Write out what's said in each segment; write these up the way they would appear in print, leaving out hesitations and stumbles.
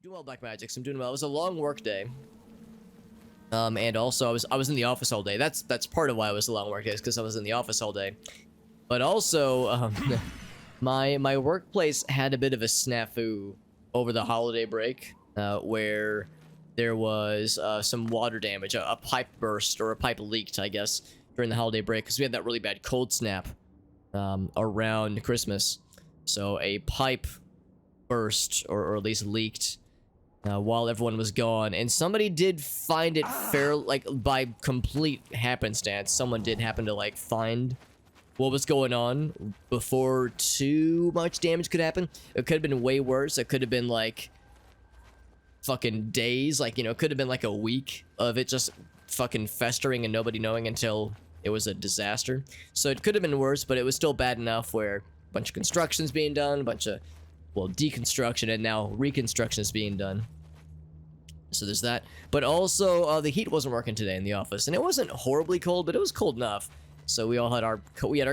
Doing well, Black Magics. I'm doing well. It was a long work day. And also I was in the office all day. That's part of why it was a long work day, is because I was in the office all day. But also, my workplace had a bit of a snafu over the holiday break, where there was some water damage, a pipe burst or a pipe leaked, I guess, during the holiday break, because we had that really bad cold snap around Christmas. So a pipe burst, or at least leaked, while everyone was gone, and somebody did find it by complete happenstance. Someone did happen to like find what was going on before too much damage could happen. It could have been way worse. It could have been like fucking days, like, you know, it could have been like a week of it just fucking festering and nobody knowing until it was a disaster. So it could have been worse, but it was still bad enough where a bunch of construction's being done, a bunch of, well, deconstruction, and now reconstruction is being done. So there's that. But also, the heat wasn't working today in the office, and it wasn't horribly cold, but it was cold enough. So we all had our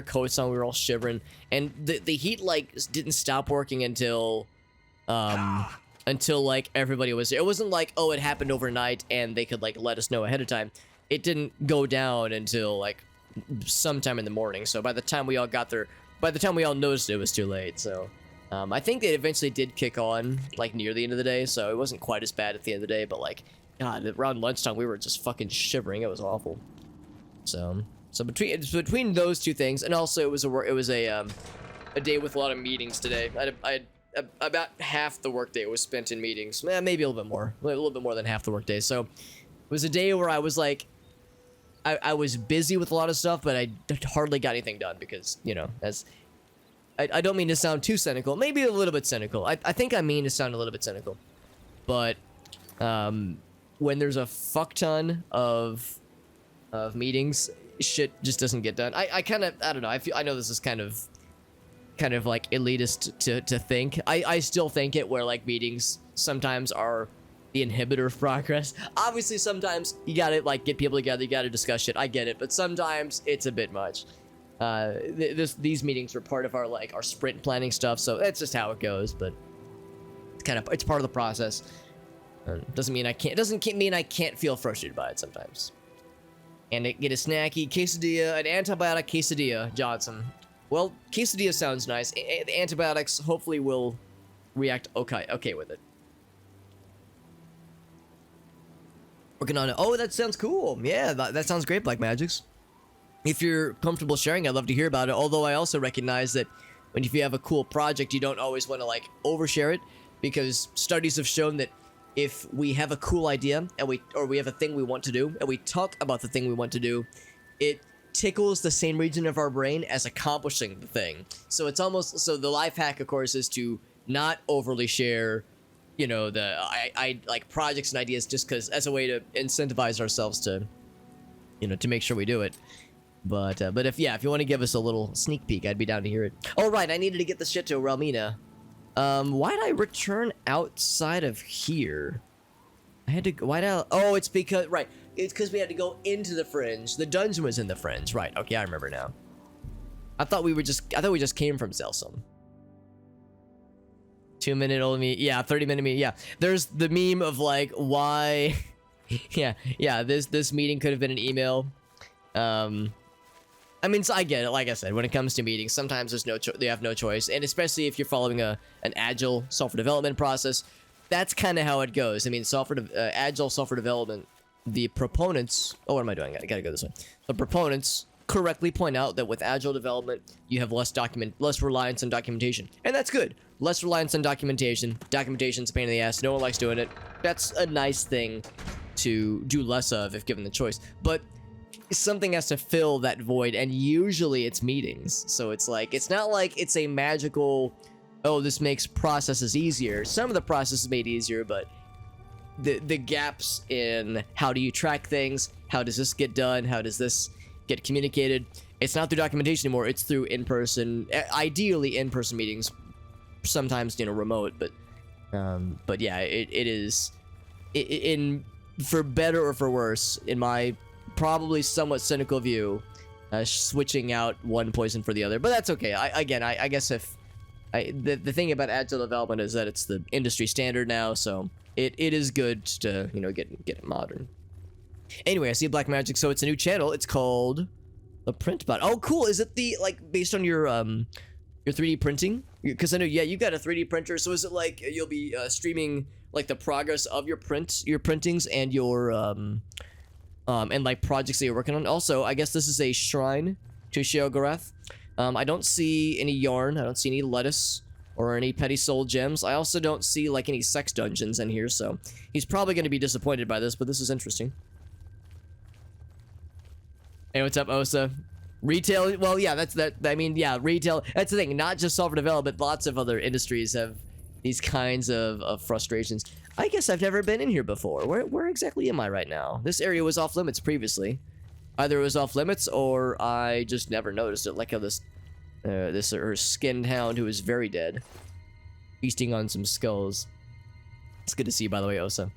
coats on. We were all shivering, and the heat like didn't stop working until like everybody was there. It wasn't like, oh, it happened overnight and they could like let us know ahead of time. It didn't go down until like sometime in the morning. So by the time we all got there, by the time we all noticed, it was too late. So I think it eventually did kick on like near the end of the day, so it wasn't quite as bad at the end of the day. But like, God, around lunchtime we were just fucking shivering. It was awful. So between those two things, and also it was a day with a lot of meetings today. I had about half the workday was spent in meetings. Maybe a little bit more than half the workday. So it was a day where I was like, I was busy with a lot of stuff, but I hardly got anything done because, you know, I don't mean to sound too cynical. Maybe a little bit cynical. I think I mean to sound a little bit cynical. But when there's a fuck ton of meetings, shit just doesn't get done. I don't know. I know this is kind of like elitist to think. I still think it, where like meetings sometimes are the inhibitor of progress. Obviously, sometimes you gotta like get people together, you gotta discuss shit. I get it, but sometimes it's a bit much. These meetings were part of our sprint planning stuff, so that's just how it goes. But it's part of the process. Doesn't mean I can't feel frustrated by it sometimes. And get a snacky quesadilla, an antibiotic quesadilla, Johnson. Well, quesadilla sounds nice. The antibiotics hopefully will react okay with it. Working on it. Oh, that sounds cool. Yeah, that sounds great, Black Magics. If you're comfortable sharing, I'd love to hear about it. Although I also recognize that if you have a cool project, you don't always want to like overshare it, because studies have shown that if we have a cool idea and we have a thing we want to do and we talk about the thing we want to do, it tickles the same region of our brain as accomplishing the thing. So it's almost, so the life hack, of course, is to not overly share, you know, I like projects and ideas, just because as a way to incentivize ourselves to, you know, to make sure we do it. But if you want to give us a little sneak peek, I'd be down to hear it. Oh, right, I needed to get the shit to Realmina. Why'd I return outside of here? I had to, oh, it's because, right, it's because we had to go into the Fringe. The dungeon was in the Fringe, right? Okay, I remember now. I thought we just came from Zelsum. 2-minute old me, yeah, 30-minute me, yeah. There's the meme of like, why, yeah, this meeting could have been an email. I mean, so I get it. Like I said, when it comes to meetings, sometimes they have no choice, and especially if you're following an agile software development process, that's kind of how it goes. I mean, agile software development, the proponents. Oh, what am I doing? I gotta go this way. The proponents correctly point out that with agile development, you have less reliance on documentation, and that's good. Less reliance on documentation. Documentation's a pain in the ass. No one likes doing it. That's a nice thing to do less of if given the choice, but something has to fill that void, and usually it's meetings. So it's like, it's not like it's a magical, oh, this makes processes easier. Some of the processes made easier, but the gaps in how do you track things, how does this get done, how does this get communicated, it's not through documentation anymore. It's through in-person, ideally in-person meetings, sometimes, you know, remote. But yeah, it is for better or for worse, in my probably somewhat cynical view, switching out one poison for the other. But that's okay. I guess if the thing about agile development is that it's the industry standard now, so it is good to, you know, get it modern. Anyway, I see Black Magic, so it's a new channel. It's called the Print Bot. Oh, cool. Is it the, like, based on your 3D printing? Because I know, yeah, you got a 3D printer. So is it like you'll be streaming like the progress of your printings and your and like projects that you're working on? Also, I guess this is a shrine to Sheogorath. I don't see any yarn. I don't see any lettuce or any petty soul gems. I also don't see like any sex dungeons in here. So he's probably going to be disappointed by this, but this is interesting. Hey, what's up, Osa? Retail, well, yeah, I mean, yeah, retail, that's the thing, not just software development, lots of other industries have these kinds of frustrations. I guess I've never been in here before. Where exactly am I right now? This area was off limits previously. Either it was off limits or I just never noticed it, like how this skinned hound who is very dead, feasting on some skulls. It's good to see you, by the way, Osa.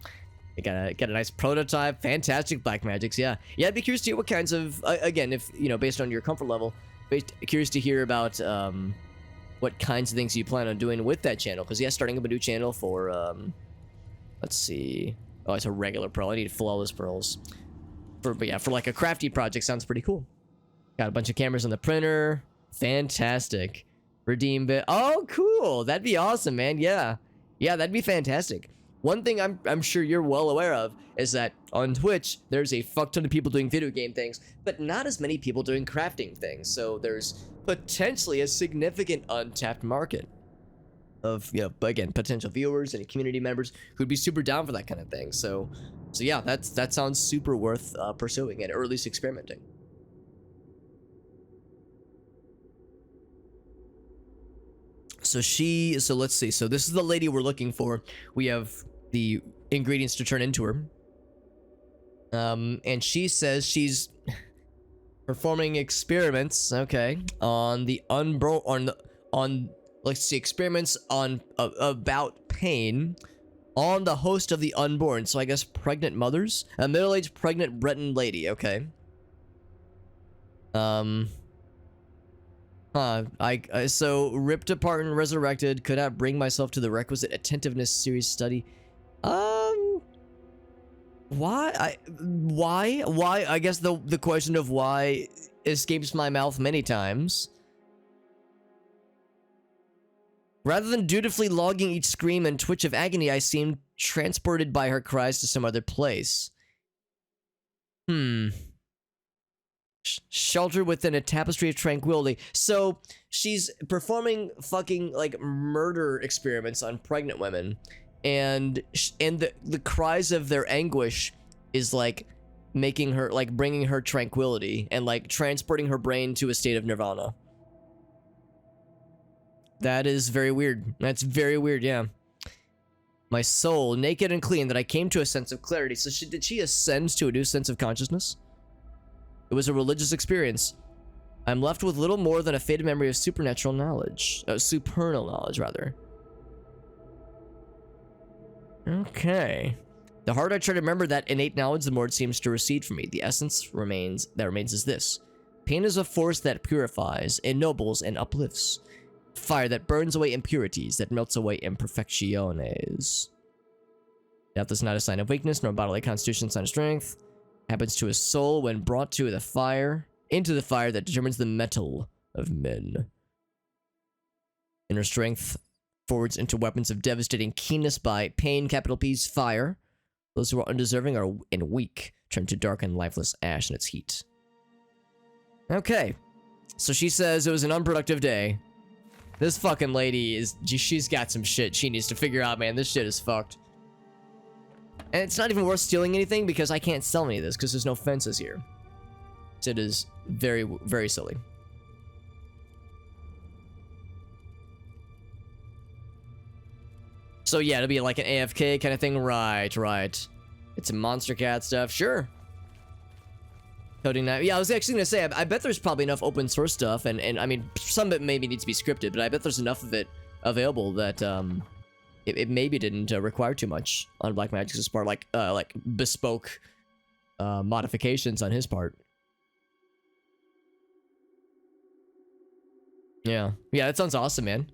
You got a nice prototype, fantastic black magics, yeah. Yeah, I'd be curious to hear what kinds of, again, if, you know, based on your comfort level, curious to hear about, what kinds of things you plan on doing with that channel, because, yeah, starting up a new channel for, let's see, oh, it's a regular pearl, I need flawless pearls. But yeah, for like a crafty project, sounds pretty cool. Got a bunch of cameras on the printer, fantastic. Redeem bit, oh, cool, that'd be awesome, man, yeah. Yeah, that'd be fantastic. One thing I'm sure you're well aware of is that on Twitch, there's a fuck ton of people doing video game things, but not as many people doing crafting things. So there's potentially a significant untapped market of, you know, again, potential viewers and community members who'd be super down for that kind of thing. So yeah, that sounds super worth pursuing and or at least experimenting. So let's see. So this is the lady we're looking for. We have the ingredients to turn into her. And she says she's performing experiments, okay, on the let's see, experiments on about pain on the host of the unborn. So I guess pregnant mothers, a middle-aged pregnant Breton lady, okay. So ripped apart and resurrected, could not bring myself to the requisite attentiveness serious study. Why? I guess the question of why escapes my mouth many times. Rather than dutifully logging each scream and twitch of agony, I seemed transported by her cries to some other place. Sheltered within a tapestry of tranquility. So she's performing fucking like murder experiments on pregnant women, and the cries of their anguish is like making her, like bringing her tranquility and like transporting her brain to a state of nirvana. That is very weird. That's very weird, yeah. My soul, naked and clean, that I came to a sense of clarity. So did she ascend to a new sense of consciousness? It was a religious experience. I'm left with little more than a faded memory of supernatural knowledge. Supernal knowledge, rather. Okay. The harder I try to remember that innate knowledge, the more it seems to recede from me. The essence that remains is this. Pain is a force that purifies, ennobles, and uplifts. Fire that burns away impurities, that melts away imperfecciones. Death is not a sign of weakness, nor bodily constitution sign of strength. Happens to a soul when brought to the fire, into the fire that determines the metal of men. Inner strength forwards into weapons of devastating keenness by pain, capital P's, fire. Those who are undeserving and weak turn to dark and lifeless ash in its heat. Okay, so she says it was an unproductive day. This fucking lady she's got some shit she needs to figure out, man. This shit is fucked. And it's not even worth stealing anything because I can't sell any of this because there's no fences here. So it is very, very silly. So yeah, it'll be like an AFK kind of thing. Right. It's some monster cat stuff. Sure. Coding that. Yeah, I was actually gonna say, I bet there's probably enough open source stuff, and I mean, some of it maybe needs to be scripted, but I bet there's enough of it available that, it maybe didn't require too much on Black Magic's part, like bespoke modifications on his part. Yeah, that sounds awesome, man.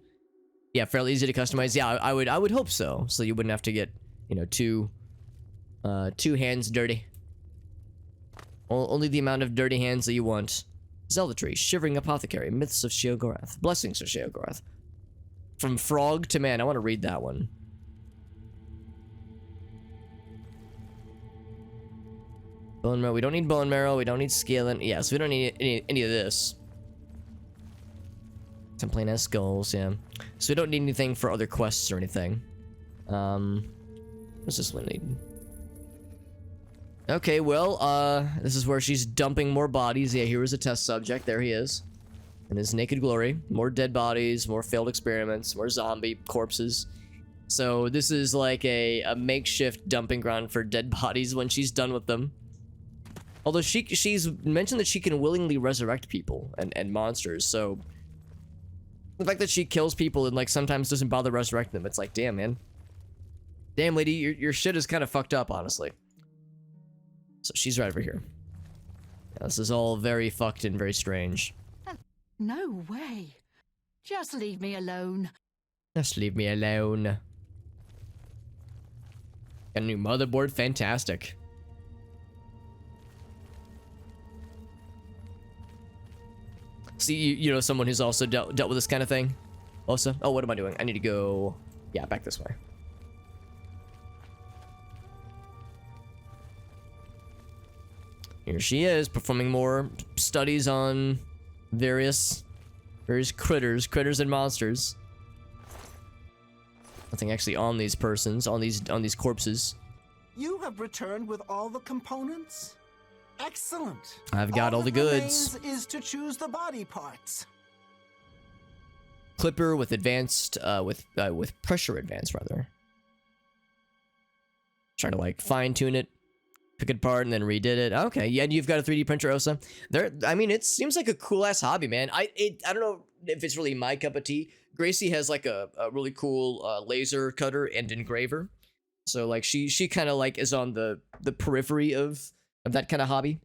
Yeah, fairly easy to customize. Yeah, I would hope so. So you wouldn't have to get you know, two hands dirty. Only the amount of dirty hands that you want. Zealotry, Shivering Apothecary, Myths of Sheogorath, Blessings of Sheogorath. From Frog to Man. I want to read that one. Bone marrow. We don't need bone marrow. We don't need scaling. Yeah, so we don't need any of this. Some plain ass skulls, yeah. So we don't need anything for other quests or anything. What's this one need? Okay, well, this is where she's dumping more bodies. Yeah, here was a test subject. There he is. In his naked glory. More dead bodies, more failed experiments, more zombie corpses. So this is like a makeshift dumping ground for dead bodies when she's done with them. Although she's mentioned that she can willingly resurrect people and monsters, so the fact that she kills people and like sometimes doesn't bother resurrecting them, it's like, damn, man. Damn, lady, your shit is kind of fucked up, honestly. So she's right over here. Yeah, this is all very fucked and very strange. No way. Just leave me alone. Just leave me alone. Got a new motherboard, fantastic. See, you know someone who's also dealt with this kind of thing? Also? Oh, what am I doing? I need to go... Yeah, back this way. Here she is, performing more studies on various critters and monsters. Nothing actually on these persons, on these corpses. You have returned with all the components? Excellent. I've got all the goods. Is to choose the body parts. Clipper with advanced, with pressure advance rather. Trying to like fine tune it, pick it apart, and then redid it. Okay, yeah, and you've got a 3D printer, Osa. I mean, it seems like a cool ass hobby, man. I don't know if it's really my cup of tea. Gracie has like a really cool laser cutter and engraver, so like she kind of like is on the periphery of that kind of hobby,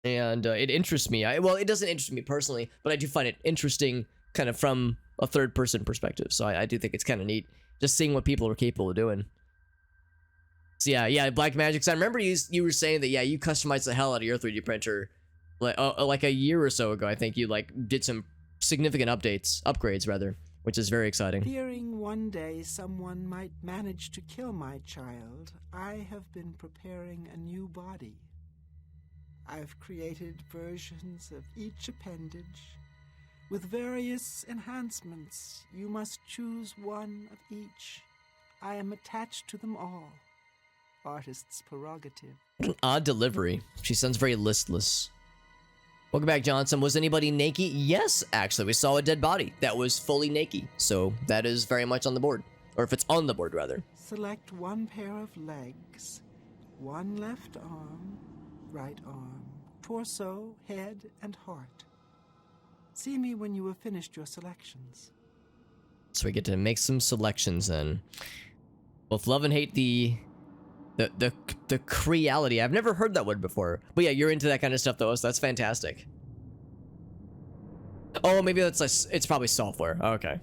and it interests me. Well, it doesn't interest me personally, but I do find it interesting, kind of from a third-person perspective. So I do think it's kind of neat, just seeing what people are capable of doing. So yeah, Black Magic. I remember you were saying that you customized the hell out of your 3D printer, like a year or so ago. I think you like did some significant upgrades rather, which is very exciting. Fearing one day someone might manage to kill my child, I have been preparing a new body. I've created versions of each appendage with various enhancements. You must choose one of each. I am attached to them all. Artist's prerogative. What an odd delivery. She sounds very listless. Welcome back, Johnson. Was anybody naked? Yes, actually. We saw a dead body that was fully naked. So that is very much on the board. Or if it's on the board, rather. Select one pair of legs, one left arm, right arm, torso, head, and heart. See me when you have finished your selections. So we get to make some selections then. Both love and hate the creality. I've never heard that word before. But yeah, you're into that kind of stuff though, so that's fantastic. Oh, maybe that's like, it's probably software. Okay.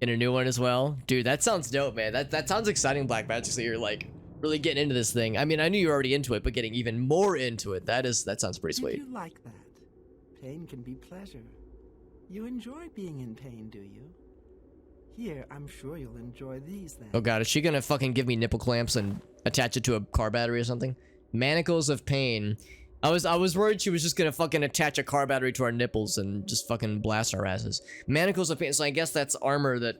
In a new one as well. Dude, that sounds dope, man. That sounds exciting, Black Magic, that you're like really getting into this thing. I mean, I knew you were already into it, but getting even more into it, that sounds pretty sweet. You like that? Pain can be pleasure. You enjoy being in pain, do you? Here, I'm sure you'll enjoy these then. Oh god, is she gonna fucking give me nipple clamps and attach it to a car battery or something? Manacles of pain. I was worried she was just gonna fucking attach a car battery to our nipples and just fucking blast our asses. Manacles of pain, so I guess that's armor that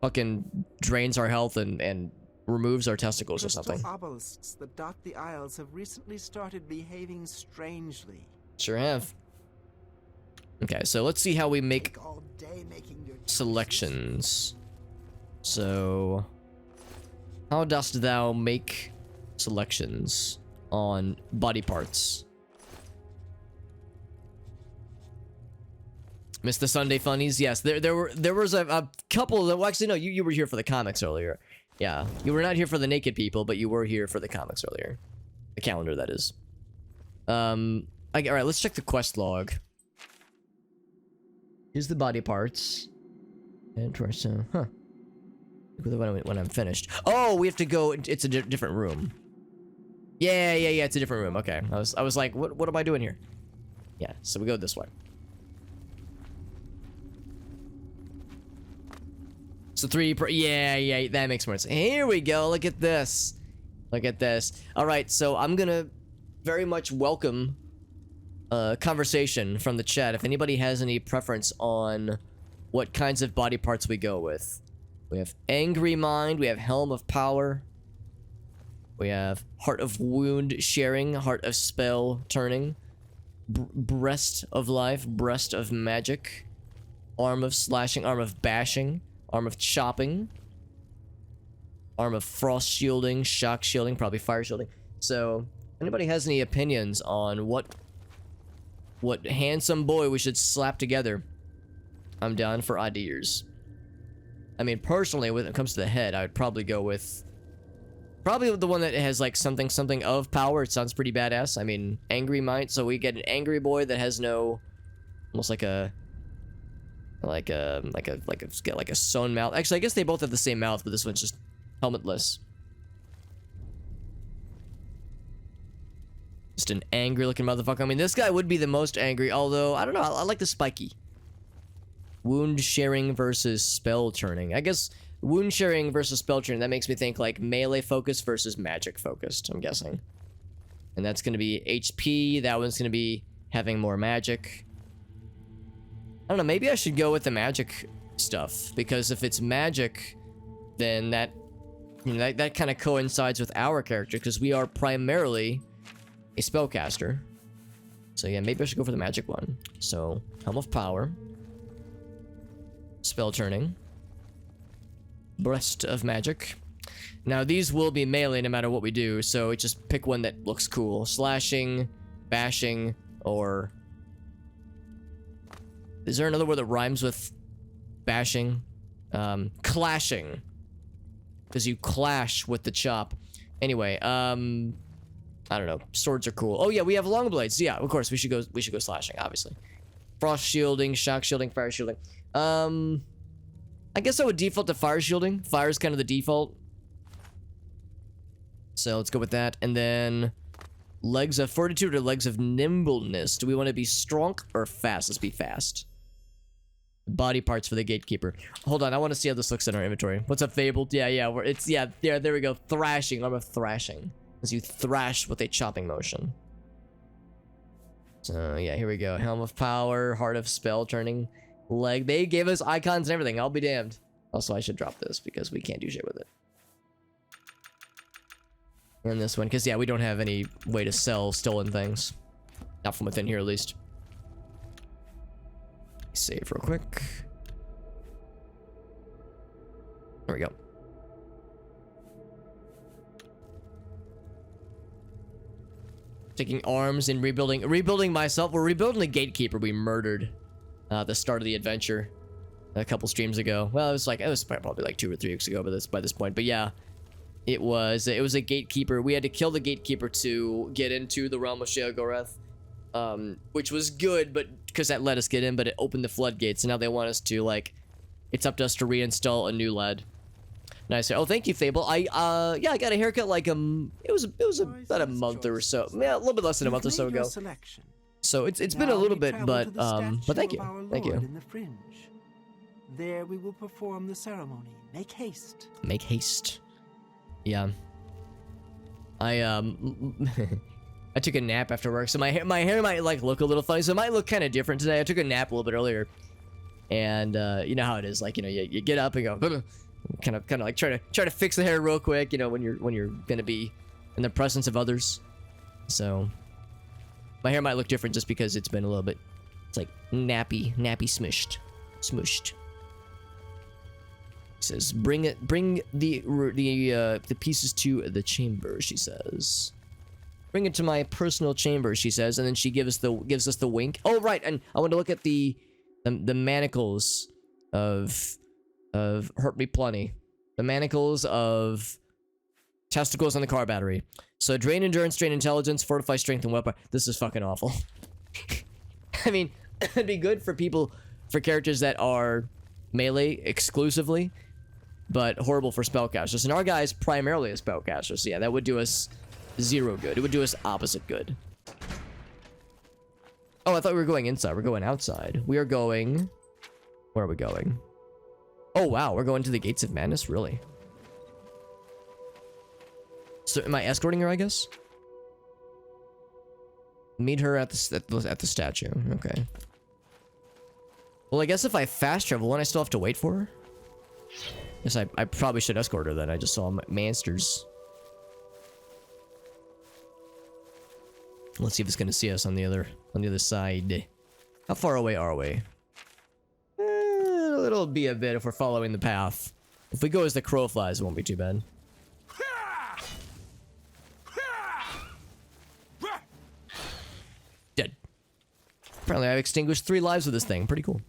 fucking drains our health and removes our testicles or something. Obelisks that dot the aisles have recently started behaving strangely. Sure have. Okay, so let's see how we make all day making your selections. So, how dost thou make selections on body parts? Miss the Sunday funnies? Yes, there was a couple that, well, actually no, you were here for the comics earlier. Yeah, you were not here for the naked people, but you were here for the comics earlier. The calendar, that is. Alright, let's check the quest log. Here's the body parts. And torso. Huh. when I'm finished. Oh, we have to go. It's a different room. Yeah. It's a different room. Okay. I was like, what am I doing here? Yeah. So we go this way. So 3D. Yeah. That makes more sense. Here we go. Look at this. Look at this. All right. So I'm gonna very much welcome conversation from the chat. If anybody has any preference on what kinds of body parts we go with. We have Angry Mind, we have Helm of Power, we have Heart of Wound Sharing, Heart of Spell Turning, Breast of Life, Breast of Magic, Arm of Slashing, Arm of Bashing, Arm of Chopping, Arm of Frost Shielding, Shock Shielding, probably Fire Shielding. So, if anybody has any opinions on what handsome boy we should slap together, I'm down for ideas. I mean, personally, when it comes to the head, I would probably go with... Probably the one that has, like, something of power. It sounds pretty badass. I mean, Angry Mind. So we get an angry boy that has no... Almost like a sewn mouth. Actually, I guess they both have the same mouth, but this one's just helmetless. Just an angry-looking motherfucker. I mean, this guy would be the most angry, although, I don't know, I like the spiky. Wound sharing versus spell turning. I guess wound sharing versus spell turning, that makes me think like melee focused versus magic focused, I'm guessing. And that's going to be HP. That one's going to be having more magic. I don't know, maybe I should go with the magic stuff, because if it's magic, then that, you know, that kind of coincides with our character, because we are primarily a spellcaster. So yeah, maybe I should go for the magic one. So, Helm of Power. Spell turning. Breast of Magic. Now these will be melee no matter what we do, so just pick one that looks cool. Slashing, bashing, or... Is there another word that rhymes with bashing? Clashing. Because you clash with the chop. Anyway, I don't know. Swords are cool. Oh yeah, we have long blades. Yeah, of course, we should go slashing, obviously. Frost shielding, shock shielding, fire shielding. I guess I would default to fire shielding. Fire is kind of the default. So let's go with that. And then legs of fortitude or legs of nimbleness. Do we want to be strong or fast? Let's be fast. Body parts for the Gatekeeper. Hold on, I want to see how this looks in our inventory. What's up, Fabled? Yeah, there we go. Thrashing, arm of thrashing. As you thrash with a chopping motion. So yeah, here we go. Helm of Power, Heart of Spell Turning. Leg. They gave us icons and everything. I'll be damned. Also, I should drop this because we can't do shit with it. And this one, because yeah, we don't have any way to sell stolen things. Not from within here, at least. Save real quick. There we go. Taking arms and rebuilding myself. We're rebuilding the Gatekeeper we murdered at the start of the adventure a couple streams ago. Well, it was probably like 2 or 3 weeks ago by this point. But yeah, it was a Gatekeeper. We had to kill the Gatekeeper to get into the realm of Sheogorath, which was good, but because that let us get in, but it opened the floodgates, and now they want us to, like, it's up to us to reinstall a new lead. Nice. Oh, thank you, Fable. I got a haircut like it was about a month or so. Yeah, a little bit less than a month or so ago. So it's been a little bit, but thank you. Thank you. In the fringe. There we will perform the ceremony. Make haste. Make haste. Yeah. I took a nap after work, so my hair might like look a little funny. So it might look kind of different today. I took a nap a little bit earlier, and you know how it is. Like, you know, you get up and go, kind of like try to fix the hair real quick. You know, when you're gonna be in the presence of others. So my hair might look different just because it's been a little bit. It's like nappy smushed. It says, bring the pieces to the chamber. She says. Bring it to my personal chamber, she says, and then she gives us the wink. Oh right, and I want to look at the manacles of Hurt Me Plenty. The manacles of testicles on the car battery. So drain endurance, drain intelligence, fortify strength and willpower. This is fucking awful. I mean, it'd be good for characters that are melee exclusively, but horrible for spellcasters. And our guy is primarily a spellcaster, so yeah, that would do us 0 good. It would do us opposite good. Oh, I thought we were going inside. We're going outside. We are going... Where are we going? Oh, wow. We're going to the Gates of Madness? Really? So, am I escorting her, I guess? Meet her at the statue. Okay. Well, I guess if I fast travel, won't I still have to wait for her? Guess I probably should escort her then. I just saw monsters. Let's see if it's gonna see us on the other side. How far away are we? It'll be a bit if we're following the path. If we go as the crow flies, it won't be too bad. Dead. Apparently I've extinguished 3 lives with this thing. Pretty cool.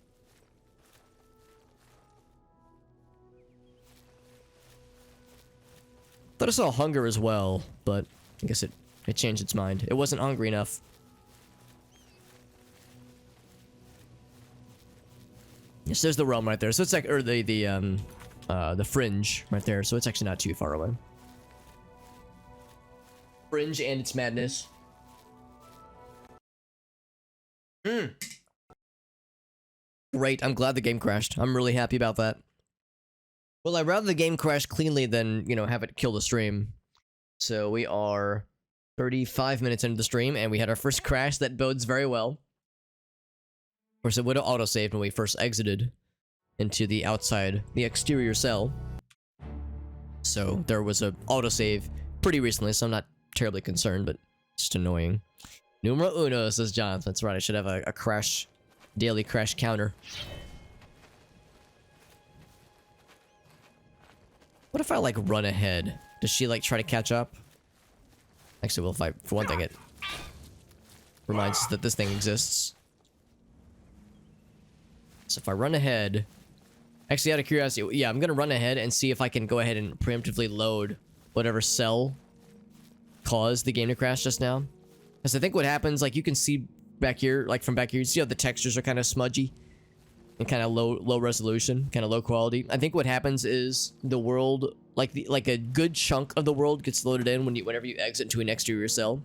Thought I saw hunger as well, but I guess it changed its mind. It wasn't hungry enough. Yes, there's the realm right there. So it's like, or the fringe right there. So it's actually not too far away. Fringe and its madness. Great. I'm glad the game crashed. I'm really happy about that. Well, I'd rather the game crash cleanly than, you know, have it kill the stream. So we are 35 minutes into the stream, and we had our first crash. That bodes very well. Of course, it would have autosaved when we first exited into the exterior cell. So there was a autosave pretty recently, so I'm not terribly concerned, but just annoying. Numero uno, says John. That's right, I should have a daily crash counter. What if I, like, run ahead? Does she, like, try to catch up? Actually, well, for one thing, it reminds us that this thing exists. So if I run ahead... Actually, out of curiosity, yeah, I'm gonna run ahead and see if I can go ahead and preemptively load whatever cell caused the game to crash just now. Because I think what happens, like, you can see back here, like, from back here, you see how the textures are kind of smudgy? And kind of low resolution, kind of low quality. I think what happens is the world, like a good chunk of the world gets loaded in whenever you exit into an exterior cell,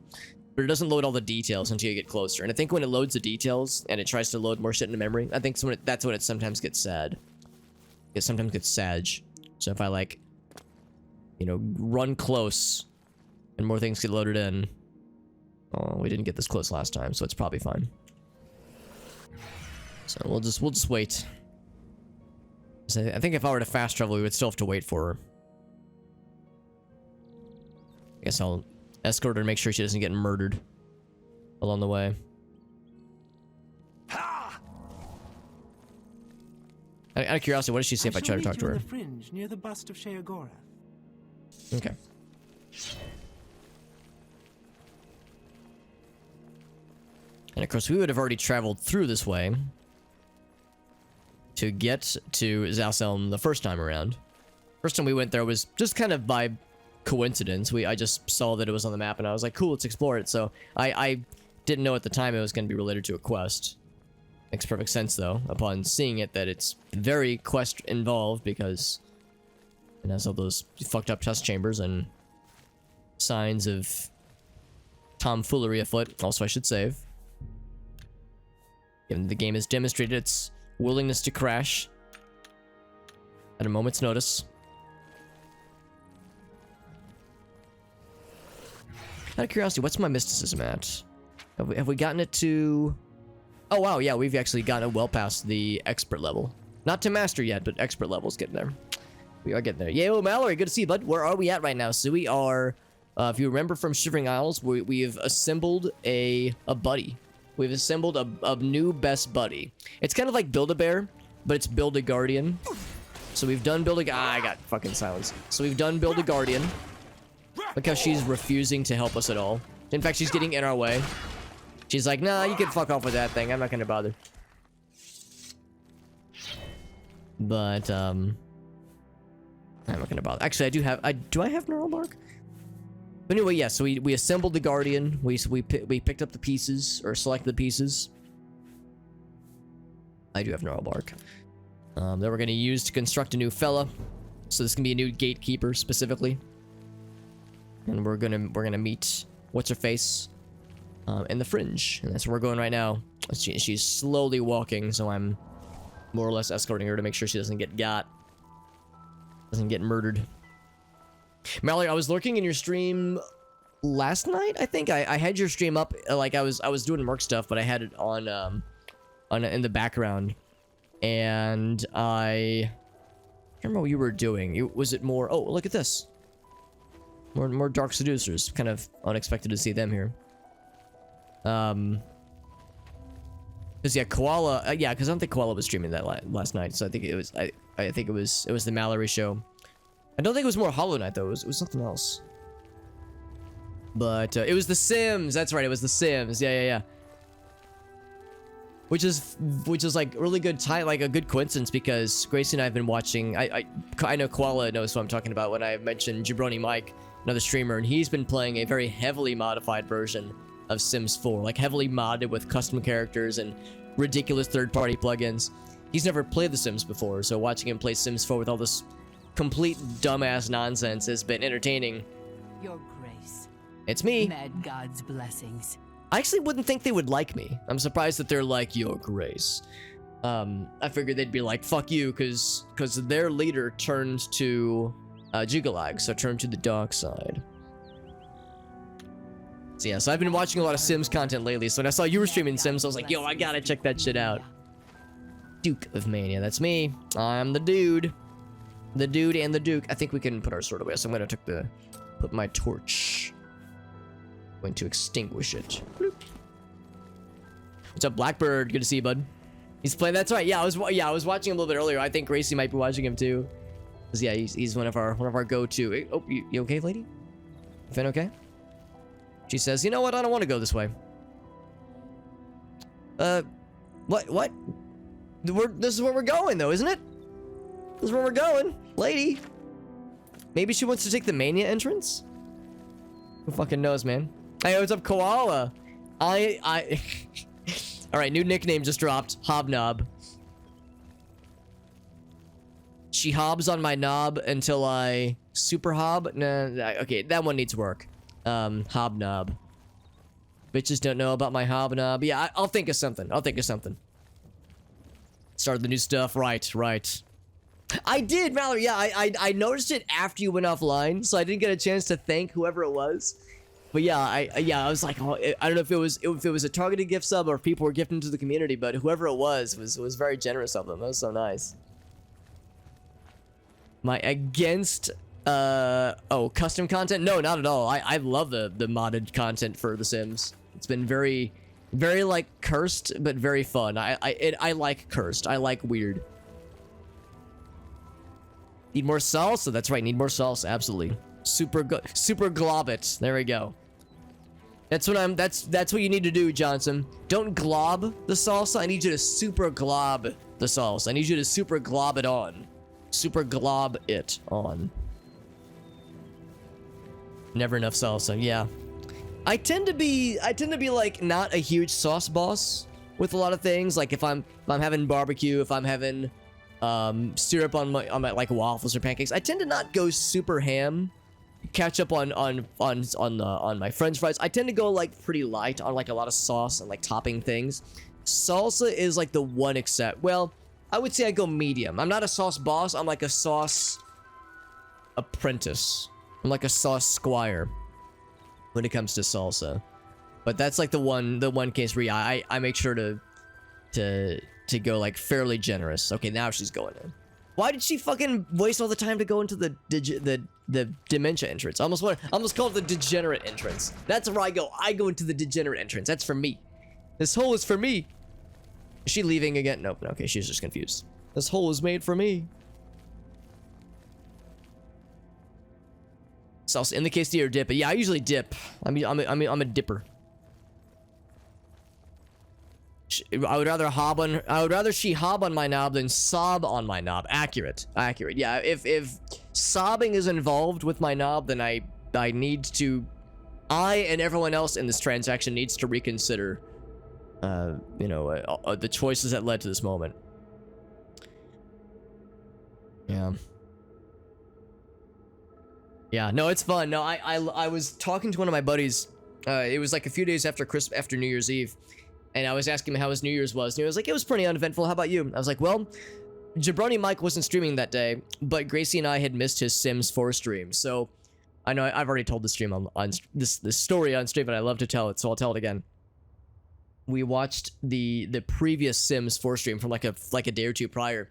but it doesn't load all the details until you get closer. And I think when it loads the details and it tries to load more shit into memory, I think that's when it sometimes gets sad. It sometimes gets Sadge. So if I, like, you know, run close and more things get loaded in. Oh, we didn't get this close last time, so it's probably fine. So we'll just wait. So I think if I were to fast travel, we would still have to wait for her. I guess I'll escort her to make sure she doesn't get murdered along the way. Out of curiosity, what does she say if I try to talk to her? The fringe near the bust of Sheagora. Okay. And of course, we would have already traveled through this way to get to Zalselm the first time around. First time we went there was just kind of by coincidence. I just saw that it was on the map and I was like, cool, let's explore it. So I didn't know at the time it was going to be related to a quest. Makes perfect sense though, upon seeing it, that it's very quest involved because it has all those fucked up test chambers and signs of tomfoolery afoot. Also, I should save. Given the game has demonstrated its willingness to crash at a moment's notice. Out of curiosity, what's my mysticism at? Have we gotten it to... Oh wow, yeah, we've actually gotten it well past the expert level. Not to master yet, but expert level's getting there. We are getting there. Yo, Mallory, good to see you, bud. Where are we at right now? So we are, if you remember from Shivering Isles, we've assembled a buddy. We've assembled a new best buddy. It's kind of like Build-A-Bear, but it's Build-A-Guardian. So we've done I got fucking silence. So we've done Build-A-Guardian. Look how she's refusing to help us at all. In fact, she's getting in our way. She's like, nah, you can fuck off with that thing. I'm not gonna bother. But, I'm not gonna bother. Actually, do I have neural bark? But anyway, yeah, so we assembled the Guardian. We picked up the pieces, or selected the pieces. I do have neural bark. That we're gonna use to construct a new fella. So this can be a new Gatekeeper specifically. And we're gonna meet what's her face in the Fringe, and that's where we're going right now. She's slowly walking, so I'm more or less escorting her to make sure she doesn't get murdered. Mallory, I was lurking in your stream last night. I think I had your stream up, like I was doing work stuff, but I had it on in the background, and I can't remember what you were doing. Was it more? Oh, look at this. More Dark Seducers. Kind of unexpected to see them here. Cause yeah, Koala. Yeah, cause I don't think Koala was streaming that last night. So I think it was. I think it was the Mallory show. I don't think it was more Hollow Knight though. It was something else. But it was The Sims. That's right. It was The Sims. Yeah. Which is like really good time, like a good coincidence, because Gracie and I have been watching. I know Koala knows what I'm talking about when I mentioned Jabroni Mike, another streamer, and he's been playing a very heavily modified version of Sims 4, like heavily modded with custom characters and ridiculous third-party plugins. He's never played The Sims before, so watching him play Sims 4 with all this complete dumbass nonsense has been entertaining. Your grace. It's me. Mad God's blessings. I actually wouldn't think they would like me. I'm surprised that they're like, Your Grace. I figured they'd be like, fuck you, because their leader turned to Jugalag, so turned to the dark side. So yeah, so I've been watching a lot of Sims content lately, so when I saw you were streaming Sims, I was like, yo, I gotta check that shit out. Duke of Mania, that's me. I'm the dude. The dude and the Duke. I think we can put our sword away, so I'm gonna put my torch. Going to extinguish it. Bloop. What's up, Blackbird? Good to see you, bud. He's playing. That's right. Yeah, I was watching him a little bit earlier. I think Gracie might be watching him too. 'Cause yeah, he's one of our go-to. Oh, you okay, lady? Finn okay? She says, you know what? I don't want to go this way. What? This is where we're going, though, isn't it? This is where we're going, lady. Maybe she wants to take the Mania entrance? Who fucking knows, man? Hey, what's up, Koala? Alright, new nickname just dropped. Hobnob. She hobs on my knob until I super hob? Nah, okay, that one needs work. Hobnob. Bitches don't know about my hobnob. Yeah, I'll think of something. Started the new stuff. Right. I did, Mallory. Yeah, I noticed it after you went offline, so I didn't get a chance to thank whoever it was. But yeah, I was like, oh, I don't know if it was a targeted gift sub or if people were gifting to the community, but whoever it was very generous of them. That was so nice. My against custom content? No, not at all. I love the modded content for The Sims. It's been very like cursed, but very fun. I like cursed. I like weird. Need more salsa? That's right, need more salsa, absolutely. Super glob it. There we go. That's what you need to do, Johnson. Don't glob the salsa. I need you to super glob the salsa. I need you to super glob it on. Super glob it on. Never enough salsa, yeah. I tend to be like not a huge sauce boss with a lot of things. Like if I'm having barbecue, if I'm having syrup on my like waffles or pancakes, I tend to not go super ham. Ketchup on my French fries. I tend to go like pretty light on like a lot of sauce and like topping things. Salsa is like the one except. Well, I would say I go medium. I'm not a sauce boss. I'm like a sauce apprentice. I'm like a sauce squire when it comes to salsa. But that's like the one case where yeah, I make sure to go like fairly generous. Okay, now she's going in. Why did she fucking waste all the time to go into the dementia entrance? I almost called it the degenerate entrance. That's where I go. I go into the degenerate entrance. That's for me. This hole is for me. Is she leaving again? Nope. Okay, she's just confused. This hole is made for me. Salsa in the quesadilla or dip. But yeah, I usually dip. I'm a dipper. I would rather she hob on my knob than sob on my knob. Accurate. Yeah, if sobbing is involved with my knob, then I and everyone else in this transaction needs to reconsider the choices that led to this moment. Yeah. Yeah, no, it's fun. No, I was talking to one of my buddies. It was like a few days after New Year's Eve, and I was asking him how his New Year's was, and he was like, it was pretty uneventful. How about you? I was like, well, Jabroni Mike wasn't streaming that day, but Gracie and I had missed his Sims 4 stream, so I know I've already told the stream on this story on stream, but I love to tell it, so I'll tell it again. We watched the previous Sims 4 stream from like a day or two prior,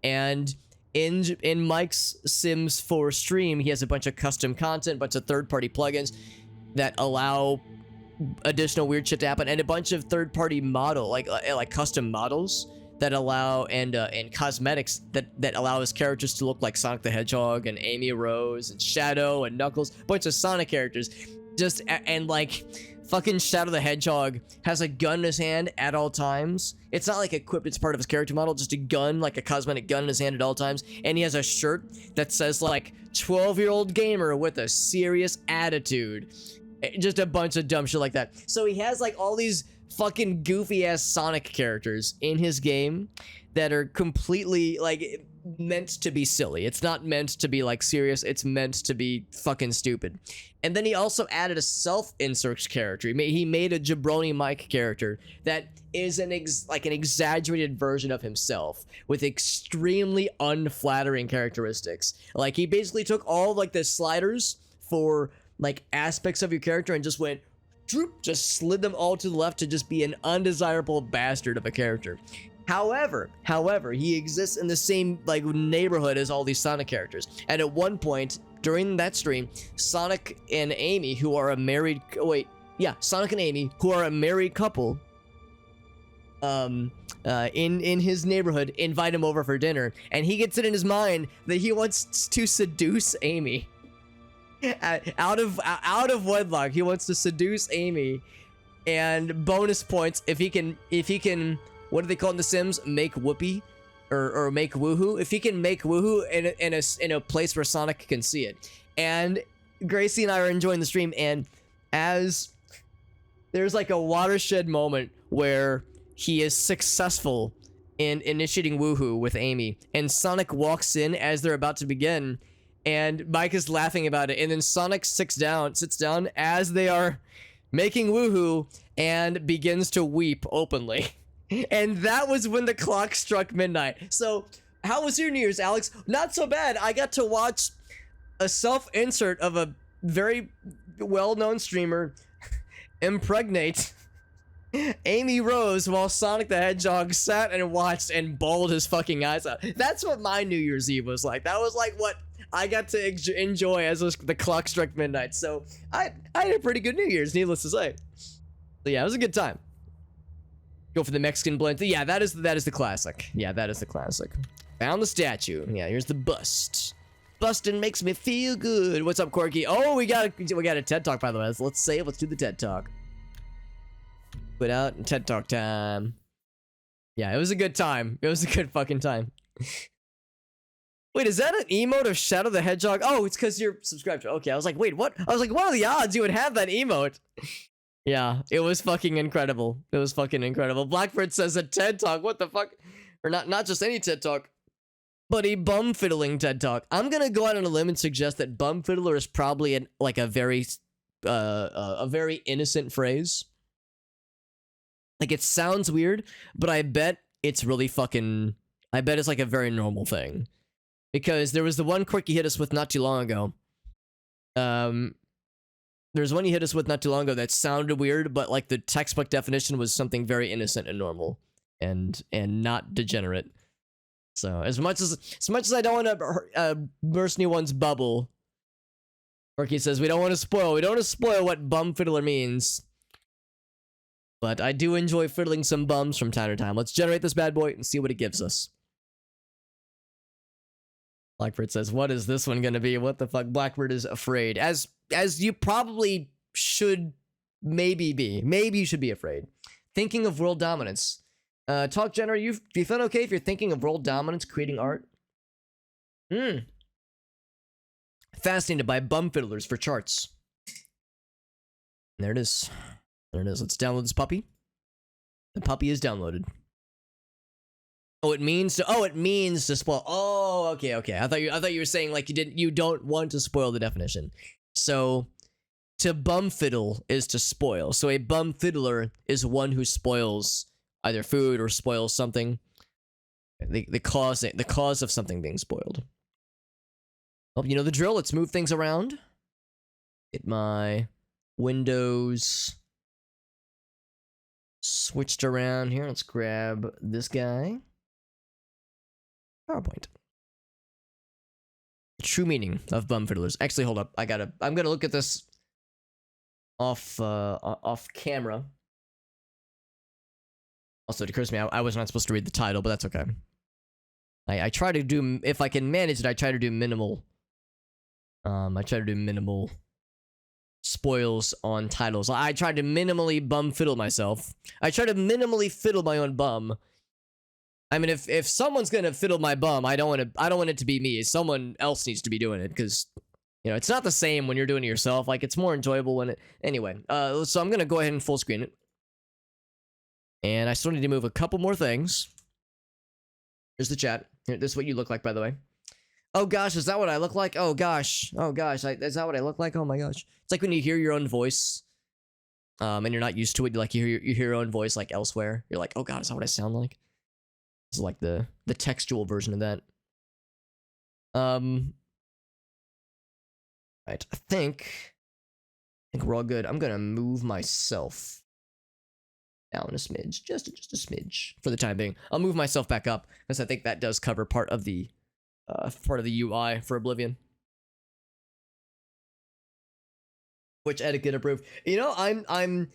and in Mike's Sims 4 stream, he has a bunch of custom content, bunch of third-party plugins that allow additional weird shit to happen, and a bunch of third-party model like custom models that allow and cosmetics that allow his characters to look like Sonic the Hedgehog and Amy Rose and Shadow and Knuckles, bunch of Sonic characters, and like fucking Shadow the Hedgehog has a gun in his hand at all times. It's not like equipped, it's part of his character model, just a gun, like a cosmetic gun in his hand at all times, and he has a shirt that says like 12-year-old gamer with a serious attitude. Just a bunch of dumb shit like that. So he has like all these fucking goofy ass Sonic characters in his game that are completely like meant to be silly. It's not meant to be like serious, it's meant to be fucking stupid. And then he also added a self-insert character. He made a Jabroni Mike character that is an exaggerated version of himself with extremely unflattering characteristics. Like he basically took all like the sliders for like aspects of your character and just went droop, just slid them all to the left to just be an undesirable bastard of a character. However, he exists in the same like neighborhood as all these Sonic characters. And at one point during that stream, Sonic and Amy, who are a married Sonic and Amy, who are a married couple, in his neighborhood, invite him over for dinner, and he gets it in his mind that he wants to seduce Amy. Out of wedlock, he wants to seduce Amy, and bonus points if he can. What do they call it in The Sims? Make whoopee, or make woohoo. If he can make woohoo in a place where Sonic can see it. And Gracie and I are enjoying the stream, and as there's like a watershed moment where he is successful in initiating woohoo with Amy, and Sonic walks in as they're about to begin. And Mike is laughing about it, and then Sonic sits down as they are making woohoo and begins to weep openly. And that was when the clock struck midnight. So, how was your New Year's, Alex? Not so bad. I got to watch a self-insert of a very well-known streamer impregnate Amy Rose while Sonic the Hedgehog sat and watched and bawled his fucking eyes out. That's what my New Year's Eve was like. That was like what I got to enjoy as the clock struck midnight. So I had a pretty good New Year's, needless to say. So yeah, it was a good time. Go for the Mexican blend. Yeah, that is the classic. Yeah, that is the classic. Found the statue. Yeah, here's the bust. Bustin' makes me feel good. What's up, Corky? Oh, we got a TED Talk, by the way. Let's do the TED Talk. Put out TED Talk time. Yeah, it was a good time. It was a good fucking time. Wait, is that an emote of Shadow the Hedgehog? Oh, it's because you're subscribed to. Okay, I was like, wait, what? I was like, what are the odds you would have that emote? Yeah, it was fucking incredible. It was fucking incredible. Blackbird says a TED Talk. What the fuck? Or not just any TED Talk, but a bum fiddling TED Talk. I'm gonna go out on a limb and suggest that bum fiddler is probably a very innocent phrase. Like, it sounds weird, but I bet it's really fucking. I bet it's like a very normal thing, because there was the one quirk he hit us with not too long ago. There's one he hit us with not too long ago that sounded weird, but like the textbook definition was something very innocent and normal, and not degenerate. So as much as I don't want to burst anyone's bubble, Orky says we don't want to spoil what bum fiddler means. But I do enjoy fiddling some bums from time to time. Let's generate this bad boy and see what it gives us. Blackbird says, what is this one gonna be? What the fuck? Blackbird is afraid. As you probably should maybe be. Maybe you should be afraid. Thinking of world dominance. Talk Jenner, do you feel okay if you're thinking of world dominance, creating art? Fascinated by bum fiddlers for charts. There it is. There it is. Let's download this puppy. The puppy is downloaded. Oh, it means to. Oh, it means to spoil. Oh, okay, okay. I thought you were saying like you don't want to spoil the definition. So, to bumfiddle is to spoil. So a bumfiddler is one who spoils either food or spoils something. The cause of something being spoiled. Well, you know the drill. Let's move things around. Get my windows switched around here. Let's grab this guy. PowerPoint. The true meaning of bumfiddlers. Actually, hold up. I'm gonna look at this off camera. Also, it occurs to me I was not supposed to read the title, but that's okay. I try to do, if I can manage it, I try to do minimal. I try to do minimal spoils on titles. I try to minimally bumfiddle myself. I try to minimally fiddle my own bum. I mean, if someone's gonna fiddle my bum, I don't want it to be me. Someone else needs to be doing it, because you know it's not the same when you're doing it yourself. Like it's more enjoyable when it. Anyway, so I'm gonna go ahead and full screen it, and I still need to move a couple more things. Here's the chat. Here, this is what you look like, by the way. Oh gosh, is that what I look like? Oh gosh, is that what I look like? Oh my gosh, it's like when you hear your own voice, and you're not used to it. Like you hear your own voice like elsewhere. You're like, oh god, is that what I sound like? This is like the textual version of that. Right, I think we're all good. I'm gonna move myself down a smidge, just a smidge for the time being. I'll move myself back up because I think that does cover part of the UI for Oblivion. Which etiquette approved. You know, I'm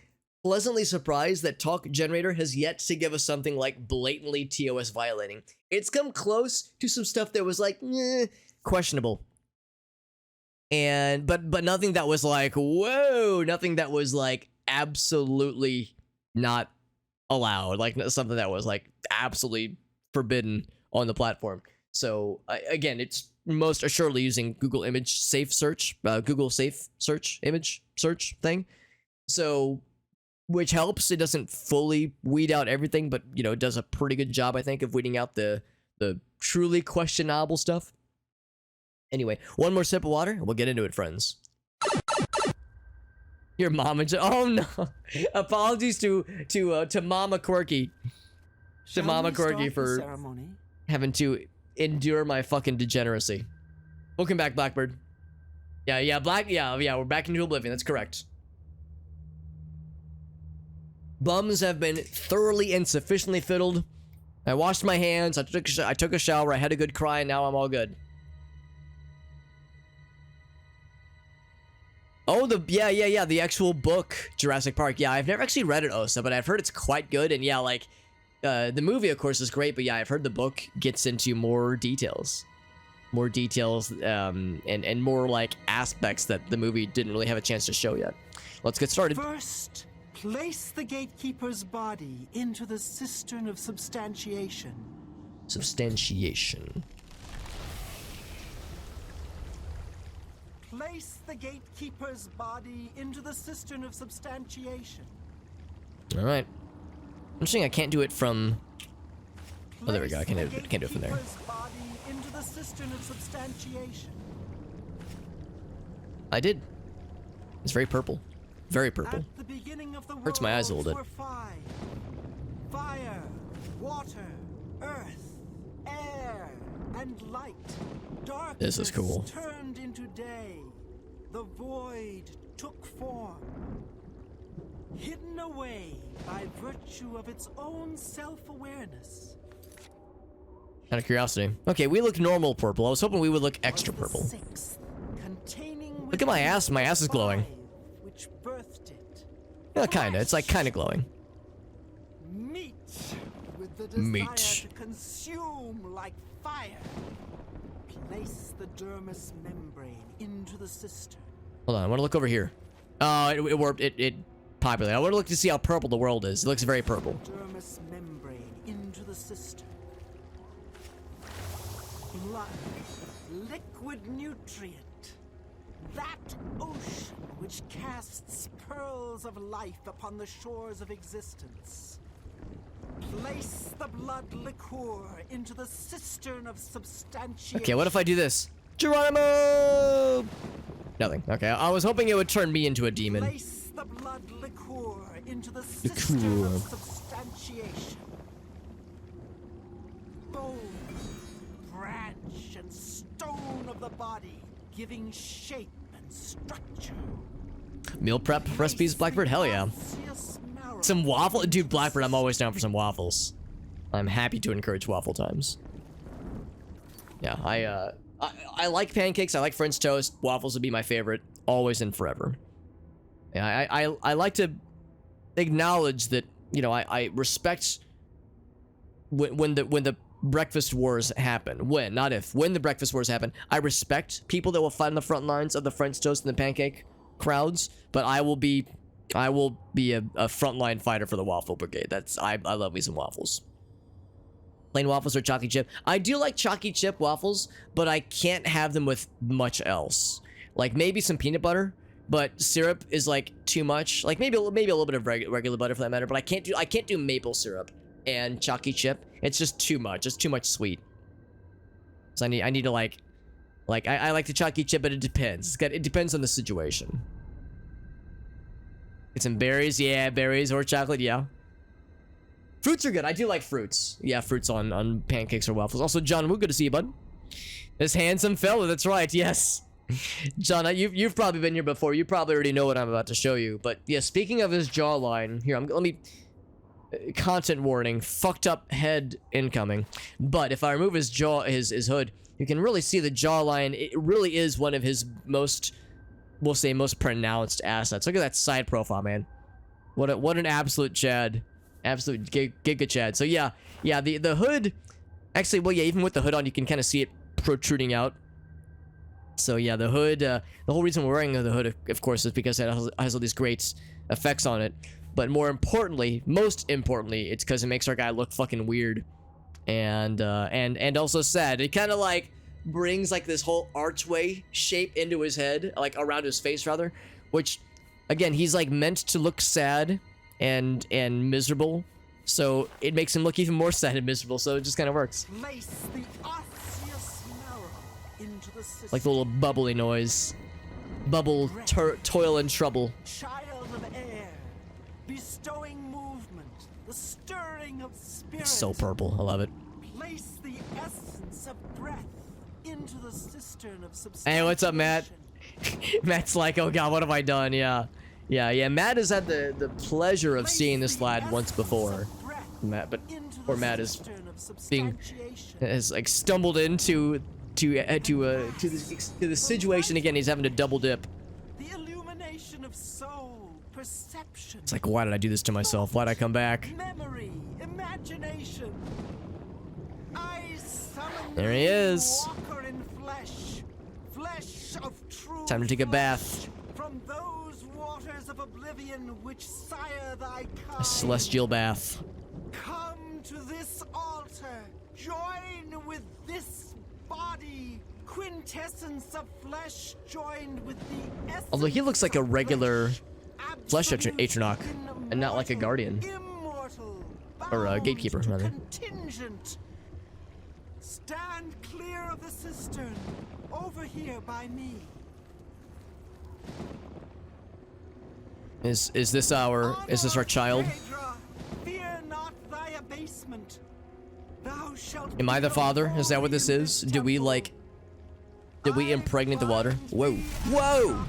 pleasantly surprised that Talk Generator has yet to give us something like blatantly TOS violating. It's come close to some stuff that was like, questionable. And but nothing that was like, whoa, nothing that was like absolutely not allowed, like something that was like absolutely forbidden on the platform. So again, it's most assuredly using Google image safe search, Google safe search image search thing. So, which helps. It doesn't fully weed out everything, but you know, it does a pretty good job, I think, of weeding out the truly questionable stuff. Anyway, one more sip of water, and we'll get into it, friends. Your mama, oh no! Apologies to Mama Quirky, to Mama Quirky for having to endure my fucking degeneracy. Welcome back, Blackbird. Yeah, we're back into Oblivion. That's correct. Bums have been thoroughly and sufficiently fiddled. I washed my hands. I took a shower. I had a good cry, and now I'm all good. Oh, the actual book, Jurassic Park. Yeah, I've never actually read it, Osa, but I've heard it's quite good. And yeah, like, the movie, of course, is great, but yeah, I've heard the book gets into more details. More details, and more, like, aspects that the movie didn't really have a chance to show yet. Let's get started. First, place the Gatekeeper's body into the cistern of substantiation. Substantiation. Place the Gatekeeper's body into the cistern of substantiation. Alright. I'm saying I can't do it from... Oh, there we go. I can't do it from there. Body into the cistern of substantiation. I did. It's very purple. Very purple. At the beginning of the Hurts my eyes a little bit. Fire, water, earth, air, and light. Darkness this is cool. Turned into day. The void took form. Hidden away by virtue of its own self-awareness. Out of curiosity. Okay, we look normal purple. I was hoping we would look extra purple. Look at my ass. My ass is glowing. Which birthed it. Yeah, kinda. It's like kinda glowing. Meat with the desire to consume like fire. Place the dermis membrane into the cistern. Hold on, I want to look over here. Oh, it warped. It populated. I want to look to see how purple the world is. It looks very purple. Dermis membrane into the cistern. Blood, liquid nutrient. That ocean which casts pearls of life upon the shores of existence. Place the blood liqueur into the cistern of substantiation. Okay, what if I do this? Geronimo! Nothing. Okay, I was hoping it would turn me into a demon. Place the blood liqueur into the cistern of substantiation. Bone, branch, and stone of the body, giving shape and structure. Meal prep recipes, Blackbird? Hell yeah. Some waffle? Dude, Blackbird, I'm always down for some waffles. I'm happy to encourage waffle times. Yeah, I like pancakes, I like French toast. Waffles would be my favorite, always and forever. Yeah, I like to acknowledge that, you know, I respect when the breakfast wars happen. When, not if. When the breakfast wars happen, I respect people that will fight on the front lines of the French toast and the pancake crowds, but I will be a frontline fighter for the waffle brigade. I love me some waffles. Plain waffles or chalky chip? I do like chalky chip waffles, but I can't have them with much else. Like maybe some peanut butter, but syrup is like too much. Like maybe a little bit of regular butter for that matter, but I can't do maple syrup and chalky chip. It's just too much. It's too much sweet. So I need to like I like the chalky chip, but it depends. It depends on the situation. Get some berries, yeah, berries or chocolate, yeah. Fruits are good. I do like fruits. Yeah, fruits on pancakes or waffles. Also, John Woo, good to see you, bud. This handsome fella, that's right, yes. John, you've probably been here before. You probably already know what I'm about to show you. But yeah, speaking of his jawline, here, let me... Content warning, fucked up head incoming. But if I remove his jaw, his hood, you can really see the jawline. It really is one of his most, we'll say, most pronounced assets. Look at that side profile, man. What an absolute Chad. Absolute giga Chad. So yeah, the hood, actually, well, yeah, even with the hood on, you can kind of see it protruding out. So yeah, the hood, the whole reason we're wearing the hood, of course, is because it has all these great effects on it. But more importantly, most importantly, it's because it makes our guy look fucking weird. And also sad. It kind of like brings like this whole archway shape into his head, like around his face rather, which again, he's like meant to look sad and miserable, so it makes him look even more sad and miserable, so it just kind of works. Place the osseous marrow into the system. Like the little bubbly noise. Bubble, toil and trouble. Child of air, bestowing movement, the stirring of spirit. It's so purple, I love it. Place the essence of breath into the cistern of substantiation. Hey, what's up, Matt? Matt's like, oh god, what have I done? Yeah. Matt has had the pleasure of seeing this lad once before. Matt has like stumbled into the situation again. He's having to double dip. The illumination of soul, perception. It's like, why did I do this to myself? Why'd I come back? Memory, imagination. I summon There he is. walker in flesh, flesh of true Time to take a bath. from those waters of oblivion which sire thy kind. A celestial bath. Come to this altar, join with this body, quintessence of flesh joined with the essence. Although he looks like a regular flesh Atronach, and not like a guardian. Immortal, Or a gatekeeper, bound to rather. Contingent. Stand clear of the cistern, over here by me. Is this our child? Phaedra, fear not thy abasement. Thou shalt Am I the be father? Is that what this holy is? Did we temple. impregnate the water? Whoa. Whoa!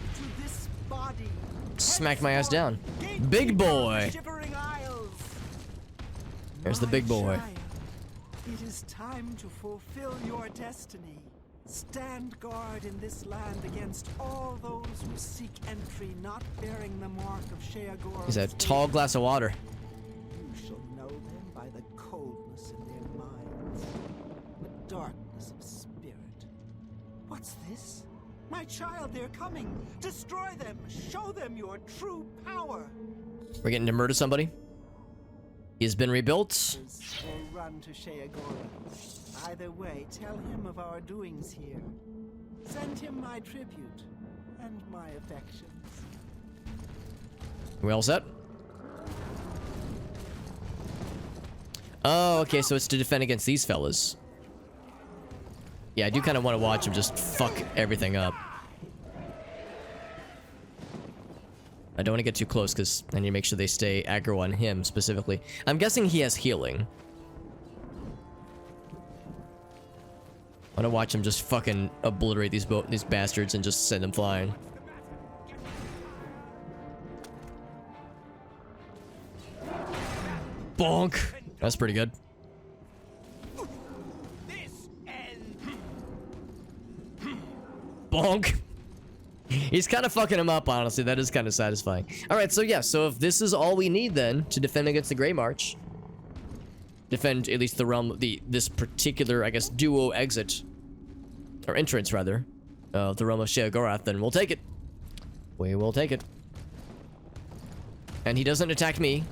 Smacked my ass down. Big boy! There's the big boy. It is time to fulfill your destiny. Stand guard in this land against all those who seek entry, not bearing the mark of Sheagor. He's a tall glass of water. You shall know them by the coldness in their minds, the darkness of spirit. What's this? My child, they're coming. Destroy them. Show them your true power. We're getting to murder somebody. He's been rebuilt. Or run to Sheagora. Either way, tell him of our doings here. Send him my tribute and my affections. We all set? Oh, okay, so it's to defend against these fellas. Yeah, I do kind of want to watch him just fuck everything up. I don't want to get too close because I need to make sure they stay aggro on him specifically. I'm guessing he has healing. I want to watch him just fucking obliterate these bastards and just send them flying. Bonk! That's pretty good. Bonk! He's kind of fucking him up, honestly. That is kind of satisfying. Alright, so yeah, so if this is all we need then to defend against the Greymarch, defend at least the realm, this particular, I guess, duo exit, or entrance rather, of the realm of Sheogorath, then we'll take it. We will take it. And he doesn't attack me.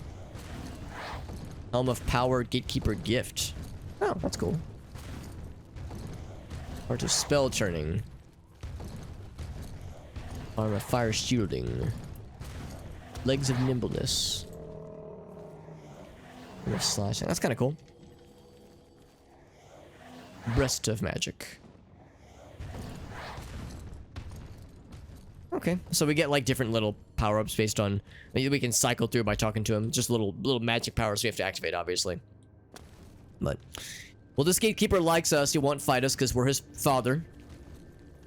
Helm of Power, Gatekeeper gift. Oh, that's cool. Art of Spell Churning. Arm of Fire Shielding. Legs of Nimbleness. Arm of Slashing. That's kind of cool. Breast of Magic. Okay, so we get like different little power-ups based on we can cycle through by talking to him. Just little magic powers we have to activate, obviously. But well, this Gatekeeper likes us. He won't fight us because we're his father.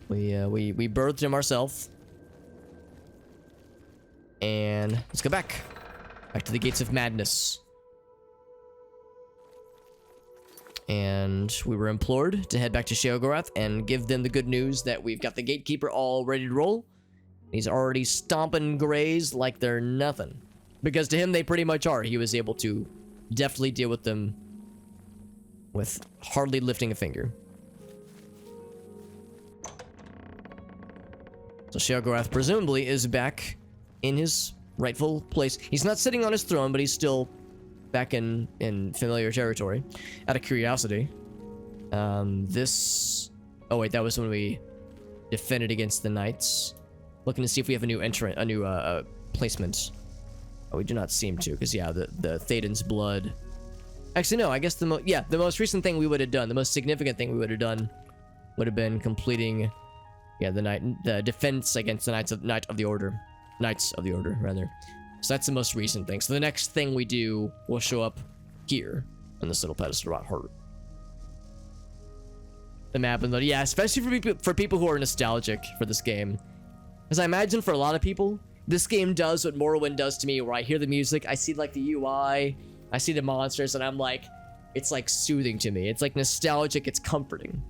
We birthed him ourselves. And let's go back to the Gates of Madness. And we were implored to head back to Sheogorath and give them the good news that we've got the Gatekeeper all ready to roll. He's already stomping greys like they're nothing. Because to him, they pretty much are. He was able to deftly deal with them with hardly lifting a finger. So Sheogorath presumably is back in his rightful place. He's not sitting on his throne, but he's still back in familiar territory. Out of curiosity, this... Oh wait, that was when we defended against the Knights. Looking to see if we have a new entrant, a new placement. Oh, we do not seem to, because yeah, the Thadon's blood. Actually, no. I guess the most recent thing we would have done, the most significant thing we would have done, would have been completing, the defense against the Knights of the Order, rather. So that's the most recent thing. So the next thing we do will show up here on this little pedestal about her. The map and the especially for people who are nostalgic for this game. Because I imagine for a lot of people, this game does what Morrowind does to me, where I hear the music, I see like the UI, I see the monsters, and I'm like, it's like soothing to me. It's like nostalgic, it's comforting.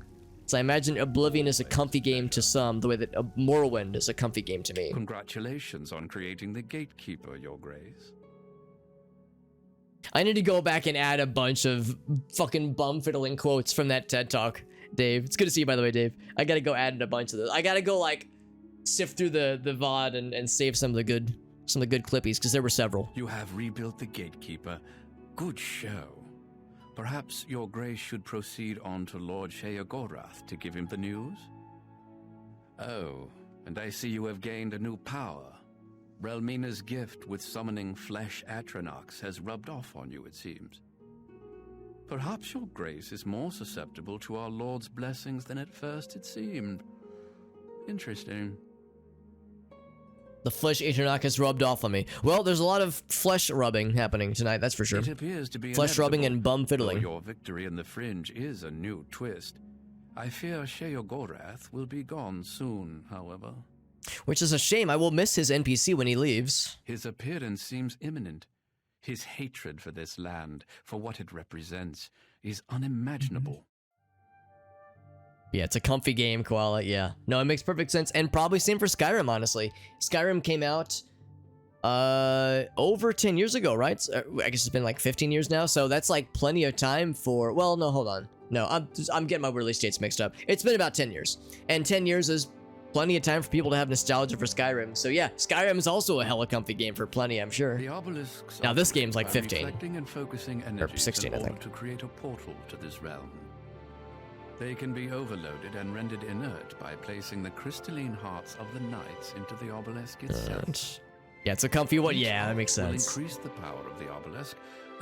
So I imagine Oblivion is a comfy game to some, the way that Morrowind is a comfy game to me. Congratulations on creating the Gatekeeper, Your Grace. I need to go back and add a bunch of fucking bum fiddling quotes from that TED Talk, Dave. It's good to see you, by the way, Dave. I gotta go add a bunch of those. I gotta go, like, sift through the VOD and save some of the good clippies, because there were several. You have rebuilt the Gatekeeper. Good show. Perhaps Your Grace should proceed on to Lord Sheogorath to give him the news? Oh, and I see you have gained a new power. Relmina's gift with summoning flesh Atronachs has rubbed off on you, it seems. Perhaps Your Grace is more susceptible to our Lord's blessings than at first it seemed. Interesting. The flesh Atronach has rubbed off on me. Well, there's a lot of flesh rubbing happening tonight, that's for sure. It appears to be flesh rubbing and bum fiddling. Your victory in the Fringe is a new twist. I fear Sheogorath will be gone soon, however. Which is a shame. I will miss his NPC when he leaves. His appearance seems imminent. His hatred for this land, for what it represents, is unimaginable. Yeah, it's a comfy game, Koala, yeah. No, it makes perfect sense, and probably same for Skyrim, honestly. Skyrim came out, over 10 years ago, right? I guess it's been like 15 years now, so that's like plenty of time for, well, no, hold on. No, I'm getting my release dates mixed up. It's been about 10 years, and 10 years is plenty of time for people to have nostalgia for Skyrim. So yeah, Skyrim is also a hella comfy game for plenty, I'm sure. The obelisks now this game's like 15. And focusing or 16, I think. To create a portal to this realm. They can be overloaded and rendered inert by placing the crystalline hearts of the knights into the obelisk itself. Yeah, it's a comfy one. Yeah, that makes sense. Will increase the power of the obelisk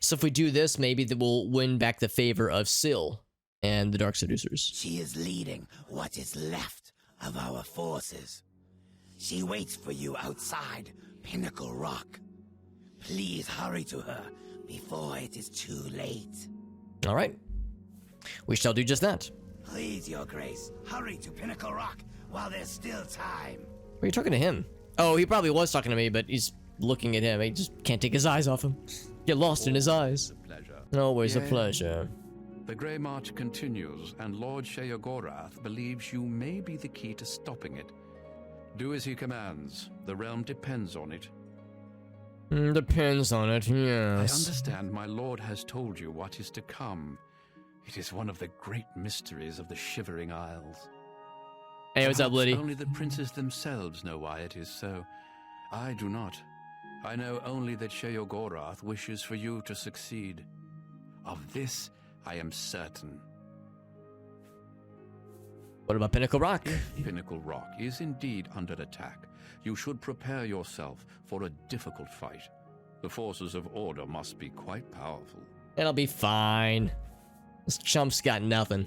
So if we do this, maybe we'll win back the favor of Syl and the Dark Seducers. She is leading what is left of our forces. She waits for you outside Pinnacle Rock. Please hurry to her before it is too late. All right. We shall do just that. Please, Your Grace, hurry to Pinnacle Rock while there's still time. Are you talking to him? Oh, he probably was talking to me, but he's looking at him. He just can't take his eyes off him. Get lost in his eyes. A pleasure. Always a Yeah. pleasure. The Greymarch continues, and Lord Sheogorath believes you may be the key to stopping it. Do as he commands. The realm depends on it. Depends on it, I yes. understand my lord has told you what is to come. It is one of the great mysteries of the Shivering Isles. Hey, what's up, Perhaps Liddy? Only the princes themselves know why it is so. I do not. I know only that Sheogorath wishes for you to succeed. Of this, I am certain. What about Pinnacle Rock? Pinnacle Rock is indeed under attack. You should prepare yourself for a difficult fight. The forces of order must be quite powerful. It'll be fine. This chump's got nothing.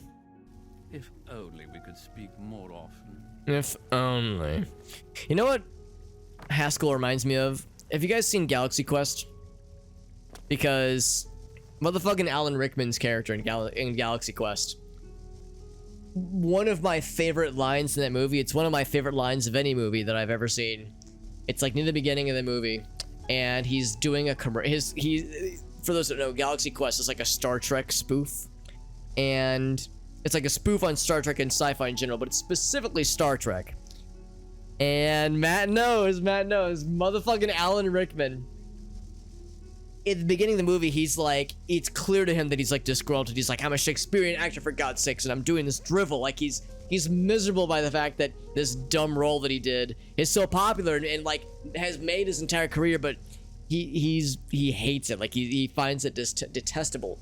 If only we could speak more often. If only. You know what Haskell reminds me of? Have you guys seen Galaxy Quest? Because motherfucking Alan Rickman's character in Galaxy Quest. One of my favorite lines in that movie, it's one of my favorite lines of any movie that I've ever seen. It's like near the beginning of the movie, and he's doing a for those that don't know, Galaxy Quest is like a Star Trek spoof. And it's like a spoof on Star Trek and sci-fi in general, but it's specifically Star Trek. And Matt knows, motherfucking Alan Rickman. At the beginning of the movie, he's like, it's clear to him that he's like disgruntled. He's like, I'm a Shakespearean actor for God's sakes, and I'm doing this drivel. Like he's miserable by the fact that this dumb role that he did is so popular and like has made his entire career, but he hates it. Like he finds it detestable.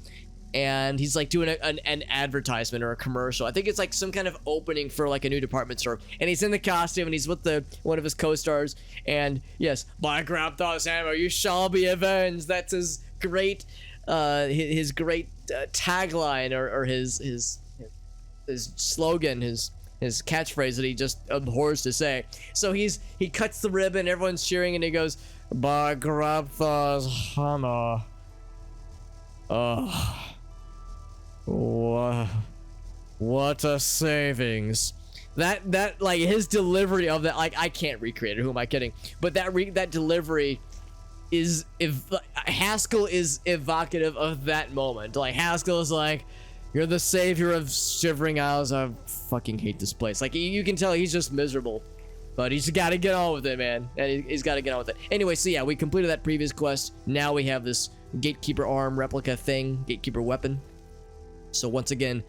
And he's like doing an advertisement or a commercial. I think it's like some kind of opening for like a new department store. And he's in the costume and he's with one of his co-stars. And yes, by Grabthar's hammer, you shall be avenged. That's his great tagline or his slogan, his catchphrase that he just abhors to say. So he cuts the ribbon, everyone's cheering, and he goes, by Grabthar's hammer. Oh. What a savings. That like his delivery of that, like I can't recreate it, who am I kidding, but that delivery is Haskell is evocative of that moment. Like Haskell is like, you're the savior of Shivering Isles. I fucking hate this place. Like you can tell he's just miserable, but he's got to get on with it, man. And he's got to get on with it anyway. So yeah, we completed that previous quest. Now we have this Gatekeeper arm replica thing, Gatekeeper weapon. So once again,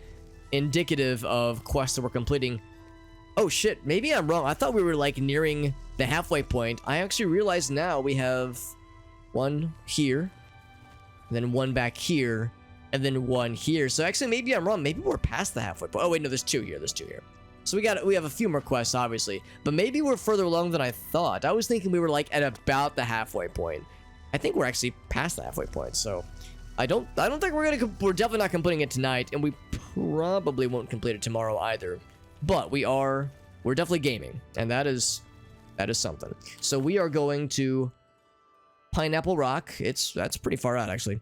indicative of quests that we're completing. Oh shit, maybe I'm wrong. I thought we were like nearing the halfway point. I actually realize now we have one here, then one back here, and then one here. So actually maybe I'm wrong. Maybe we're past the halfway point. Oh wait, no, there's two here. So we have a few more quests, obviously, but maybe we're further along than I thought. I was thinking we were like at about the halfway point. I think we're actually past the halfway point, so I don't think we're definitely not completing it tonight, and we probably won't complete it tomorrow either. But we're definitely gaming, and that is something. So we are going to Pineapple Rock. That's pretty far out actually.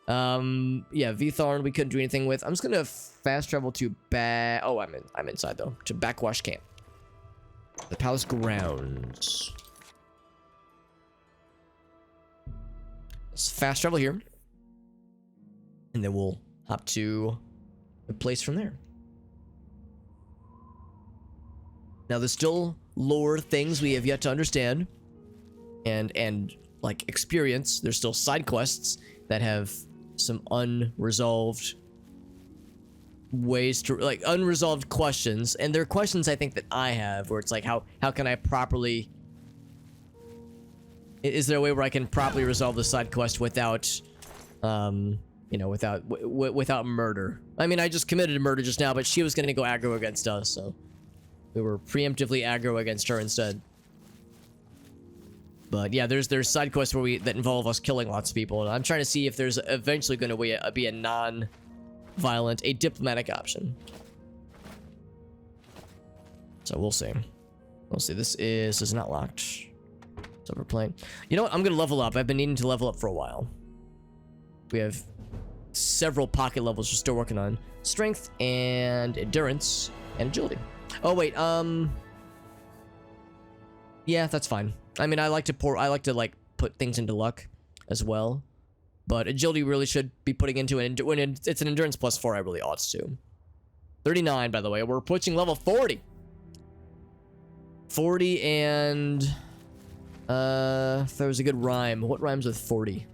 Yeah, Vthorn we couldn't do anything with. I'm just gonna fast travel to I'm inside though, to Backwash Camp. The palace grounds. Let's fast travel here. And then we'll hop to the place from there. Now there's still lore things we have yet to understand and like experience. There's still side quests that have some unresolved ways to like unresolved questions, and they're questions I think that I have where it's like how can I properly, is there a way where I can properly resolve the side quest without without murder? I mean, I just committed a murder just now, but she was gonna go aggro against us, so we were preemptively aggro against her instead. But yeah, there's side quests that involve us killing lots of people, and I'm trying to see if there's eventually going to be a non-violent, a diplomatic option. So we'll see. We'll see. This is not locked. It's overplaying. You know what? I'm gonna level up. I've been needing to level up for a while. We have several pocket levels we're still working on. Strength and endurance and agility. Oh wait, yeah, that's fine. I mean, I like to like put things into luck as well. But agility really should be putting into when it's an endurance +4, I really ought to. 39, by the way. We're approaching level 40. 40 and if there was a good rhyme. What rhymes with 40?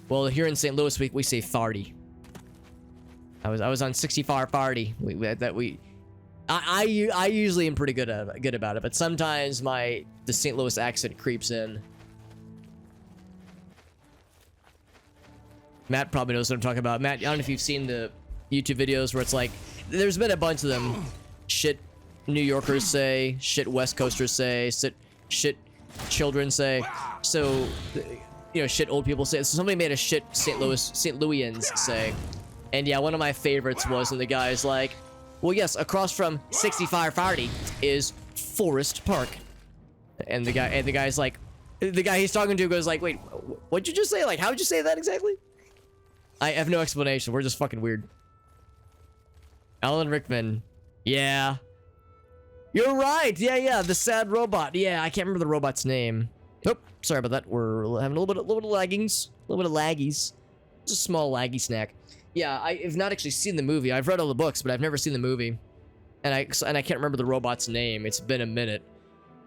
Well, here in St. Louis we say farty. I was on 64 farty. I usually am pretty good about it, but sometimes the St. Louis accent creeps in. Matt probably knows what I'm talking about. Matt, I don't know if you've seen the YouTube videos where it's like, there's been a bunch of them. Shit New Yorkers say, shit West Coasters say, shit children say. So, you know, shit old people say. So somebody made a shit St. Louisians say. And yeah, one of my favorites was when the guy's like, well, yes, across from 65 Farty is Forest Park. And the guy's like, the guy he's talking to goes like, wait, what'd you just say? Like, how'd you say that exactly? I have no explanation. We're just fucking weird. Alan Rickman. Yeah. You're right. Yeah. The sad robot. Yeah, I can't remember the robot's name. Nope. Sorry about that. We're having a little bit of laggings. A little bit of laggies. Just a small laggy snack. Yeah, I have not actually seen the movie. I've read all the books, but I've never seen the movie. And I can't remember the robot's name. It's been a minute,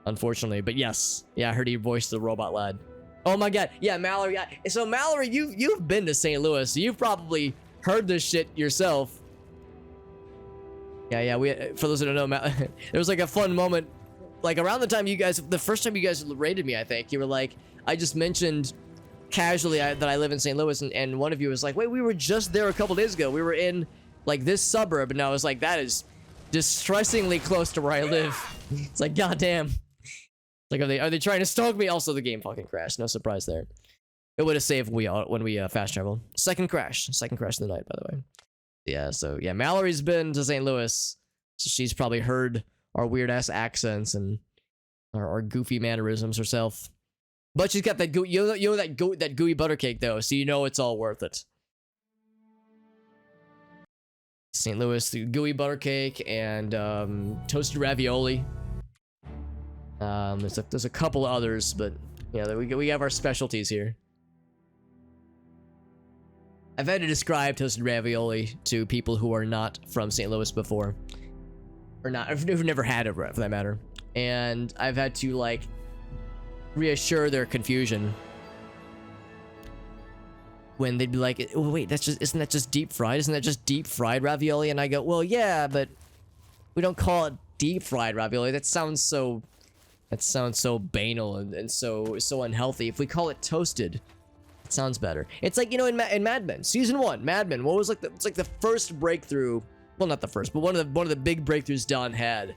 unfortunately. But yes. Yeah, I heard he voiced the robot lad. Oh my god. Yeah, Mallory. So Mallory, you've been to St. Louis. So you've probably heard this shit yourself. Yeah, for those who don't know, there was like a fun moment, like around the first time you guys raided me, I think. You were like, I just mentioned casually that I live in St. Louis, and one of you was like, wait, we were just there a couple days ago. We were in like this suburb, and I was like, that is distressingly close to where I live. It's like, goddamn. Like, are they trying to stalk me? Also, the game fucking crashed. No surprise there. It would have saved when we fast traveled. Second crash of the night, by the way. Yeah, so yeah, Mallory's been to St. Louis, so she's probably heard our weird ass accents and our goofy mannerisms herself. But she's got that that gooey butter cake though, so you know it's all worth it. St. Louis, the gooey butter cake and toasted ravioli. There's a couple of others, but yeah, we have our specialties here. I've had to describe toasted ravioli to people who are not from St. Louis before, or not, who've never had it for that matter, and I've had to like reassure their confusion when they'd be like, oh, wait, isn't that just deep fried? Isn't that just deep fried ravioli? And I go, well, yeah, but we don't call it deep fried ravioli. That sounds so banal and so unhealthy. If we call it toasted, it sounds better. It's like, you know, in Mad Men, season 1, Mad Men. What was like it's like the first breakthrough? Well, not the first, but one of the big breakthroughs Don had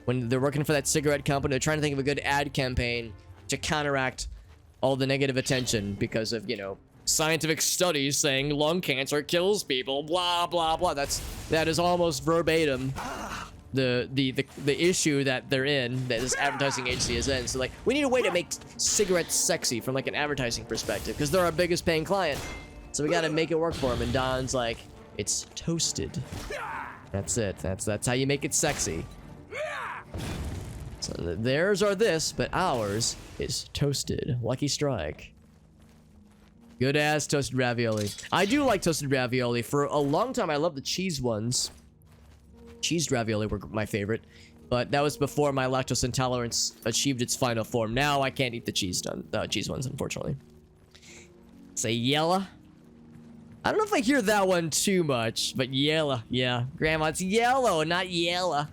when they're working for that cigarette company. They're trying to think of a good ad campaign to counteract all the negative attention because of, you know, scientific studies saying lung cancer kills people. Blah blah blah. That is almost verbatim the issue that they're in, that this advertising agency is in. So like, we need a way to make cigarettes sexy from like an advertising perspective because they're our biggest paying client. So we got to make it work for them. And Don's like, it's toasted. That's it. That's how you make it sexy. So theirs are this, but ours is toasted. Lucky strike. Good ass toasted ravioli. I do like toasted ravioli. For a long time, I loved the cheese ones. Cheesed ravioli were my favorite, but that was before my lactose intolerance achieved its final form. Now I can't eat the cheese ones, unfortunately. Say yella. I don't know if I hear that one too much, but yella, yeah. Grandma, it's yellow, not yella.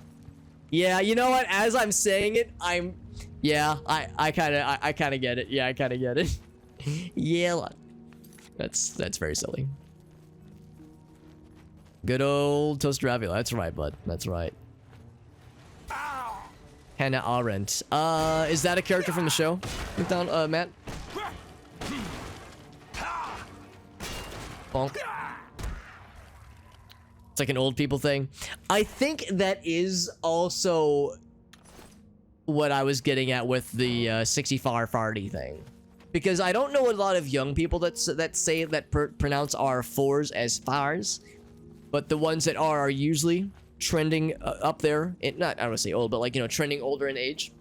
Yeah, you know what? As I'm saying it, I kind of get it. Yeah, I kind of get it. Yella. That's very silly. Good old toasted ravioli. That's right, bud. That's right. Hannah Arendt. Is that a character from the show? Matt? Bonk. It's like an old people thing. I think that is also what I was getting at with the 64 farty thing. Because I don't know a lot of young people that pronounce R4s as fars. But the ones that are usually trending up there. I don't want to say old, but like, you know, trending older in age.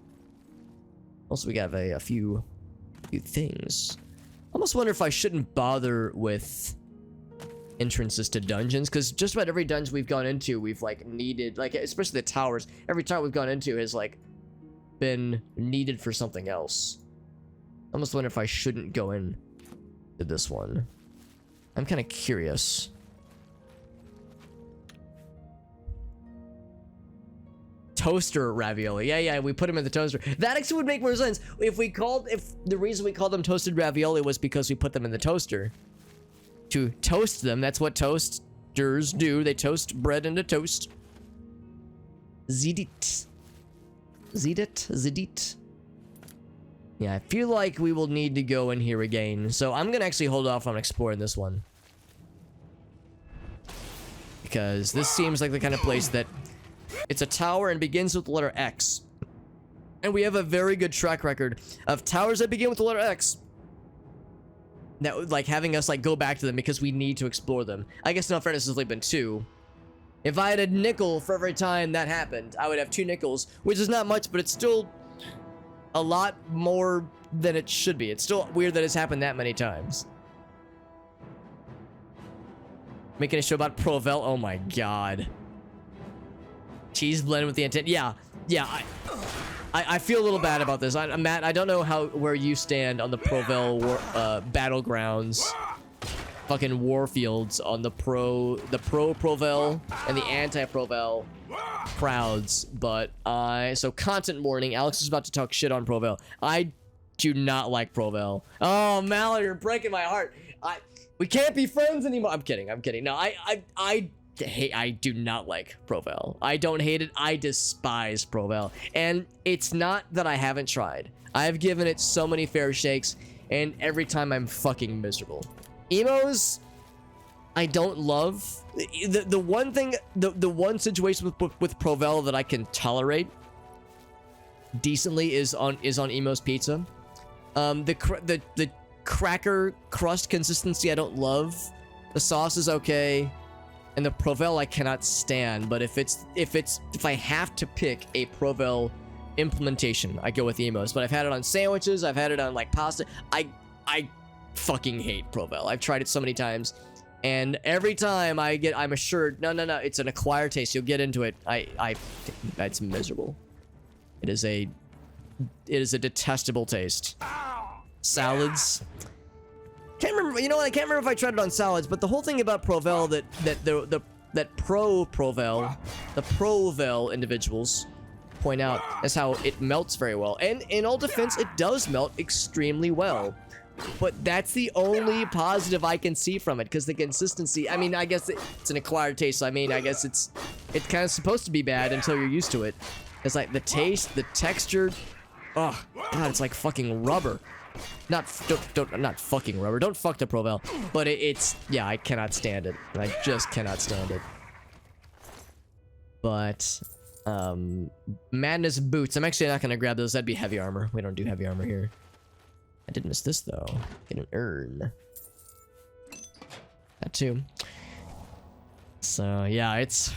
Also, we have a few things. I almost wonder if I shouldn't bother with entrances to dungeons, because just about every dungeon we've gone into, we've like needed, like especially the towers, every tower we've gone into has like been needed for something else. I almost wonder if I shouldn't go in to this one. I'm kind of curious. Toaster ravioli. Yeah, we put them in the toaster. That actually would make more sense if the reason we called them toasted ravioli was because we put them in the toaster. To toast them, that's what toasters do. They toast bread into toast. Zedit. Yeah, I feel like we will need to go in here again. So I'm gonna actually hold off on exploring this one. Because this seems like the kind of place that it's a tower and begins with the letter X. And we have a very good track record of towers that begin with the letter X. That, like, having us, like, go back to them because we need to explore them. I guess, in all fairness, there's only been 2. If I had a nickel for every time that happened, I would have 2 nickels, which is not much, but it's still a lot more than it should be. It's still weird that it's happened that many times. Making a show about Provel? Oh my god. Cheese blended with the intent. Yeah, I feel a little bad about this. Matt, I don't know where you stand on the Provel battlegrounds, fucking warfields on the pro Provel and the anti Provel crowds, but so content warning. Alex is about to talk shit on Provel. I do not like Provel. Oh, Mallory, you're breaking my heart. We can't be friends anymore. I'm kidding. No, I do not like Provel. I don't hate it. I despise Provel. And it's not that I haven't tried. I've given it so many fair shakes, and every time I'm fucking miserable. Emos, I don't love. The one thing, the one situation with Provel that I can tolerate decently is on Emo's Pizza. The cracker crust consistency I don't love. The sauce is okay. And the Provel I cannot stand, but if I have to pick a Provel implementation, I go with Emos. But I've had it on sandwiches, I've had it on like pasta. I fucking hate Provel. I've tried it so many times, and every time I'm assured, no, it's an acquired taste. You'll get into it. It's miserable. It is a detestable taste. Salads. Can't remember, you know what, I can't remember if I tried it on salads, but the whole thing about Provel that Provel individuals point out is how it melts very well. And in all defense, it does melt extremely well. But that's the only positive I can see from it, because the consistency, I mean, I guess it's an acquired taste, so I mean, I guess it's kind of supposed to be bad until you're used to it. It's like the taste, the texture, oh, God, it's like fucking rubber. Not fucking rubber. Don't fuck the Provel. But it's yeah, I cannot stand it. I just cannot stand it. But Madness boots. I'm actually not gonna grab those. That'd be heavy armor. We don't do heavy armor here. I did miss this though. Get an urn. That too. So yeah, it's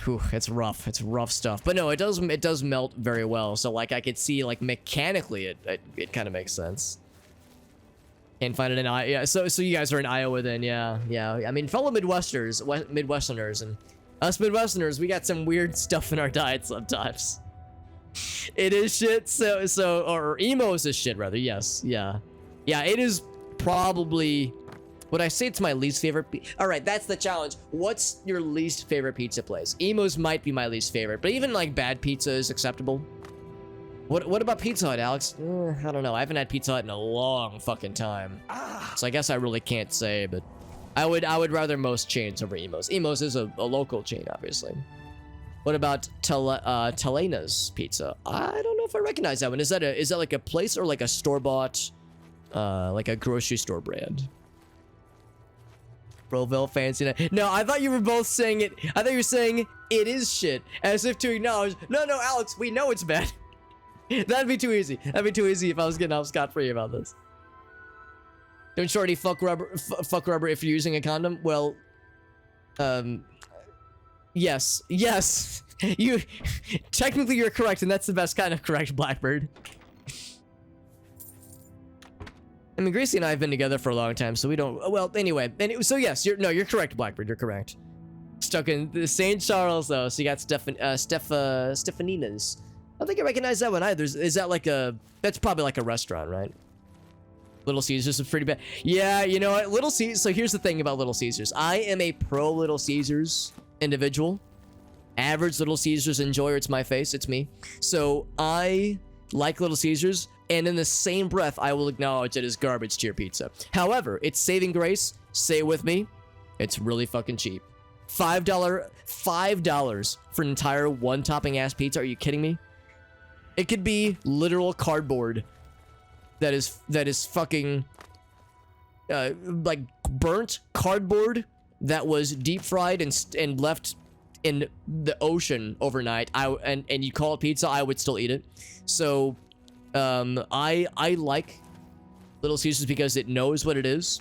rough. It's rough stuff. But no, it does melt very well. So like I could see like mechanically it kind of makes sense. Can't find it in Iowa. Yeah, so you guys are in Iowa then, yeah. I mean, fellow Midwesterners, and us Midwesterners, we got some weird stuff in our diet sometimes. It is shit. Or emos is shit rather. Yes, yeah. It is probably. Would I say it's my least favorite? All right, that's the challenge. What's your least favorite pizza place? Emos might be my least favorite, but even like bad pizza is acceptable. What about Pizza Hut, Alex? I don't know. I haven't had Pizza Hut in a long fucking time. So I guess I really can't say, but I would rather most chains over Emos. Emos is a local chain, obviously. What about Telena's Pizza? I don't know if I recognize that one. Is that like a place or like a store-bought, like a grocery store brand? Broville fancy night. No, I thought you were both saying it. I thought you were saying it is shit, as if to acknowledge. No, Alex, we know it's bad. That'd be too easy. That'd be too easy if I was getting off scot-free about this. Don't shorty fuck rubber if you're using a condom. Well, yes. You technically you're correct, and that's the best kind of correct, Blackbird. I mean, Gracie and I have been together for a long time, so we don't. Well, anyway, so yes, you're correct, Blackbird. You're correct. Stuck in the St. Charles though, so you got Stefanina's. I don't think I recognize that one either. Is that like a? That's probably like a restaurant, right? Little Caesars is pretty bad. Yeah, you know what? Little Caesars. So here's the thing about Little Caesars. I am a pro Little Caesars individual. Average Little Caesars enjoyer. It's my face. It's me. So I like Little Caesars. And in the same breath, I will acknowledge it is garbage tier pizza. However, it's saving grace. Say it with me. It's really fucking cheap. $5 for an entire one-topping ass pizza. Are you kidding me? It could be literal cardboard that is fucking like burnt cardboard that was deep fried and left in the ocean overnight. And you call it pizza, I would still eat it. So I like Little Caesars because it knows what it is,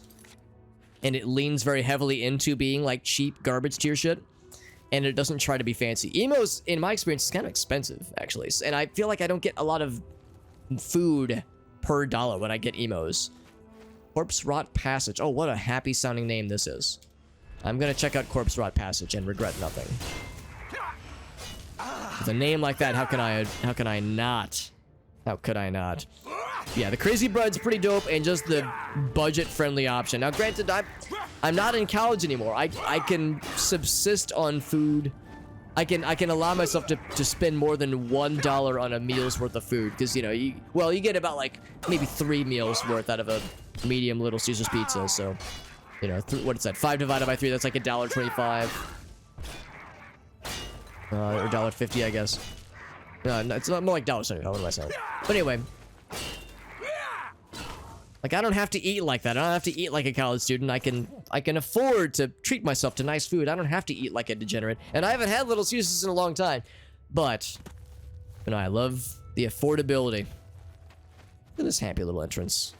and it leans very heavily into being like cheap garbage tier shit, and it doesn't try to be fancy. Emos, in my experience, is kind of expensive actually, and I feel like I don't get a lot of food per dollar when I get Emos. Corpse Rot Passage. Oh, what a happy sounding name this is. I'm gonna check out Corpse Rot Passage and regret nothing. With a name like that, how can I not? How could I not? Yeah, the Crazy Bread's pretty dope, and just the budget-friendly option. Now, granted, I'm not in college anymore. I can subsist on food. I can allow myself to spend more than $1 on a meal's worth of food, because you know, you get about like maybe 3 meals worth out of a medium Little Caesars pizza. So, you know, what is that? 5 divided by 3. That's like $1.25, or $1.50, I guess. No, it's not more like $1.75. What am I saying? But anyway, like I don't have to eat like that. I don't have to eat like a college student. I can afford to treat myself to nice food. I don't have to eat like a degenerate. And I haven't had Little Caesars in a long time. But you know, I love the affordability. Look at this happy little entrance.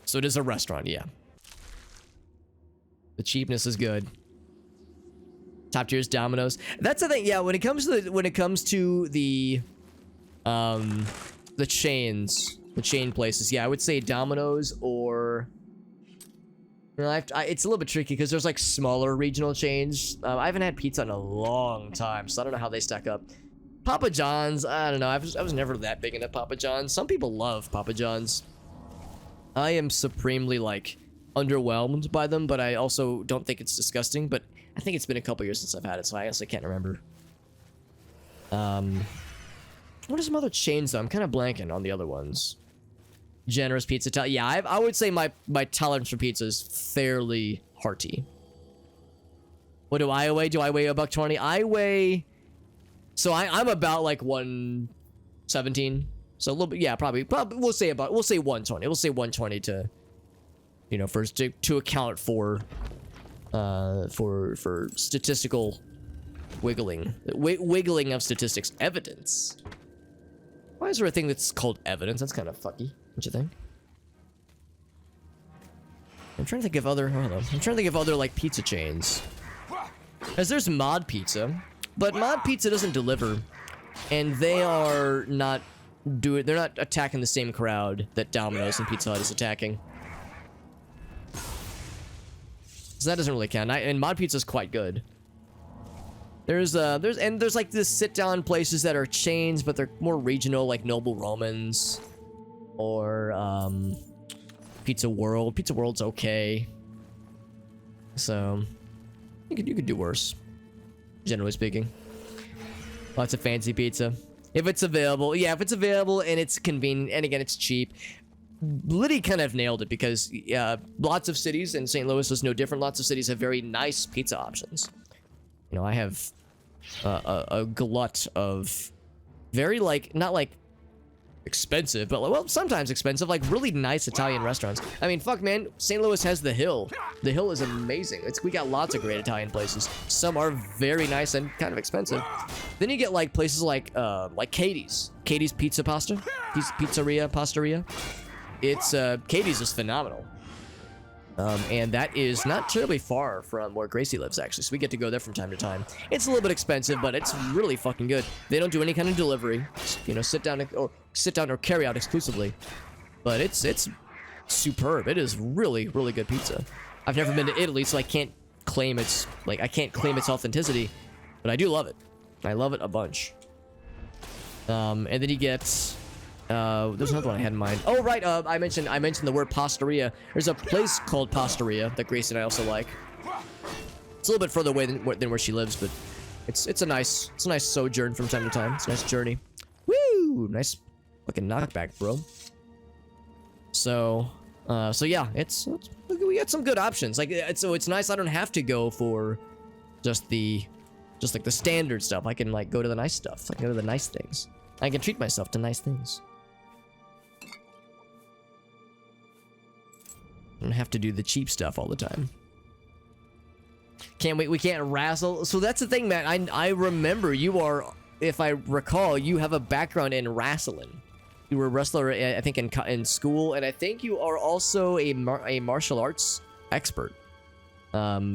So it is a restaurant, yeah. The cheapness is good. Top tier is Domino's. That's the thing, yeah. When it comes to the chains, the chain places, yeah, I would say Domino's or. You know, it's a little bit tricky because there's like smaller regional chains. I haven't had pizza in a long time, so I don't know how they stack up. Papa John's, I don't know. I was never that big into Papa John's. Some people love Papa John's. I am supremely like underwhelmed by them, but I also don't think it's disgusting. But I think it's been a couple years since I've had it, so I honestly can't remember. What are some other chains though? I'm kind of blanking on the other ones. Generous Pizza. Yeah, I would say my tolerance for pizza is fairly hearty. What do I weigh? Do I weigh $120? I weigh. So I'm about like 117. So a little bit, yeah, probably we'll say 120. We'll say 120 to, you know, first to account for statistical wiggling of statistics. Evidence. Why is there a thing that's called evidence? That's kind of fucky. What you think? I'm trying to think of other. Hold on. I'm trying to think of other like pizza chains. As there's Mod Pizza, but Mod Pizza doesn't deliver, and they are not they're not attacking the same crowd that Domino's and Pizza Hut is attacking. So that doesn't really count. And Mod Pizza is quite good. There's like this sit-down places that are chains, but they're more regional, like Noble Romans, or Pizza World. Pizza World's okay. So you could do worse, generally speaking. Lots of fancy pizza. If it's available, yeah, if it's available and it's convenient, and again, it's cheap. Liddy kind of nailed it because lots of cities, and St. Louis is no different, lots of cities have very nice pizza options. You know, I have a glut of very like, not like expensive, but well, sometimes expensive, like really nice Italian restaurants. I mean, fuck, man, St. Louis has the Hill. The Hill is amazing. We got lots of great Italian places. Some are very nice and kind of expensive. Then you get like places like Katie's Pizzeria, Pastaria. It's Katie's is phenomenal. And that is not terribly far from where Gracie lives, actually, so we get to go there from time to time. It's a little bit expensive, but it's really fucking good. They don't do any kind of delivery, you know, sit down or carry out exclusively. But it's superb. It is really, really good pizza. I've never been to Italy, so I can't claim its authenticity, but I do love it. I love it a bunch. And then you get there's another one I had in mind. Oh, right, I mentioned the word Pastaria. There's a place called Pastaria that Grace and I also like. It's a little bit further away than where she lives, but it's a nice sojourn from time to time. It's a nice journey. Woo! Nice fucking knockback, bro. So yeah, we got some good options. Like, it's nice. I don't have to go for just like the standard stuff. I can like go to the nice stuff. I can go to the nice things. I can treat myself to nice things. I don't have to do the cheap stuff all the time. We can't wrestle. So that's the thing, man. I remember you are, if I recall, you have a background in wrestling. You were a wrestler, I think, in school, and I think you are also a martial arts expert.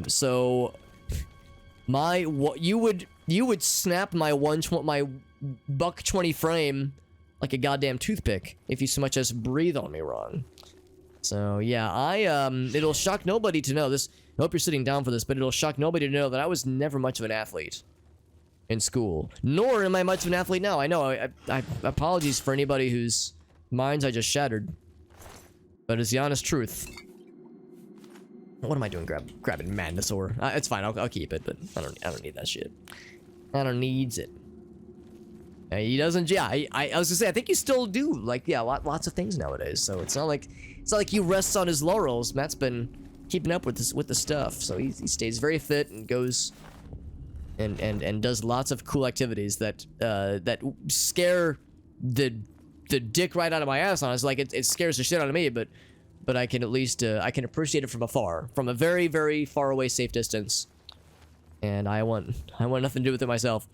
So you would snap my $120 frame like a goddamn toothpick if you so much as breathe on me wrong. So yeah, it'll shock nobody to know this. I hope you're sitting down for this, but it'll shock nobody to know that I was never much of an athlete in school, nor am I much of an athlete now. I know. I apologies for anybody whose minds I just shattered, but it's the honest truth. What am I doing? Grabbing Madnessaur. It's fine. I'll keep it, but I don't need that shit. I don't needs it. He doesn't. Yeah, I was gonna say, I think you still do. Like, yeah, lots of things nowadays. So it's not like he rests on his laurels. Matt's been keeping up with the stuff, so he stays very fit and goes and does lots of cool activities that scare the dick right out of my ass on us. Like, it scares the shit out of me, but I can at least I can appreciate it from afar, from a very, very far away, safe distance. And I want nothing to do with it myself.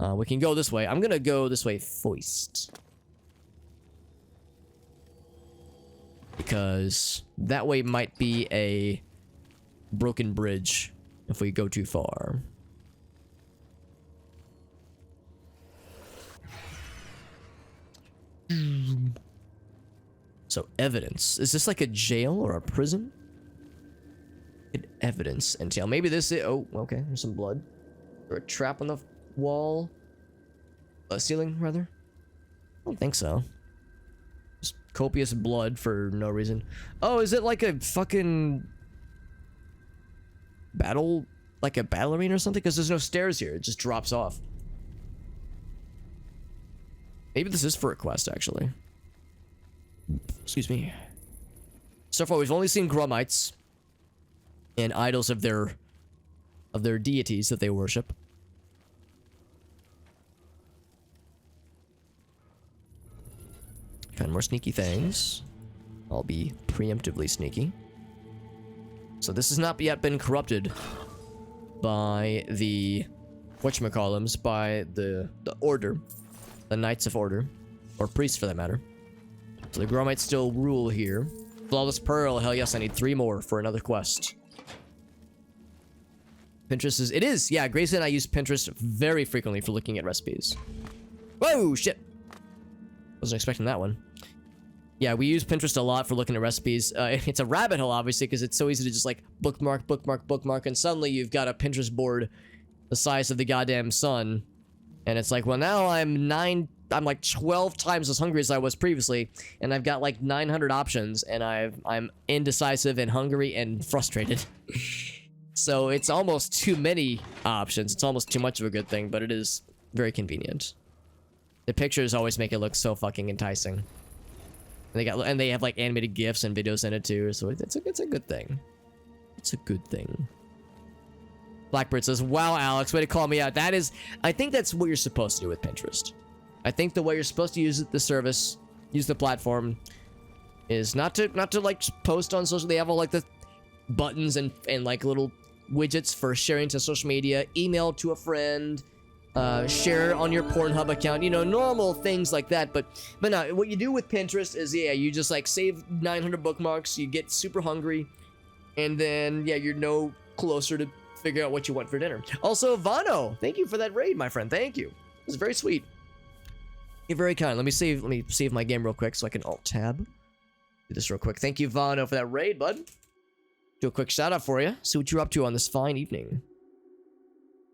We can go this way. I'm gonna go this way first, because that way might be a broken bridge if we go too far. So, evidence. Is this like a jail or a prison? Evidence entail. Maybe this is... Oh, okay. There's some blood. Or a trap on the wall. Ceiling, rather? I don't think so. Just copious blood for no reason. Oh, is it like a fucking... battle... like a battle arena or something? Because there's no stairs here. It just drops off. Maybe this is for a quest, actually. Excuse me. So far, we've only seen Greymarches and idols of their deities that they worship. Find more sneaky things. I'll be preemptively sneaky. So this has not yet been corrupted by the whatchamacallums, by the order, the Knights of Order, or priests for that matter. So the Greymarches still rule here. Flawless Pearl, hell yes, I need 3 more for another quest. Pinterest is... It is! Yeah, Grace and I use Pinterest very frequently for looking at recipes. Whoa, shit! Wasn't expecting that one. Yeah, we use Pinterest a lot for looking at recipes. It's a rabbit hole, obviously, because it's so easy to just, like, bookmark, and suddenly you've got a Pinterest board the size of the goddamn sun. And it's like, well, now I'm like 12 times as hungry as I was previously, and I've got like 900 options, and I'm indecisive and hungry and frustrated. So it's almost too many options. It's almost too much of a good thing, but it is very convenient. The pictures always make it look so fucking enticing. And they have like animated GIFs and videos in it too, so it's a good thing. It's a good thing. Blackbird says, "Wow, Alex, way to call me out." That is, I think that's what you're supposed to do with Pinterest. I think the way you're supposed to use the service use the platform is not to like post on social. They have all like the buttons and like little widgets for sharing to social media, email to a friend, share on your Pornhub account, you know, normal things like that. But no, what you do with Pinterest is, yeah, you just like save 900 bookmarks, you get super hungry, and then, yeah, you're no closer to figure out what you want for dinner. Also, Vano, thank you for that raid, my friend. Thank you. It was very sweet. You're very kind. Let me save my game real quick so I can alt-tab. Do this real quick. Thank you, Vano, for that raid, bud. Do a quick shout out for you. See what you're up to on this fine evening.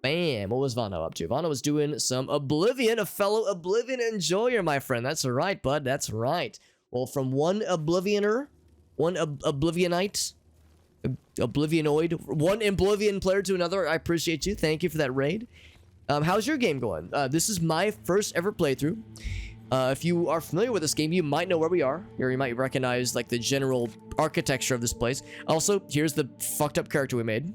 Bam. What was Vano up to? Vano was doing some Oblivion, a fellow Oblivion enjoyer, my friend. That's right, bud. That's right. Well, from one Oblivioner, one Oblivionite, Oblivionoid, one Oblivion player to another, I appreciate you. Thank you for that raid. How's your game going? This is my first ever playthrough. If you are familiar with this game, you might know where we are, or you might recognize like the general architecture of this place. Also, here's the fucked up character we made.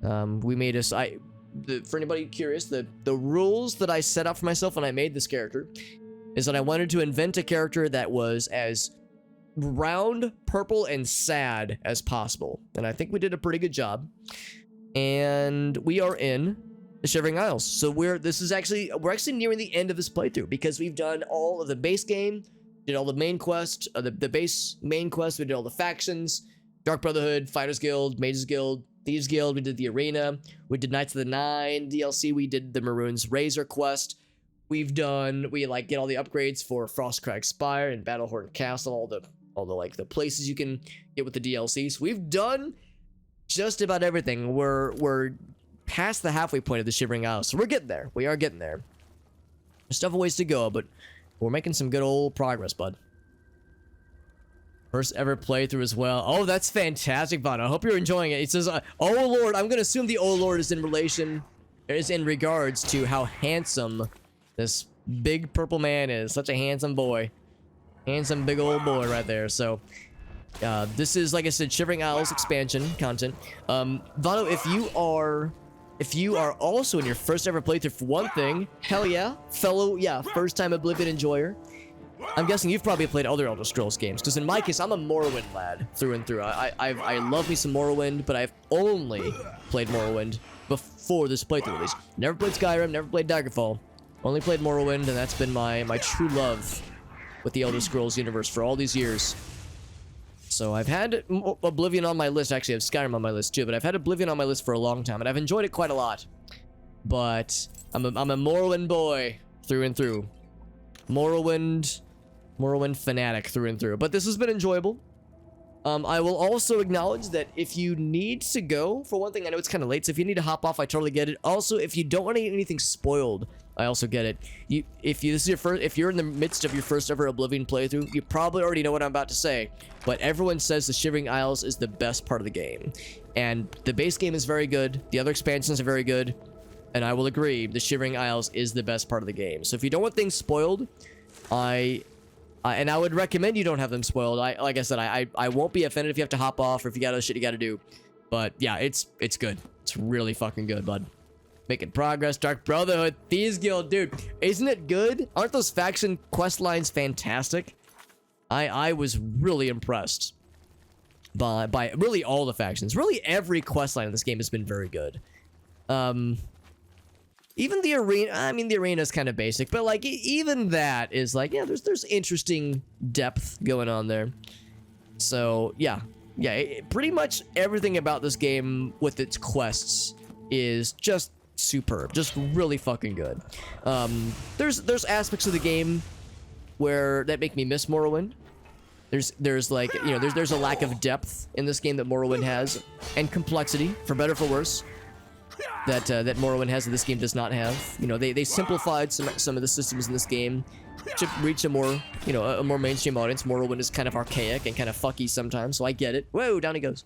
For anybody curious, the rules that I set out for myself when I made this character is that I wanted to invent a character that was as round, purple, and sad as possible. And I think we did a pretty good job. And we are in the Shivering Isles. So we're actually nearing the end of this playthrough because we've done all of the base game, did all the main quest, the base main quest, we did all the factions, Dark Brotherhood, Fighters Guild, Mages Guild, Thieves Guild, we did the arena, we did Knights of the Nine DLC, we did the Maroon's Razor quest. We get all the upgrades for Frostcrag Spire and Battlehorn Castle, all the like the places you can get with the DLCs. We've done just about everything. We're past the halfway point of the Shivering Isles, so we're getting there. We are getting there. There's still a ways to go, but we're making some good old progress, bud. First ever playthrough as well. Oh, that's fantastic, Vaughn. I hope you're enjoying it. It says, oh Lord, I'm gonna assume the oh Lord is in regards to how handsome this big purple man is. Such a handsome boy. Handsome big old boy right there. So, this is, like I said, Shivering Isles expansion content. Vano, if you are also in your first ever playthrough, for one thing, hell yeah, first time Oblivion enjoyer. I'm guessing you've probably played other Elder Scrolls games, because in my case, I'm a Morrowind lad through and through. I love me some Morrowind, but I've only played Morrowind before this playthrough at least. Never played Skyrim, never played Daggerfall. Only played Morrowind, and that's been my true love with the Elder Scrolls universe for all these years. So I've had Oblivion on my list. Actually, I have Skyrim on my list too, but I've had Oblivion on my list for a long time, and I've enjoyed it quite a lot. But I'm a Morrowind boy through and through. Morrowind fanatic through and through. But this has been enjoyable. I will also acknowledge that if you need to go, for one thing, I know it's kind of late, so if you need to hop off, I totally get it. Also, if you don't want to get anything spoiled, I also get it. If you're in the midst of your first ever Oblivion playthrough, you probably already know what I'm about to say, but everyone says the Shivering Isles is the best part of the game. And the base game is very good, the other expansions are very good, and I will agree, the Shivering Isles is the best part of the game. So if you don't want things spoiled, and I would recommend you don't have them spoiled. Like I said, I won't be offended if you have to hop off or if you got other shit you got to do. But yeah, it's good. It's really fucking good, bud. Making progress. Dark Brotherhood, Thieves Guild, dude. Isn't it good? Aren't those faction quest lines fantastic? I was really impressed by really all the factions. Really every quest line in this game has been very good. Even the arena, I mean, the arena is kind of basic, but like even that is like, yeah, there's interesting depth going on there. So yeah, pretty much everything about this game with its quests is just superb, just really fucking good. There's aspects of the game that make me miss Morrowind. There's like, you know, there's a lack of depth in this game that Morrowind has, and complexity, for better or for worse, that Morrowind has that this game does not have. You know, they simplified some of the systems in this game to reach a more, you know, a more mainstream audience. Morrowind is kind of archaic and kind of fucky sometimes, so I get it. Whoa, down he goes.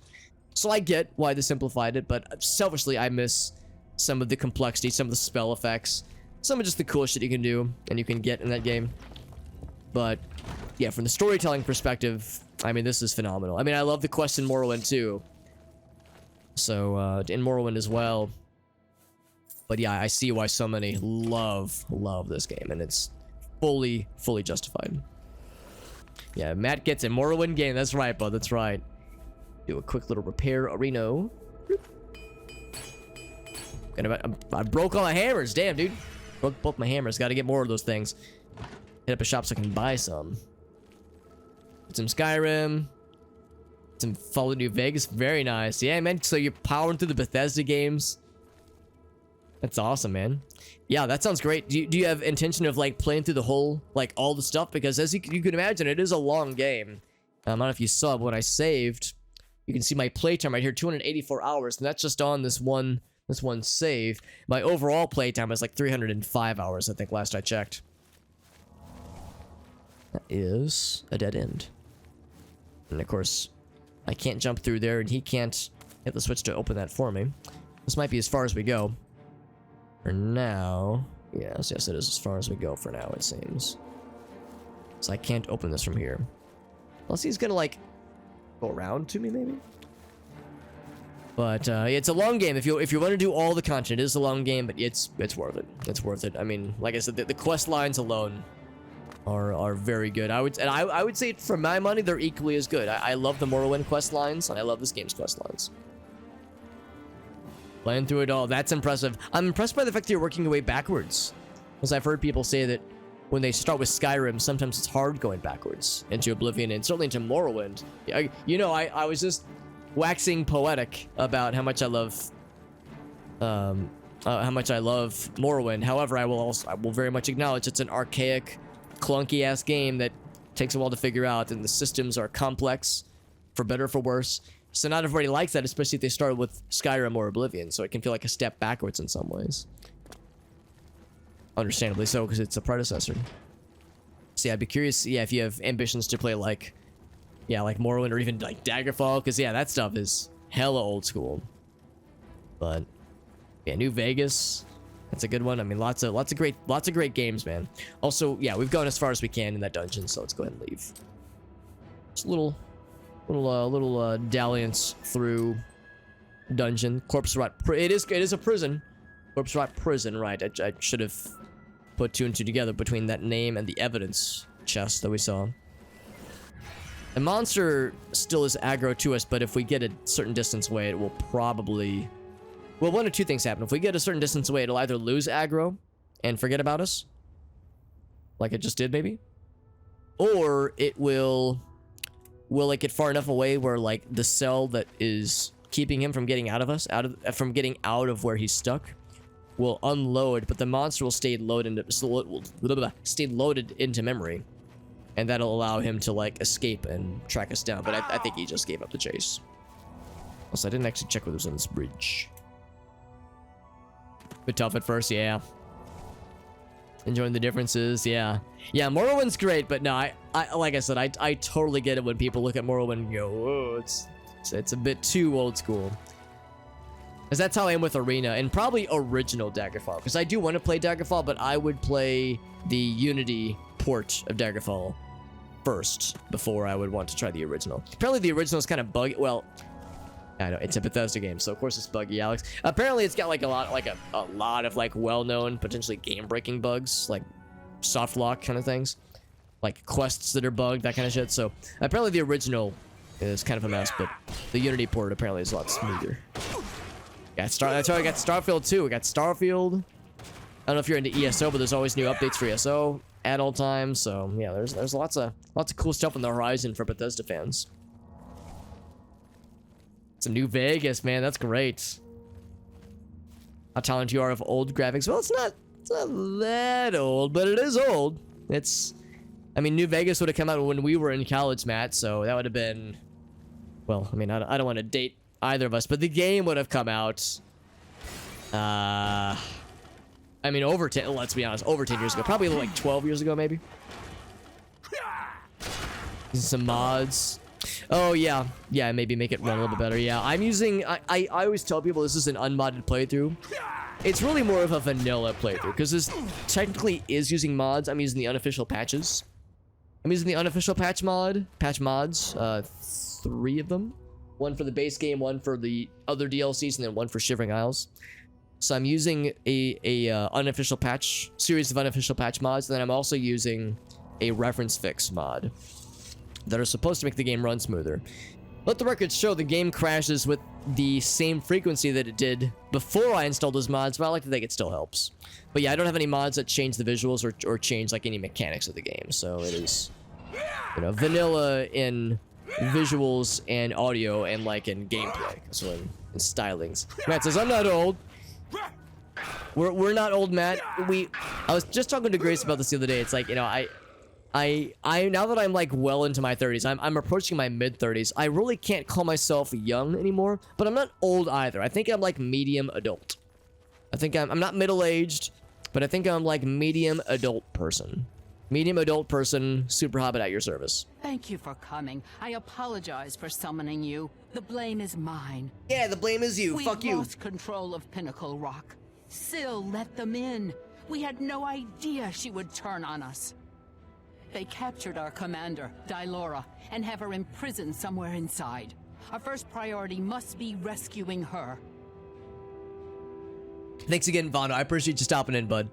So I get why they simplified it, but selfishly I miss some of the complexity, some of the spell effects, some of just the cool shit you can do and you can get in that game. But yeah, from the storytelling perspective, I mean, this is phenomenal. I mean, I love the quest in Morrowind too. So, in Morrowind as well. But yeah, I see why so many love this game, and it's fully justified. Yeah, Matt gets a Morrowind game. That's right, bud. That's right. Do a quick little repair arena. I broke all my hammers. Damn, dude. Broke both my hammers. Got to get more of those things. Hit up a shop so I can buy some. Some Skyrim. Some Fallout New Vegas. Very nice. Yeah, man. So you're powering through the Bethesda games. That's awesome, man. Yeah, that sounds great. Do you have intention of like playing through the whole, like all the stuff? Because as you can imagine, it is a long game. I don't know if you saw, but when I saved, you can see my playtime right here, 284 hours, and that's just on this one save. My overall playtime is like 305 hours, I think, last I checked. That is a dead end. And of course, I can't jump through there, and he can't hit the switch to open that for me. This might be as far as we go. For now. Yes, it is as far as we go for now, it seems. So I can't open this from here. Unless he's gonna, like, go around to me, maybe? But, it's a long game. If you want to do all the content, it is a long game, but it's worth it. It's worth it. I mean, like I said, the quest lines alone are very good. I would say, for my money, they're equally as good. I love the Morrowind quest lines, and I love this game's quest lines. Playing through it all, that's impressive. I'm impressed by the fact that you're working your way backwards. Because I've heard people say that when they start with Skyrim, sometimes it's hard going backwards into Oblivion and certainly into Morrowind. I was just waxing poetic about how much I love Morrowind. However, I will very much acknowledge it's an archaic, clunky ass game that takes a while to figure out, and the systems are complex, for better or for worse. So not everybody likes that, especially if they started with Skyrim or Oblivion, so it can feel like a step backwards in some ways. Understandably so, because it's a predecessor. So yeah, I'd be curious, if you have ambitions to play like Morrowind or even like Daggerfall, because that stuff is hella old school. But yeah, New Vegas, that's a good one. I mean, lots of great games, man. Also, yeah, we've gone as far as we can in that dungeon, so let's go ahead and leave. Just a little dalliance through dungeon. Corpse Rot. It is a prison. Corpse Rot prison. Right. I should have put 2 and 2 together between that name and the evidence chest that we saw. The monster still is aggro to us, but if we get a certain distance away, it will probably... Well, one of two things happen. If we get a certain distance away, it'll either lose aggro and forget about us, like it just did, maybe, or it will like get far enough away where like the cell that is keeping him from getting out of where he's stuck will unload, but the monster will stay loaded into memory, and that'll allow him to like escape and track us down. But I think he just gave up the chase. Also, I didn't actually check what was on this bridge. Bit tough at first, yeah. Enjoying the differences, yeah. Yeah, Morrowind's great, but no, I like I said, I totally get it when people look at Morrowind and go, whoa, it's a bit too old school. Because that's how I am with Arena, and probably original Daggerfall. Because I do want to play Daggerfall, but I would play the Unity port of Daggerfall first before I would want to try the original. Apparently the original is kind of buggy. Well, I know it's a Bethesda game, so of course it's buggy, Alex. Apparently it's got like a lot of like well-known, potentially game-breaking bugs, like soft lock kind of things, like quests that are bugged, that kind of shit. So apparently the original is kind of a mess, but the Unity port apparently is a lot smoother. That's how I got Starfield too. We got Starfield. I don't know if you're into ESO, but there's always new updates for ESO at all times. So yeah, there's lots of cool stuff on the horizon for Bethesda fans. Some New Vegas, man. That's great. How talented you are of old graphics. Well, it's not that old, but it is old. I mean, New Vegas would have come out when we were in college, Matt. So that would have been, well, I mean, I don't want to date either of us, but the game would have come out. I mean, let's be honest, over 10 years ago. Probably like 12 years ago, maybe. Some mods. Oh, yeah. Yeah, maybe make it run a little bit better. Yeah, I'm using... I always tell people this is an unmodded playthrough. It's really more of a vanilla playthrough, because this technically is using mods. I'm using the unofficial patches. I'm using the unofficial patch mods. 3 of them. One for the base game, one for the other DLCs, and then one for Shivering Isles. So I'm using a unofficial patch, series of unofficial patch mods, and then I'm also using a reference fix mod. that are supposed to make the game run smoother. Let the record show the game crashes with the same frequency that it did before I installed those mods, but I like to think it still helps. But yeah, I don't have any mods that change the visuals or change like any mechanics of the game, so it is, you know, vanilla in visuals and audio and like in gameplay, so in stylings. Matt says, I'm not old. We're not old, Matt. I was just talking to Grace about this the other day. It's like, you know, I now that I'm like well into my 30s, I'm approaching my mid 30s. I really can't call myself young anymore, but I'm not old either. I think I'm like medium adult. I think I'm not middle aged, but I think I'm like medium adult person. Medium adult person, super hobbit at your service. Thank you for coming. I apologize for summoning you. The blame is mine. Yeah, the blame is you. Fuck you. We lost control of Pinnacle Rock. Syl let them in. We had no idea she would turn on us. They captured our commander, Dylora, and have her imprisoned somewhere inside. Our first priority must be rescuing her. Thanks again, Vano. I appreciate you stopping in, bud.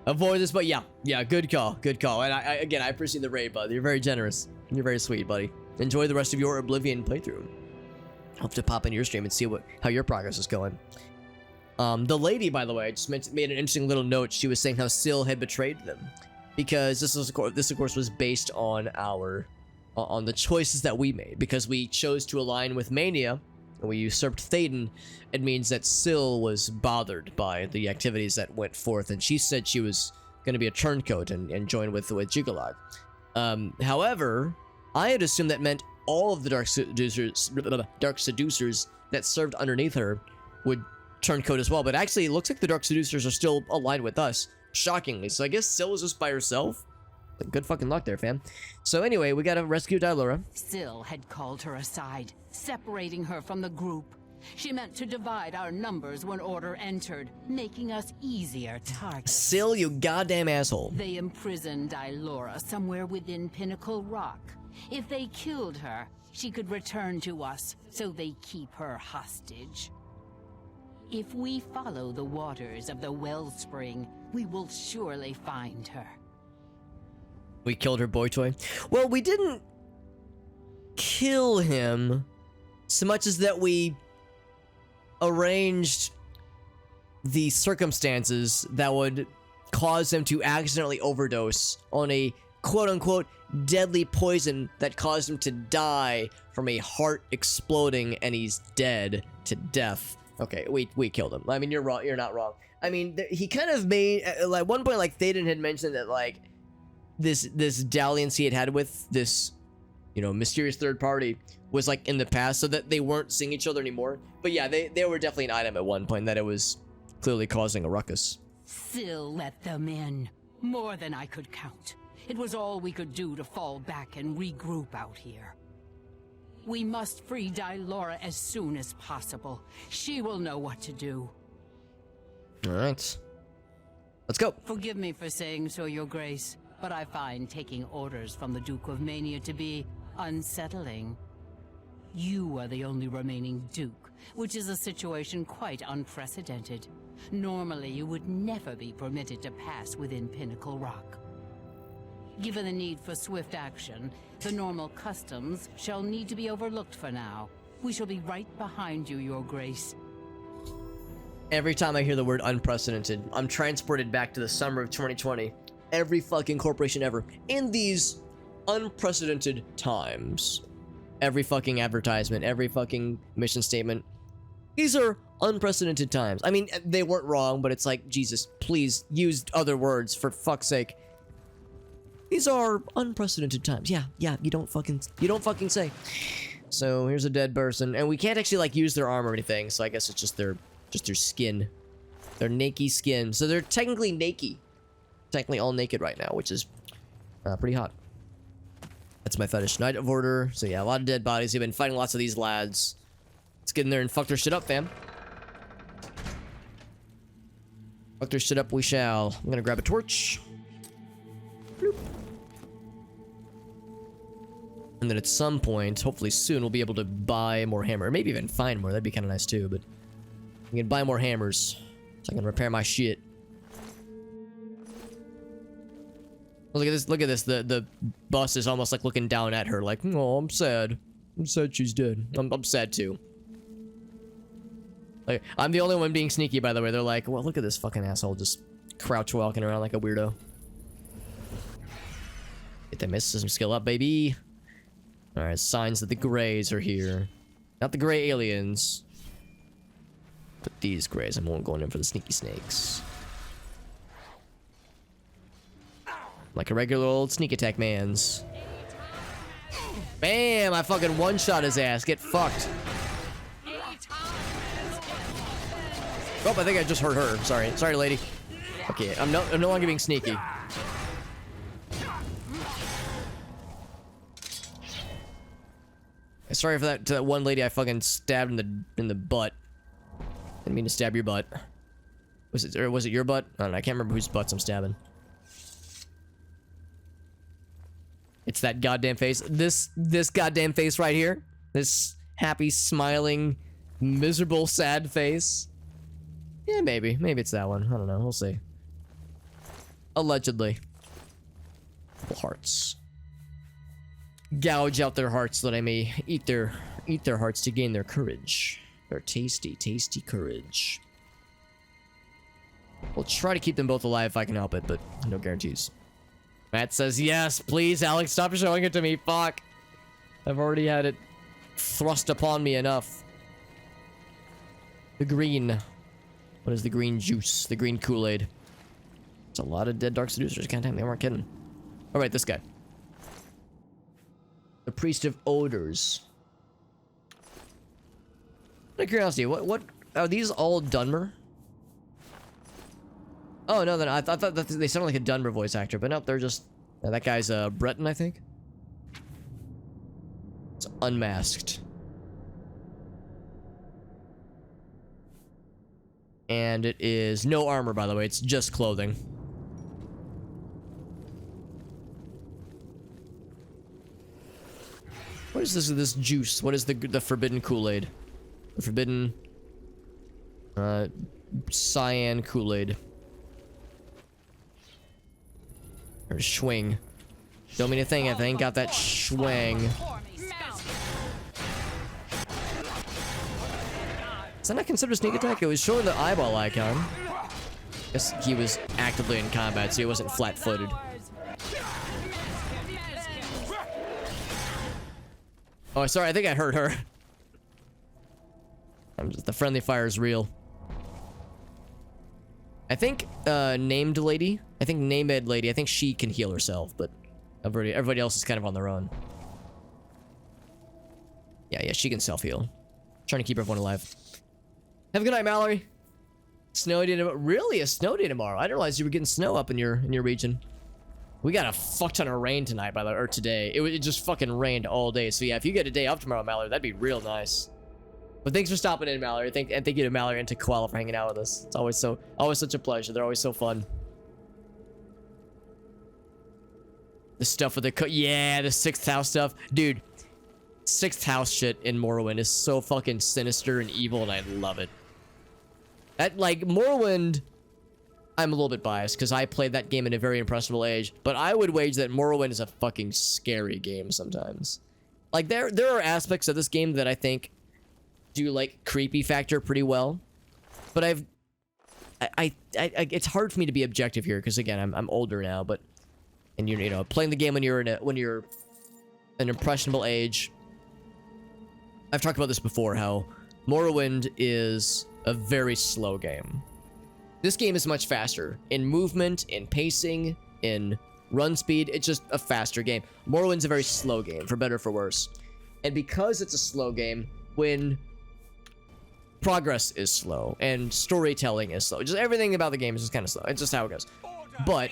Avoid this, but yeah, good call. And I appreciate the raid, bud. You're very generous. You're very sweet, buddy. Enjoy the rest of your Oblivion playthrough. I'll have to pop into your stream and see how your progress is going. The lady, by the way, just made an interesting little note. She was saying how Syl had betrayed them, because this of course was based on on the choices that we made. Because we chose to align with Mania and we usurped Thadon, it means that Syl was bothered by the activities that went forth, and she said she was going to be a turncoat and join with Jigalog. However, I had assumed that meant all of the dark seducers that served underneath her would turncoat as well, but actually it looks like the dark seducers are still aligned with us, shockingly. So I guess Syl was just by herself. Good fucking luck there, fam. So anyway, we gotta rescue Dylora. Syl had called her aside, separating her from the group. She meant to divide our numbers when order entered, making us easier targets. Syl, you goddamn asshole. They imprisoned Dylora somewhere within Pinnacle Rock. If they killed her, she could return to us, so they keep her hostage. If we follow the waters of the Wellspring, we will surely find her. We killed her boy toy. Well, we didn't kill him so much as that we arranged the circumstances that would cause him to accidentally overdose on a quote-unquote deadly poison that caused him to die from a heart exploding, and he's dead to death. Okay, we killed him. I mean, you're wrong. You're not wrong. I mean, he kind of made, like, one point, like, Thadon had mentioned that, like, this dalliance he had with this, you know, mysterious third party was, like, in the past, so that they weren't seeing each other anymore. But yeah, they were definitely an item at one point, that it was clearly causing a ruckus. Syl let them in. More than I could count. It was all we could do to fall back and regroup out here. We must free Dylora as soon as possible. She will know what to do. Alright. Let's go. Forgive me for saying so, Your Grace, but I find taking orders from the Duke of Mania to be unsettling. You are the only remaining Duke, which is a situation quite unprecedented. Normally, you would never be permitted to pass within Pinnacle Rock. Given the need for swift action, the normal customs shall need to be overlooked for now. We shall be right behind you, Your Grace. Every time I hear the word unprecedented, I'm transported back to the summer of 2020. Every fucking corporation ever. In these unprecedented times. Every fucking advertisement, every fucking mission statement. These are unprecedented times. I mean, they weren't wrong, but it's like, Jesus, please use other words, for fuck's sake. These are unprecedented times. Yeah, you don't fucking say. So here's a dead person, and we can't actually like use their arm or anything. So I guess it's just their skin, their naked skin. So they're technically naked, technically all naked right now, which is pretty hot. That's my fetish. Knight of Order. So yeah, a lot of dead bodies. We've been fighting lots of these lads. Let's get in there and fuck their shit up, fam. Fuck their shit up we shall. I'm gonna grab a torch. Bloop. And then at some point, hopefully soon, we'll be able to buy more hammer. Or maybe even find more. That'd be kind of nice too, but we can buy more hammers so I can repair my shit. Look at this. Look at this. The bus is almost like looking down at her, like, oh, I'm sad. I'm sad she's dead. I'm sad too. Like, I'm the only one being sneaky, by the way. They're like, well, look at this fucking asshole just crouch walking around like a weirdo. Get that mysticism skill up, baby. All right, signs that the Greys are here. Not the Grey aliens, but these Greys. I'm going in for the sneaky snakes. Like a regular old sneak attack man's. Bam! I fucking one-shot his ass. Get fucked. Oh, I think I just hurt her. Sorry, lady. Okay, I'm no longer being sneaky. Sorry for that to that one lady I fucking stabbed in the butt. Didn't mean to stab your butt. Was it your butt? I don't know. I can't remember whose butts I'm stabbing. It's that goddamn face. This goddamn face right here. This happy, smiling, miserable, sad face. Yeah, maybe it's that one. I don't know. We'll see. Allegedly. Hearts. Gouge out their hearts so that I may eat their hearts to gain their courage. Their tasty, tasty courage. We'll try to keep them both alive if I can help it, but no guarantees. Matt says, yes, please, Alex, stop showing it to me. Fuck. I've already had it thrust upon me enough. The green. What is the green juice? The green Kool-Aid. It's a lot of dead Dark Seducers. Goddamn, they weren't kidding. Alright, this guy. The Priest of Odors. Out of curiosity, what are these all Dunmer? Oh no, then I thought that they sounded like a Dunmer voice actor, but nope, they're just that guy's Breton, I think. It's unmasked. And it is no armor, by the way. It's just clothing. What is this juice? What is the forbidden Kool-Aid? The forbidden cyan Kool-Aid. Or swing. Don't mean a thing if I ain't got that swing. Is that not considered a sneak attack? It was showing the eyeball icon. Guess he was actively in combat, so he wasn't flat-footed. Oh, sorry, I think I hurt her. The friendly fire is real. I think named lady, I think she can heal herself, but everybody else is kind of on their own. Yeah, she can self-heal. Trying to keep everyone alive. Have a good night, Mallory. Snowy day tomorrow. Really? A snow day tomorrow? I didn't realize you were getting snow up in your region. We got a fuck ton of rain tonight, by the way, or today. It just fucking rained all day. So yeah, if you get a day off tomorrow, Mallory, that'd be real nice. But thanks for stopping in, Mallory. Thank you to Mallory and to Koala for hanging out with us. It's always such a pleasure. They're always so fun. The stuff with the yeah, the 6th house stuff, dude. 6th house shit in Morrowind is so fucking sinister and evil, and I love it. Like Morrowind, I'm a little bit biased because I played that game in a very impressionable age, but I would wager that Morrowind is a fucking scary game sometimes. Like there are aspects of this game that I think do like creepy factor pretty well, but it's hard for me to be objective here because again I'm older now, but and you know playing the game when you're an impressionable age. I've talked about this before, how Morrowind is a very slow game. This game is much faster in movement, in pacing, in run speed. It's just a faster game. Morrowind's a very slow game, for better or for worse. And because it's a slow game, when progress is slow and storytelling is slow, just everything about the game is just kind of slow. It's just how it goes. But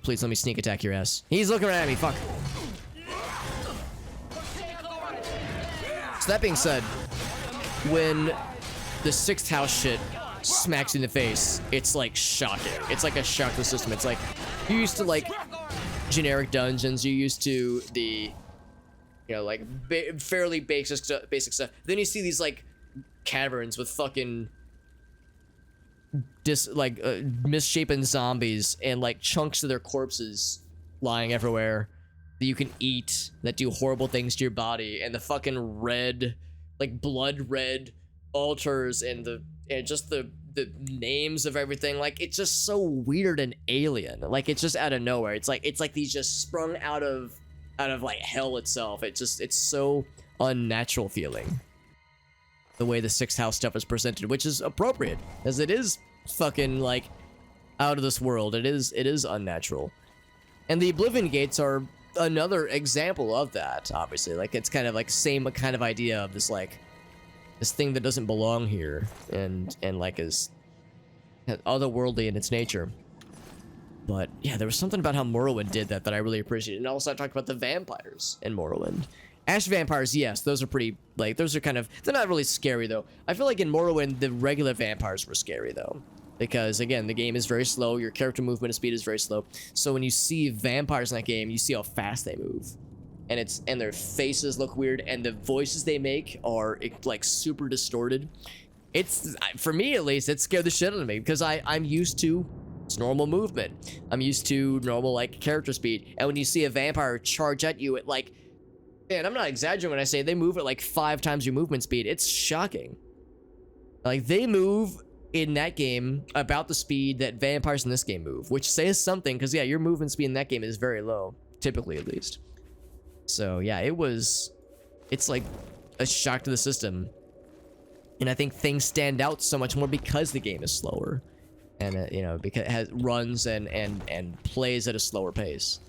please let me sneak attack your ass. He's looking right at me. Fuck. So that being said, when the 6th house shit smacks you in the face, it's like shocking. It's like a shock to the system. It's like you used to like generic dungeons. You used to the, you know, like fairly basic stuff. Then you see these like caverns with fucking misshapen zombies and like chunks of their corpses lying everywhere that you can eat that do horrible things to your body, and the fucking red, like blood red altars and just the names of everything. Like, it's just so weird and alien. Like, it's just out of nowhere. It's like these just sprung out of like hell itself. It's so unnatural feeling the way the sixth house stuff is presented, which is appropriate as it is fucking like out of this world. It is unnatural. And the Oblivion gates are another example of that, obviously. Like, it's kind of like same kind of idea of this, like, this thing that doesn't belong here and like is otherworldly in its nature. But yeah, there was something about how Morrowind did that I really appreciated. And also I talked about the vampires in Morrowind. Ash vampires, yes, those are pretty, like, those are kind of, they're not really scary though. I feel like in Morrowind, the regular vampires were scary though. Because again, the game is very slow, your character movement speed is very slow. So when you see vampires in that game, you see how fast they move. And their faces look weird, and the voices they make are like super distorted. It's, for me at least, it scared the shit out of me because I'm used to normal movement. I'm used to normal like character speed. And when you see a vampire charge at you at like, man, I'm not exaggerating when I say they move at like 5 times your movement speed. It's shocking. Like, they move in that game about the speed that vampires in this game move, which says something because yeah, your movement speed in that game is very low, typically at least. So yeah, it's like a shock to the system. And I think things stand out so much more because the game is slower. And, you know, because it has runs and plays at a slower pace.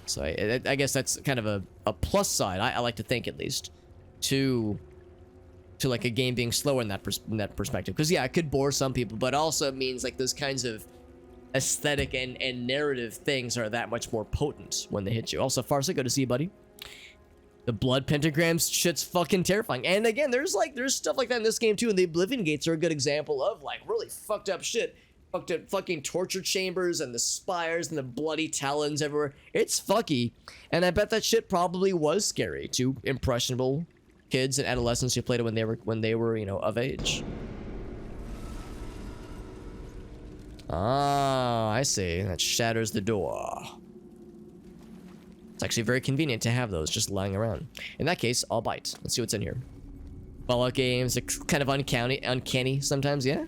So I guess that's kind of a plus side, I like to think at least, to like a game being slower in that perspective. Because yeah, it could bore some people, but also it means like those kinds of aesthetic and narrative things are that much more potent when they hit you. Also, Farsa, good to see you, buddy. The blood pentagrams shit's fucking terrifying. And again, there's stuff like that in this game too, and the Oblivion gates are a good example of like really fucked up shit. Fucked up fucking torture chambers and the spires and the bloody talons everywhere. It's fucky. And I bet that shit probably was scary to impressionable kids and adolescents who played it when they were, you know, of age. Ah, I see. That shatters the door. It's actually very convenient to have those just lying around. In that case, I'll bite. Let's see what's in here. Fallout games are kind of uncanny sometimes, yeah?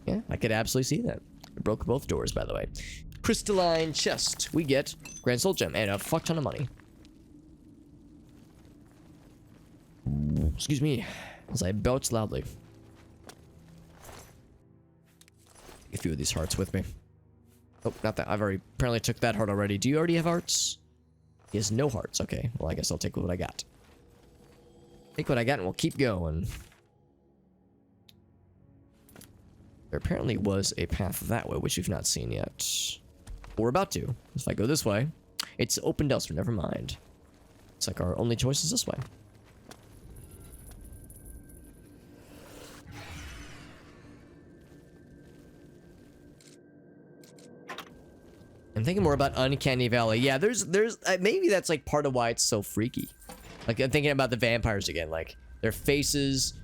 Yeah, I could absolutely see that. I broke both doors, by the way. Crystalline chest. We get Grand Soul Gem and a fuck ton of money. Excuse me as I belch loudly. A few of these hearts with me. Oh, not that. I've already apparently took that heart already. Do you already have hearts? He has no hearts. Okay, well, I guess I'll take what I got. Take what I got and we'll keep going. There apparently was a path that way, which we've not seen yet. We're about to. If I go this way, it's opened elsewhere. Never mind. It's like our only choice is this way. I'm thinking more about Uncanny Valley. Yeah, there's maybe that's like part of why it's so freaky. Like, I'm thinking about the vampires again. Like, their faces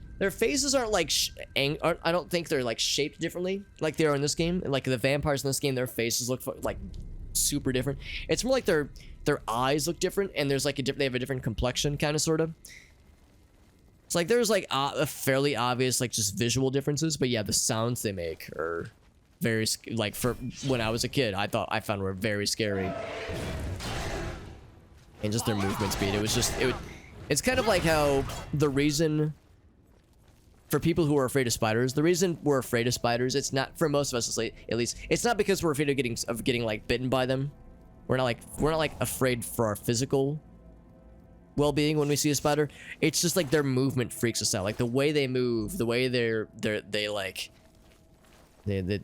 aren't like I don't think they're like shaped differently like they are in this game. Like the vampires in this game, their faces look like super different. It's more like their eyes look different, and there's like they have a different complexion, kind of, sort of. It's like there's like a fairly obvious like just visual differences, but yeah, the sounds they make are very, like, for when I was a kid, I found were very scary. And just their movement speed, it's kind of like how the reason for people who are afraid of spiders, the reason we're afraid of spiders, it's not, for most of us at least, it's not because we're afraid of getting like bitten by them. We're not like afraid for our physical well-being when we see a spider. It's just like their movement freaks us out. Like the way they move, the way they the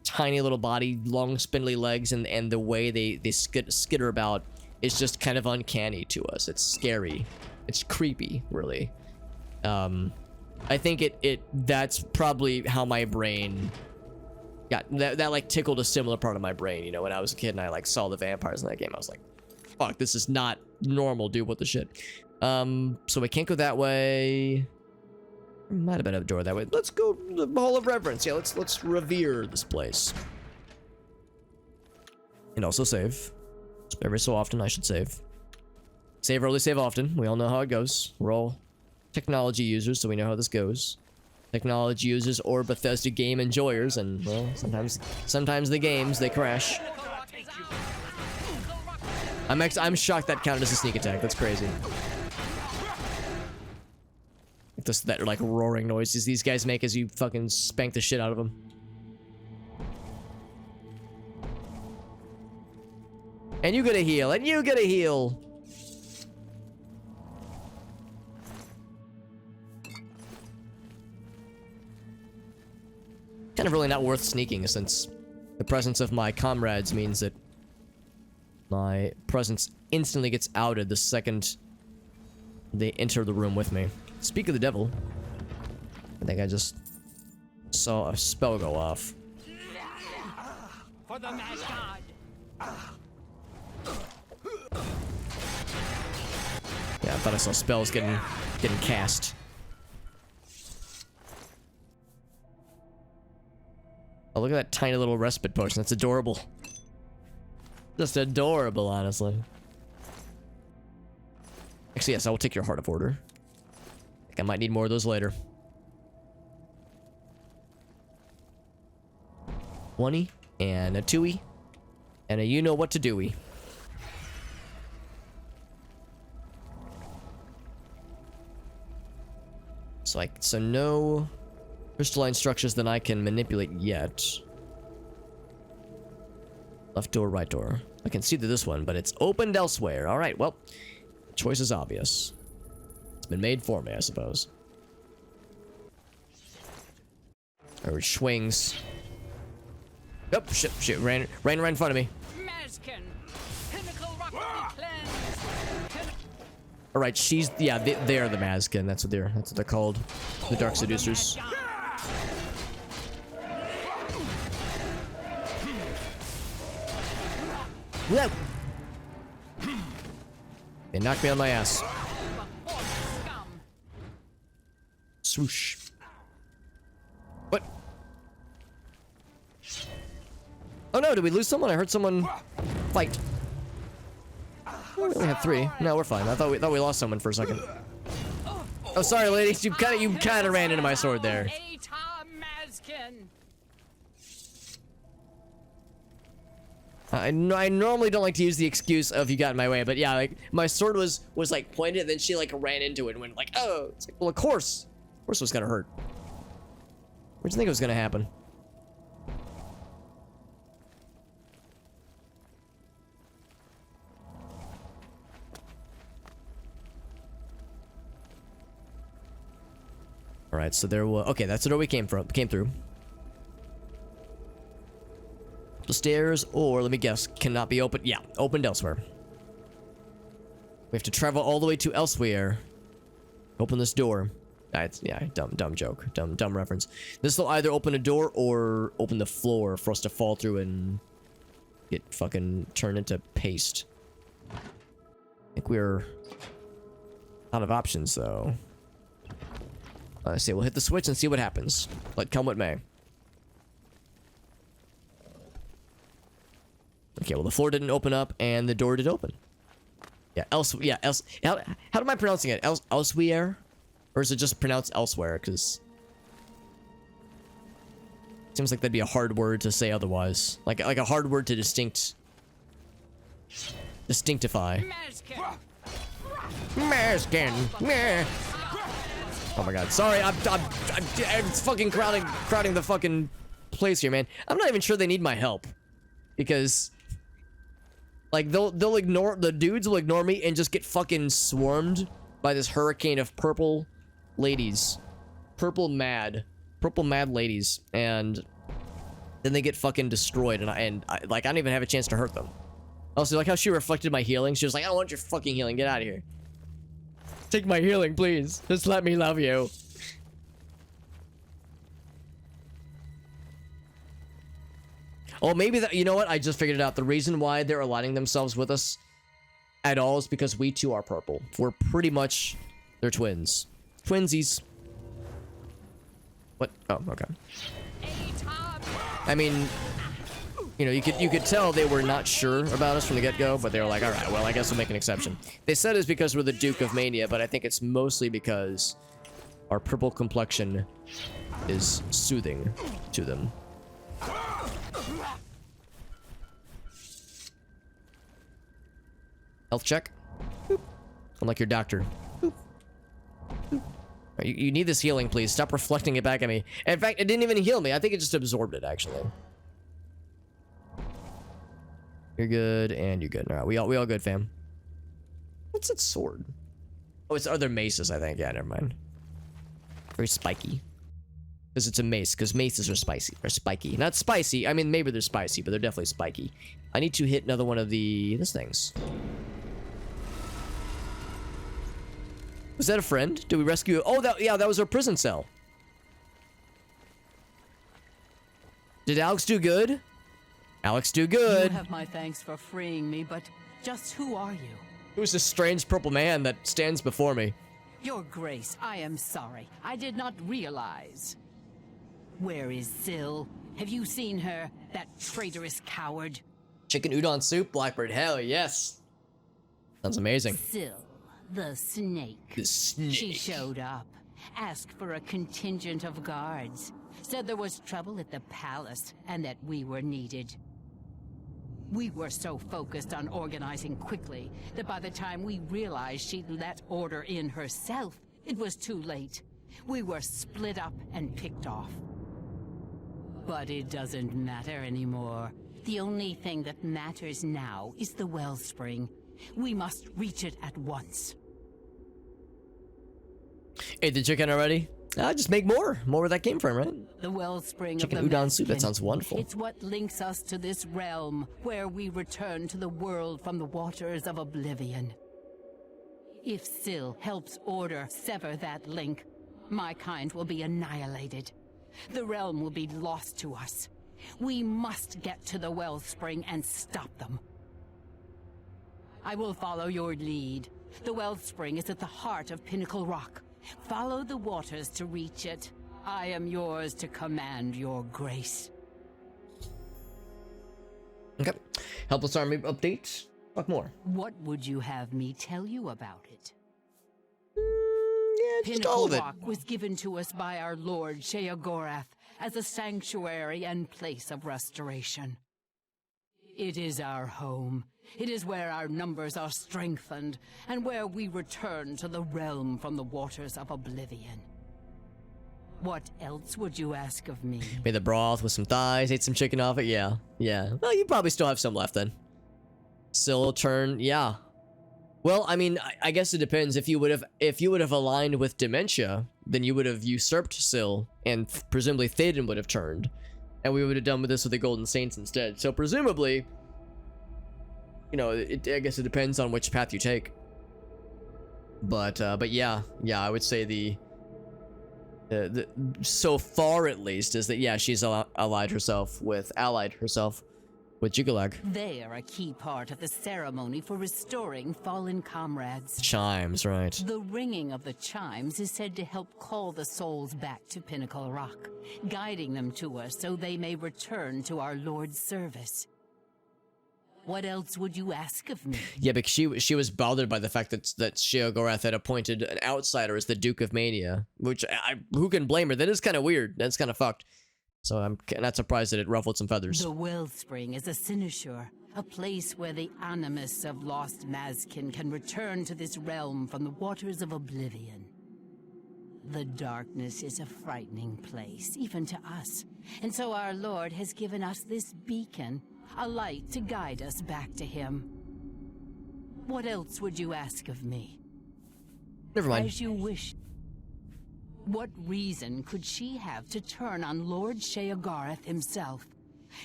tiny little body, long spindly legs, and the way they skitter about is just kind of uncanny to us. It's scary. It's creepy, really. I think that's probably how my brain got that like tickled a similar part of my brain, you know, when I was a kid and I like saw the vampires in that game. I was like, fuck, this is not normal, dude. What the shit? So we can't go that way. Might have been a door that way. Let's go to the Hall of Reverence. Yeah, let's revere this place. And also save. Every so often I should save. Save early, save often. We all know how it goes. We're all technology users, so we know how this goes. Technology users or Bethesda game enjoyers, and well, sometimes the games they crash. I'm shocked that counted as a sneak attack. That's crazy. That like roaring noises these guys make as you fucking spank the shit out of them. And you get a heal, and you get a heal. Kind of really not worth sneaking, since the presence of my comrades means that my presence instantly gets outed the second they enter the room with me. Speak of the devil. I think I just saw a spell go off. For the mad god. Yeah, I thought I saw spells getting cast. Oh, look at that tiny little respite potion. That's adorable. Just adorable, honestly. Actually, yes, I will take your Heart of Order. I think I might need more of those later. 20 and a 2-y and a you know what to do-y. So no crystalline structures that I can manipulate yet. Left door, right door. I can see to this one, but it's opened elsewhere. All right, well, the choice is obvious. It's been made for me, I suppose. Or swings. Oh, shit, ran right in front of me. All right, they are the Mazkin. That's what they're called. The Dark Seducers. Whoa! They knocked me on my ass. Swoosh. What? Oh no, did we lose someone? I heard someone fight. Oh, we only had 3. No, we're fine. I thought we lost someone for a second. Oh, sorry, ladies. You kind of ran into my sword there. I normally don't like to use the excuse of you got in my way, but yeah, like my sword was like pointed, and then she like ran into it and went like, oh, it's like, well, of course it was gonna hurt. Where'd you think it was gonna happen? All right, so there was that's the door we came through. The stairs, or let me guess, cannot be opened. Yeah, opened elsewhere. We have to travel all the way to elsewhere. Open this door. Dumb joke, dumb reference. This will either open a door or open the floor for us to fall through and get fucking turned into paste. I think we're out of options though. Let's see. We'll hit the switch and see what happens. Let come what may. Okay, well the floor didn't open up and the door did open. Yeah, how am I pronouncing it? Elsewhere? Or is it just pronounced elsewhere? Because it seems like that'd be a hard word to say otherwise. Like a hard word to distinctify. Maskin. Oh my god, sorry, I'm fucking crowding the fucking place here, man. I'm not even sure they need my help. Because like they'll ignore, the dudes will ignore me and just get fucking swarmed by this hurricane of purple ladies. Purple mad ladies, and then they get fucking destroyed, and I don't even have a chance to hurt them. Also, like how she reflected my healing. She was like, I don't want your fucking healing, get out of here. Take my healing, please. Just let me love you. Oh, maybe that, you know what? I just figured it out. The reason why they're aligning themselves with us at all is because we too are purple. We're pretty much, they're twins. Twinsies. What? Oh, okay. I mean, you know, you could tell they were not sure about us from the get-go, but they were like, all right, well, I guess we'll make an exception. They said it's because we're the Duke of Mania, but I think it's mostly because our purple complexion is soothing to them. Health check. Boop. I'm like your doctor. Boop. Boop. You need this healing, please. Stop reflecting it back at me. In fact, it didn't even heal me. I think it just absorbed it, actually. You're good, and you're good. All right, we all good, fam. What's that sword? Oh, it's other maces, I think. Yeah, never mind. Very spiky. Because it's a mace, because maces are spicy. Or spiky. Not spicy. I mean, maybe they're spicy, but they're definitely spiky. I need to hit another one of these things. Was that a friend? Did we rescue? Oh, that was our prison cell. Did Alex do good? Alex do good. You have my thanks for freeing me, but just who are you? Who's this strange purple man that stands before me? Your Grace, I am sorry. I did not realize. Where is Syl? Have you seen her? That traitorous coward. Chicken udon soup, Blackbird. Hell yes. Sounds amazing. Syl, the snake. The snake. She showed up, asked for a contingent of guards, said there was trouble at the palace and that we were needed. We were so focused on organizing quickly that by the time we realized she'd let order in herself, it was too late. We were split up and picked off. But it doesn't matter anymore. The only thing that matters now is the Wellspring. We must reach it at once. Ate the chicken already? Just make more. More where that came from, right? The Wellspring Chicken of the udon soup, that Vatican. sounds wonderful. It's what links us to this realm, where we return to the world from the waters of Oblivion. If Syl helps Order sever that link, my kind will be annihilated. The realm will be lost to us. We must get to the Wellspring and stop them. I will follow your lead. The Wellspring is at the heart of Pinnacle Rock. Follow the waters to reach it. I am yours to command, your grace. Okay. Helpless Army update. Talk more. What would you have me tell you about it? Yeah, just all Pinnacle of it. Rock was given to us by our Lord Sheogorath as a sanctuary and place of restoration. It is our home. It is where our numbers are strengthened, and where we return to the realm from the waters of Oblivion. What else would you ask of me? Made the broth with some thighs, ate some chicken off it. Yeah, yeah. Well, you probably still have some left then. Syl turn, yeah. Well, I mean, I guess it depends. If you would have aligned with Dementia, then you would have usurped Syl, and presumably Thadon would have turned, and we would have done with this with the Golden Saints instead. So presumably, you know, I guess it depends on which path you take. But yeah, I would say the so far at least is that yeah, she's allied herself with Jigalag. They are a key part of the ceremony for restoring fallen comrades. Chimes, right? The ringing of the chimes is said to help call the souls back to Pinnacle Rock, guiding them to us so they may return to our Lord's service. What else would you ask of me? Yeah, because she was bothered by the fact that Sheogorath had appointed an outsider as the Duke of Mania, which who can blame her? That is kind of weird. That's kind of fucked. So I'm not surprised that it ruffled some feathers. The Wellspring is a cynosure, a place where the animus of lost Mazkin can return to this realm from the waters of Oblivion. The darkness is a frightening place, even to us, and so our Lord has given us this beacon, a light to guide us back to him. What else would you ask of me? Never mind. As you wish. What reason could she have to turn on Lord Sheogorath himself?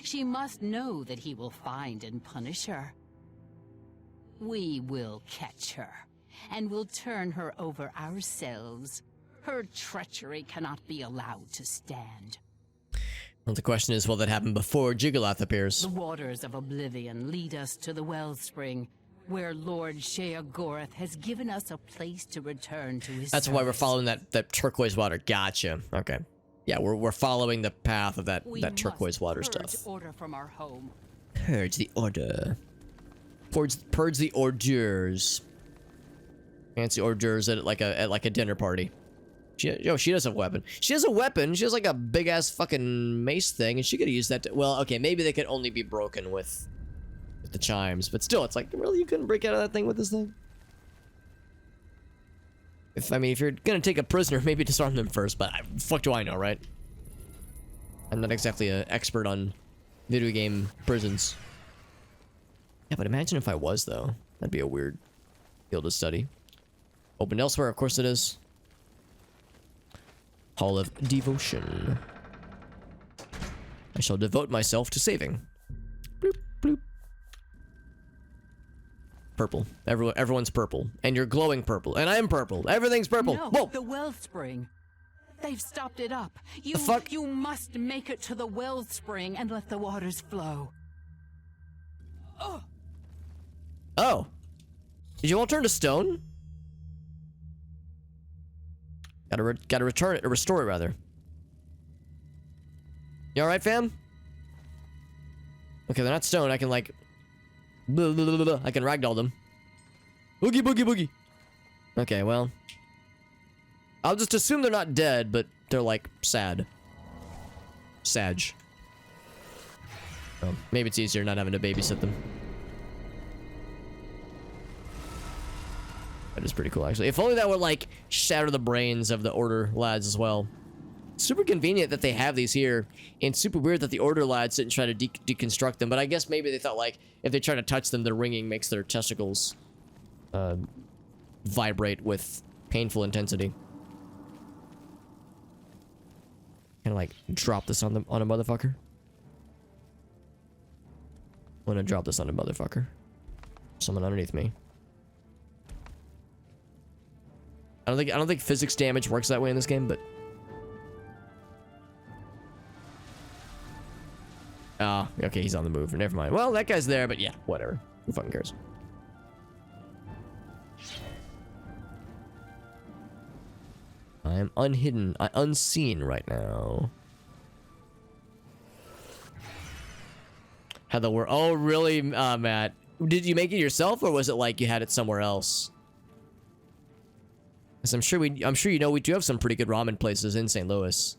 She must know that he will find and punish her. We will catch her, and will turn her over ourselves. Her treachery cannot be allowed to stand. Well, the question is, will that happen before Jigalath appears? The waters of Oblivion lead us to the Wellspring, where Lord Sheogorath has given us a place to return to his That's why we're service. following that turquoise water. Gotcha. Okay. Yeah, we're following the path of that We turquoise must water purge stuff. order from our home. Purge the order. Purge the hors-d'oeuvres. Fancy hors d'oeuvres at like a dinner party. She does have a weapon. She has a weapon. She has like a big ass fucking mace thing, and she could use that. Well, okay, maybe they could only be broken with the chimes, but still, it's like, really, you couldn't break out of that thing with this thing? If you're gonna take a prisoner, maybe disarm them first. But fuck do I know, right? I'm not exactly an expert on video game prisons. Yeah, but imagine if I was, though. That'd be a weird field to study. Open elsewhere, of course it is. Hall of Devotion. I shall devote myself to saving. Bloop, bloop. Purple. Everyone's purple. And you're glowing purple. And I'm purple. Everything's purple. No, Whoa! the Wellspring. They've stopped it up. The fuck? You must make it to the Wellspring and let the waters flow. Oh. Did you all turn to stone? Gotta return it, or restore it, rather. You alright, fam? Okay, they're not stone. I can, like... blah, blah, blah, blah. I can ragdoll them. Boogie, boogie, boogie. Okay, well... I'll just assume they're not dead, but they're, like, sad. Sadge. Oh, maybe it's easier not having to babysit them. That is pretty cool, actually. If only that would, like, shatter the brains of the Order lads as well. Super convenient that they have these here, and super weird that the Order lads didn't try to deconstruct them, but I guess maybe they thought, like, if they try to touch them, the ringing makes their testicles vibrate with painful intensity. Can I, like, drop this on a motherfucker? I'm gonna drop this on a motherfucker. Someone underneath me. I don't think physics damage works that way in this game, but... Ah, okay, he's on the move. Never mind. Well, that guy's there, but yeah, whatever. Who fucking cares? I am unhidden, unseen right now. How the world? Oh, really, Matt? Did you make it yourself, or was it like you had it somewhere else? Because I'm sure you know we do have some pretty good ramen places in St. Louis.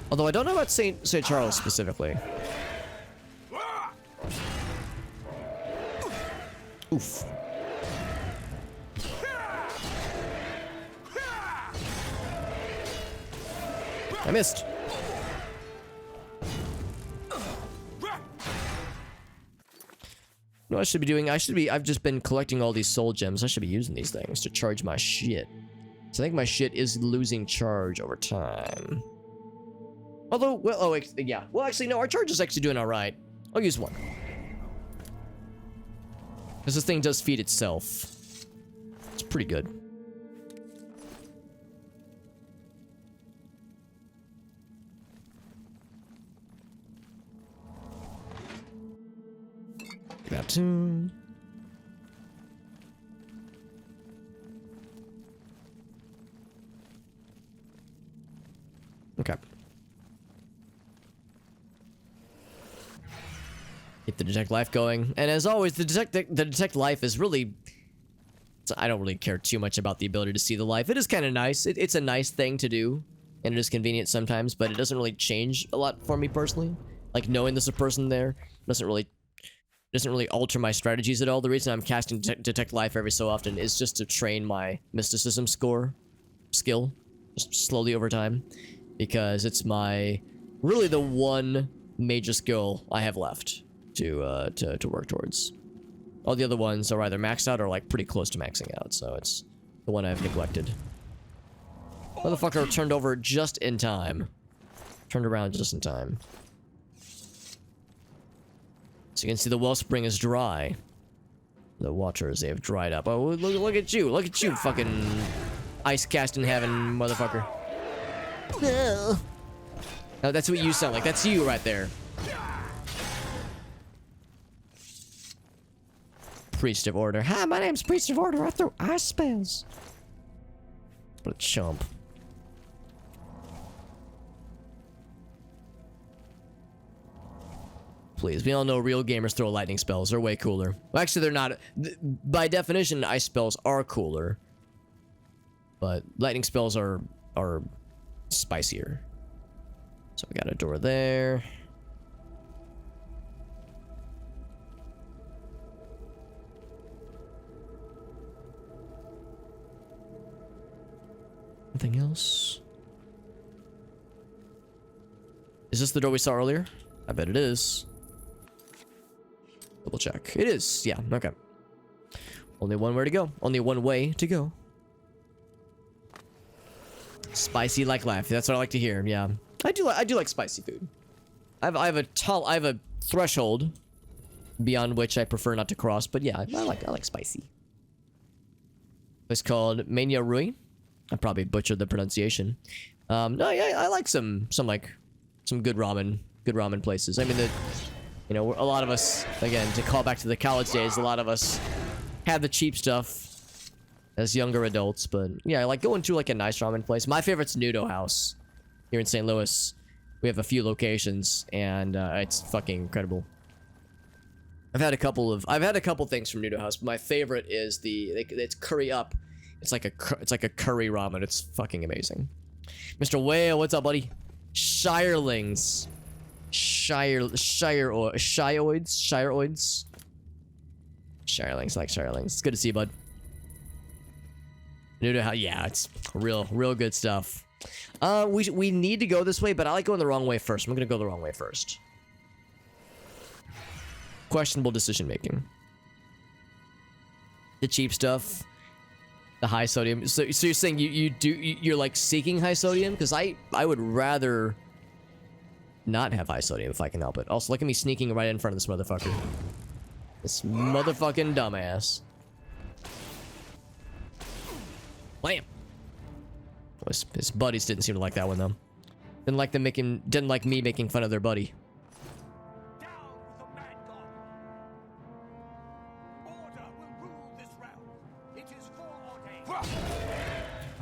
Although I don't know about St. Charles specifically. Oof. I missed. No, I've just been collecting all these soul gems. I should be using these things to charge my shit. So I think my shit is losing charge over time. Although, well, oh, yeah. Well, actually, no, our charge is actually doing all right. I'll use one. Because this thing does feed itself. It's pretty good. That too. Okay. Keep the detect life going, and as always, the detect life is really. I don't really care too much about the ability to see the life. It is kind of nice. It's a nice thing to do, and it is convenient sometimes, but it doesn't really change a lot for me personally. Like knowing there's a person there doesn't really alter my strategies at all. The reason I'm casting detect life every so often is just to train my mysticism skill, just slowly over time, because it's really the one major skill I have left to work towards. All the other ones are either maxed out or like pretty close to maxing out, so it's the one I've neglected. Motherfucker turned over just in time. Turned around just in time. So you can see the wellspring is dry. The waters, they have dried up. Oh, look at you. Look at you, fucking ice cast in heaven, motherfucker. No. No, that's what you sound like. That's you right there. Priest of Order. Hi, my name's Priest of Order. I throw ice spells. What a chump. please. We all know real gamers throw lightning spells. They're way cooler. Well, actually, they're not. By definition, ice spells are cooler. But lightning spells are spicier. So we got a door there. Nothing else? Is this the door we saw earlier? I bet it is. Double check. It is. Yeah, okay. Only one way to go. Only one way to go. Spicy like life. That's what I like to hear. Yeah. I do like spicy food. I have a threshold beyond which I prefer not to cross, but yeah, I like spicy. It's called Mania Rui. I probably butchered the pronunciation. No, yeah, I like some good ramen places. I mean, you know, a lot of us, again, to call back to the college days, a lot of us had the cheap stuff as younger adults, but yeah, I like going to like a nice ramen place. My favorite's Nudo House here in St. Louis. We have a few locations, and it's fucking incredible. I've had a couple things from Nudo House, but my favorite is it's curry up. It's like a curry ramen. It's fucking amazing. Mr. Whale, what's up, buddy? Shirelings. Shirelings. Shirelings, like Shirelings. It's good to see you, bud. Yeah, it's real good stuff. We need to go this way, but I like going the wrong way first. I'm gonna go the wrong way first. Questionable decision making. The cheap stuff. The high sodium. So you're saying you're like seeking high sodium? Because I would rather not have high sodium if I can help it. Also, look at me sneaking right in front of this motherfucker. This motherfucking dumbass. Blam. His buddies didn't seem to like that one though. Didn't like me making fun of their buddy.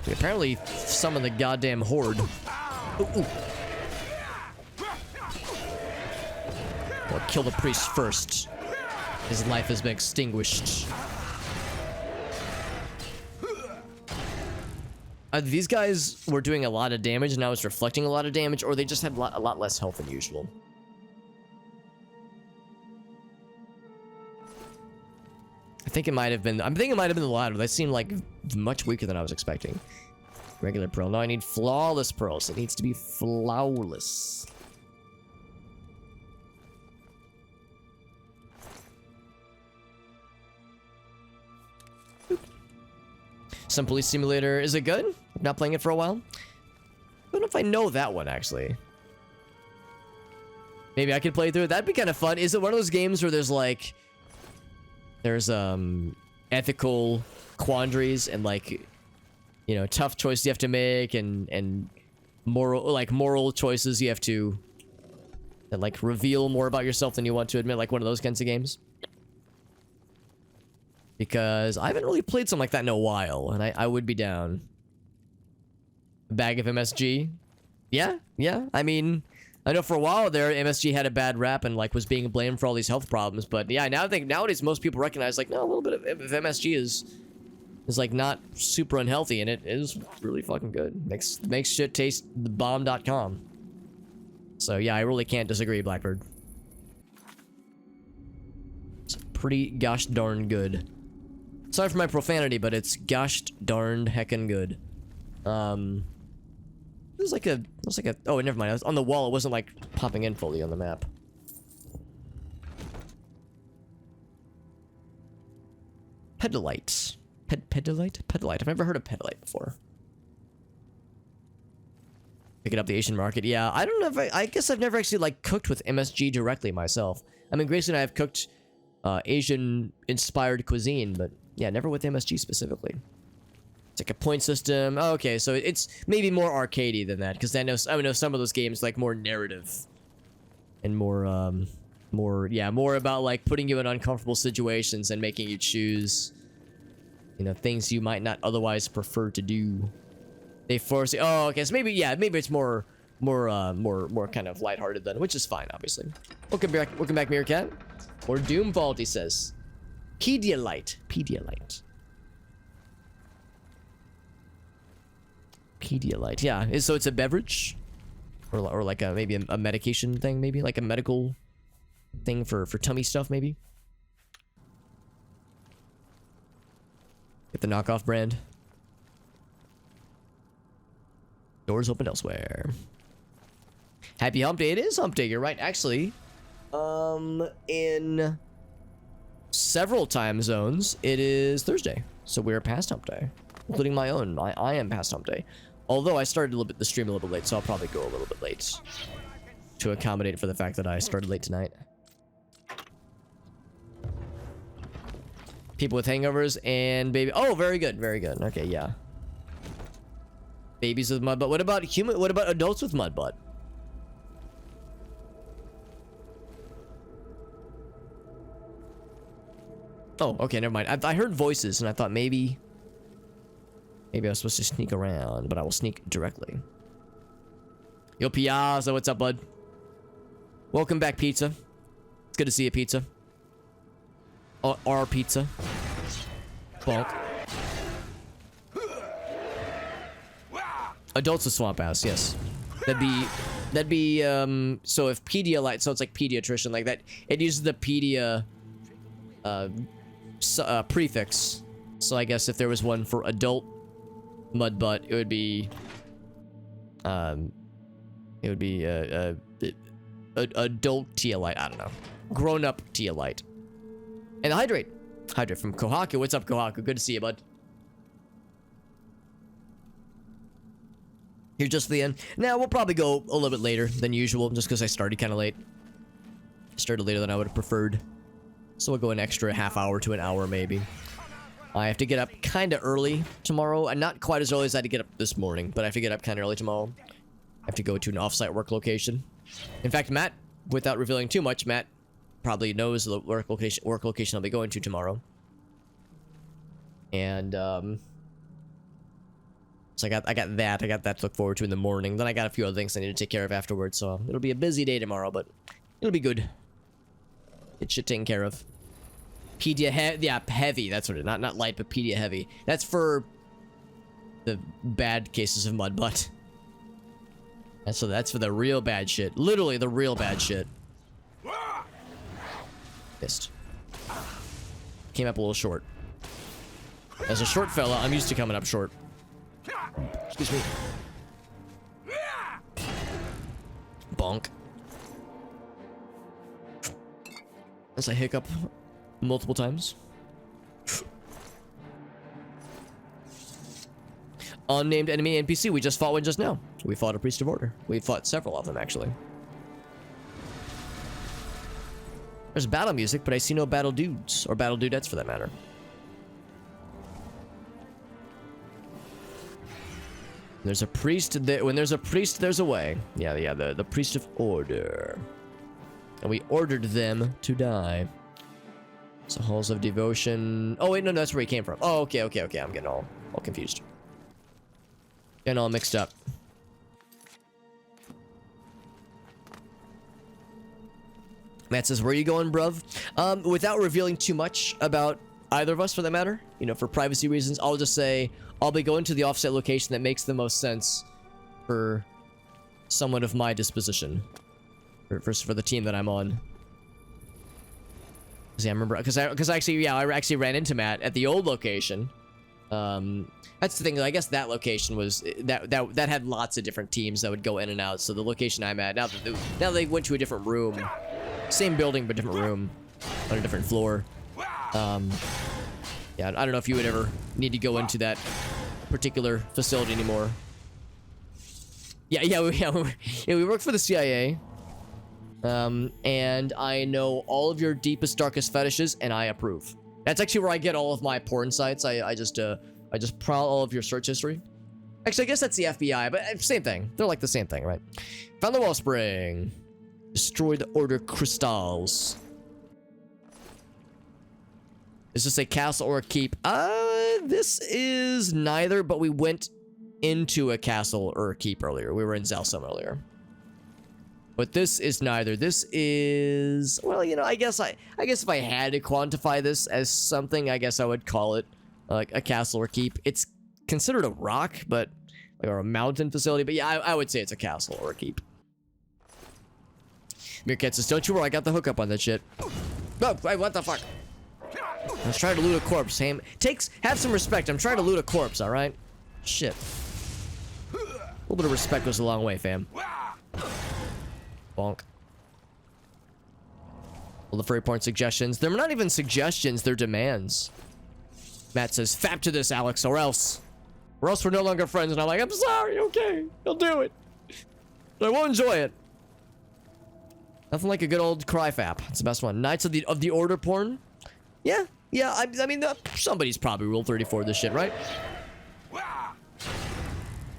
We apparently summoned the goddamn horde. Ooh. Well, kill the priest first. His life has been extinguished. These guys were doing a lot of damage and I was reflecting a lot of damage, or they just had a lot less health than usual. I'm thinking it might have been the latter. They seemed like much weaker than I was expecting. Regular pearl. No, I need flawless pearls. It needs to be flawless. Some police simulator. Is it good? I'm not playing it for a while. I don't know if I know that one, actually. Maybe I could play through it. That'd be kind of fun. Is it one of those games where there's like... There's ethical quandaries and like, you know, tough choices you have to make and moral choices you have to that like reveal more about yourself than you want to admit, like one of those kinds of games? Because I haven't really played something like that in a while, and I would be down. A bag of MSG? Yeah. I mean, I know for a while there, MSG had a bad rap and like was being blamed for all these health problems. But yeah, I think nowadays most people recognize like, no, a little bit of MSG is like not super unhealthy, and it is really fucking good. Makes shit taste the bomb.com. So yeah, I really can't disagree, Blackbird. It's pretty gosh darn good. Sorry for my profanity, but it's gosh darned heckin' good. It was like a, oh, never mind. I was on the wall. It wasn't like popping in fully on the map. Pedalite. Pedalite. I've never heard of pedalite before. Picking up the Asian market. Yeah, I don't know if I guess I've never actually like cooked with MSG directly myself. I mean, Grace and I have cooked Asian inspired cuisine, but yeah, never with MSG specifically. It's like a point system. Oh, okay, so it's maybe more arcadey than that, because I know some of those games like more narrative and more about like putting you in uncomfortable situations and making you choose, you know, things you might not otherwise prefer to do. They force you. Oh, okay, so maybe it's more more kind of lighthearted then, which is fine, obviously. Welcome back, Meerkat. Or Doomvault, he says. Pedialyte. Pedialyte, yeah. So it's a beverage? Or like maybe a medication thing, maybe? Like a medical thing for tummy stuff, maybe? Get the knockoff brand. Doors open elsewhere. Happy hump day. It is hump day, you're right. Actually, in several time zones, it is Thursday. So we're past hump day. Including my own. I am past hump day. Although I started the stream a little bit late, so I'll probably go a little bit late. To accommodate for the fact that I started late tonight. People with hangovers and baby. Oh, very good, very good. Okay, yeah. Babies with mud butt. What about adults with mud butt? Oh, okay, never mind. I heard voices and I thought maybe I was supposed to sneak around, but I will sneak directly. Yo, Piazza, what's up, bud? Welcome back, Pizza. It's good to see you, Pizza. Our Pizza. Bonk. Adults with swamp ass, yes. That'd be so if Pedialyte, so it's like pediatrician, like that, it uses the pedia prefix. So I guess if there was one for adult mud butt, it would be adult Teolite. I don't know, grown up Teolite. And hydrate from Kohaku. What's up, Kohaku? Good to see you, bud. You're just the end. Now we'll probably go a little bit later than usual, just because I started kind of late. Started later than I would have preferred, so we'll go an extra half hour to an hour maybe. I have to get up kind of early tomorrow, and not quite as early as I had to get up this morning, but I have to get up kind of early tomorrow. I have to go to an offsite work location. In fact, Matt, without revealing too much, Matt probably knows the work location I'll be going to tomorrow. And so I got that to look forward to in the morning. Then I got a few other things I need to take care of afterwards, so it'll be a busy day tomorrow, but it'll be good. Get shit taken care of. Heavy, that's what it is. Not light, but pedia heavy. That's for the bad cases of mud butt. And so that's for the real bad shit. Literally the real bad shit. Missed. Came up a little short. As a short fella, I'm used to coming up short. Excuse me. Bonk. As I hiccup multiple times. Unnamed enemy NPC. We just fought one just now. We fought a priest of order. We fought several of them, actually. There's battle music, but I see no battle dudes. Or battle dudettes, for that matter. There's a priest there. When there's a priest, there's a way. Yeah, the priest of order. And we ordered them to die. So halls of devotion. Oh wait, no, that's where he came from. Oh, okay. I'm getting all confused. Getting all mixed up. Matt says, "Where are you going, bruv?" Without revealing too much about either of us, for that matter, you know, for privacy reasons, I'll just say I'll be going to the offset location that makes the most sense for someone of my disposition, for the team that I'm on. See, I remember because I actually ran into Matt at the old location. That's the thing. I guess that location was that had lots of different teams that would go in and out. So the location I'm at now they went to a different room, same building but different room on a different floor. Yeah, I don't know if you would ever need to go into that particular facility anymore. Yeah, we work for the CIA. And I know all of your deepest, darkest fetishes, and I approve. That's actually where I get all of my porn sites. I just prowl all of your search history. Actually, I guess that's the FBI, but same thing. They're like the same thing, right? Found the Wellspring. Destroy the Order crystals. Is this a castle or a keep? This is neither, but we went into a castle or a keep earlier. We were in Zalsum earlier. But this is neither. This is, well, you know, I guess if I had to quantify this as something, I guess I would call it like a castle or keep. It's considered a rock, but or a mountain facility. But yeah, I would say it's a castle or a keep. Meerkat says, "Don't you worry, I got the hookup on that shit." Oh, wait, what the fuck? I was trying to loot a corpse. Ham, have some respect. I'm trying to loot a corpse. All right. Shit. A little bit of respect goes a long way, fam. Bonk. All the furry porn suggestions. They're not even suggestions, they're demands. Matt says, "Fap to this, Alex, or else we're no longer friends." And I'm like, "I'm sorry, okay, I'll do it. But I won't enjoy it." Nothing like a good old cry fap. It's the best one. Knights of the Order porn. Yeah. I mean, somebody's probably Rule 34 this shit, right?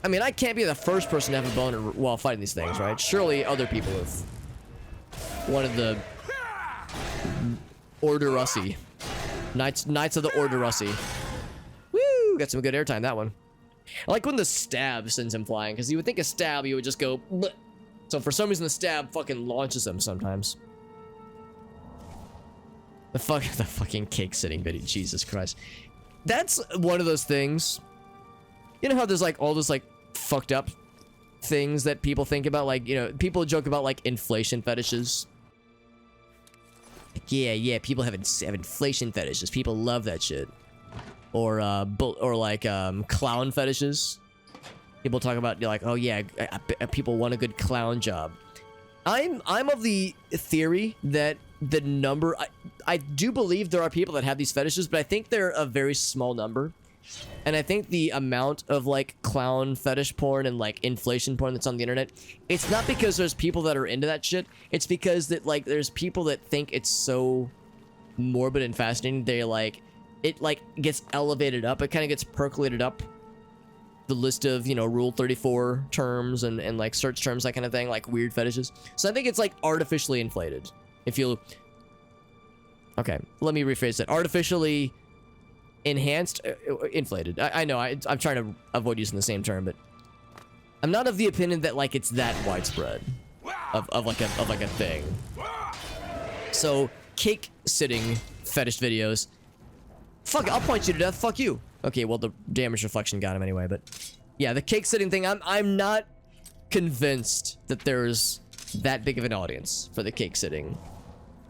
I mean, I can't be the first person to have a boner while fighting these things, right? Surely other people have wanted the Order Russie. Knights of the Order Russie. Woo! Got some good airtime, that one. I like when the stab sends him flying, because you would think a stab, you would just go bleh. So for some reason, the stab fucking launches him sometimes. The fucking cake sitting video, Jesus Christ. That's one of those things. You know how there's like all those like fucked up things that people think about, like, you know, people joke about like inflation fetishes. Like, yeah, people have inflation fetishes. People love that shit. Or like clown fetishes. People talk about, like, oh yeah, people want a good clown job. I'm of the theory that the number, I do believe there are people that have these fetishes, but I think they're a very small number. And I think the amount of like clown fetish porn and like inflation porn that's on the internet, it's not because there's people that are into that shit. It's because that like there's people that think it's so morbid and fascinating. They like, it like gets elevated up. It kind of gets percolated up the list of, you know, Rule 34 terms and like search terms, that kind of thing, like weird fetishes. So I think it's like artificially inflated. If you, okay, let me rephrase that. Artificially enhanced, inflated. I know, I'm trying to avoid using the same term, but I'm not of the opinion that like it's that widespread of like a thing. So cake sitting fetish videos. Fuck, I'll point you to death. Fuck you. Okay, well the damage reflection got him anyway, but yeah, the cake sitting thing. I'm not convinced that there's that big of an audience for the cake sitting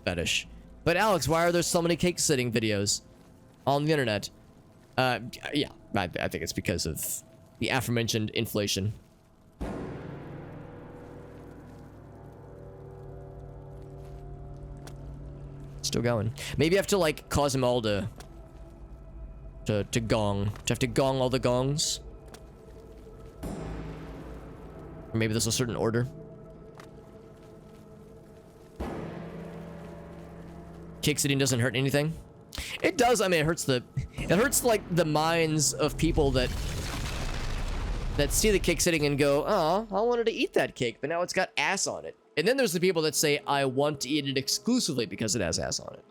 fetish. But Alex, why are there so many cake sitting videos on the internet? Yeah, I think it's because of the aforementioned inflation. Still going. Maybe I have to like cause them all to gong. To have to gong all the gongs. Or maybe there's a certain order. Cake sitting doesn't hurt anything. It does. I mean, it hurts like the minds of people that see the cake sitting and go, "Oh, I wanted to eat that cake, but now it's got ass on it." And then there's the people that say, "I want to eat it exclusively because it has ass on it."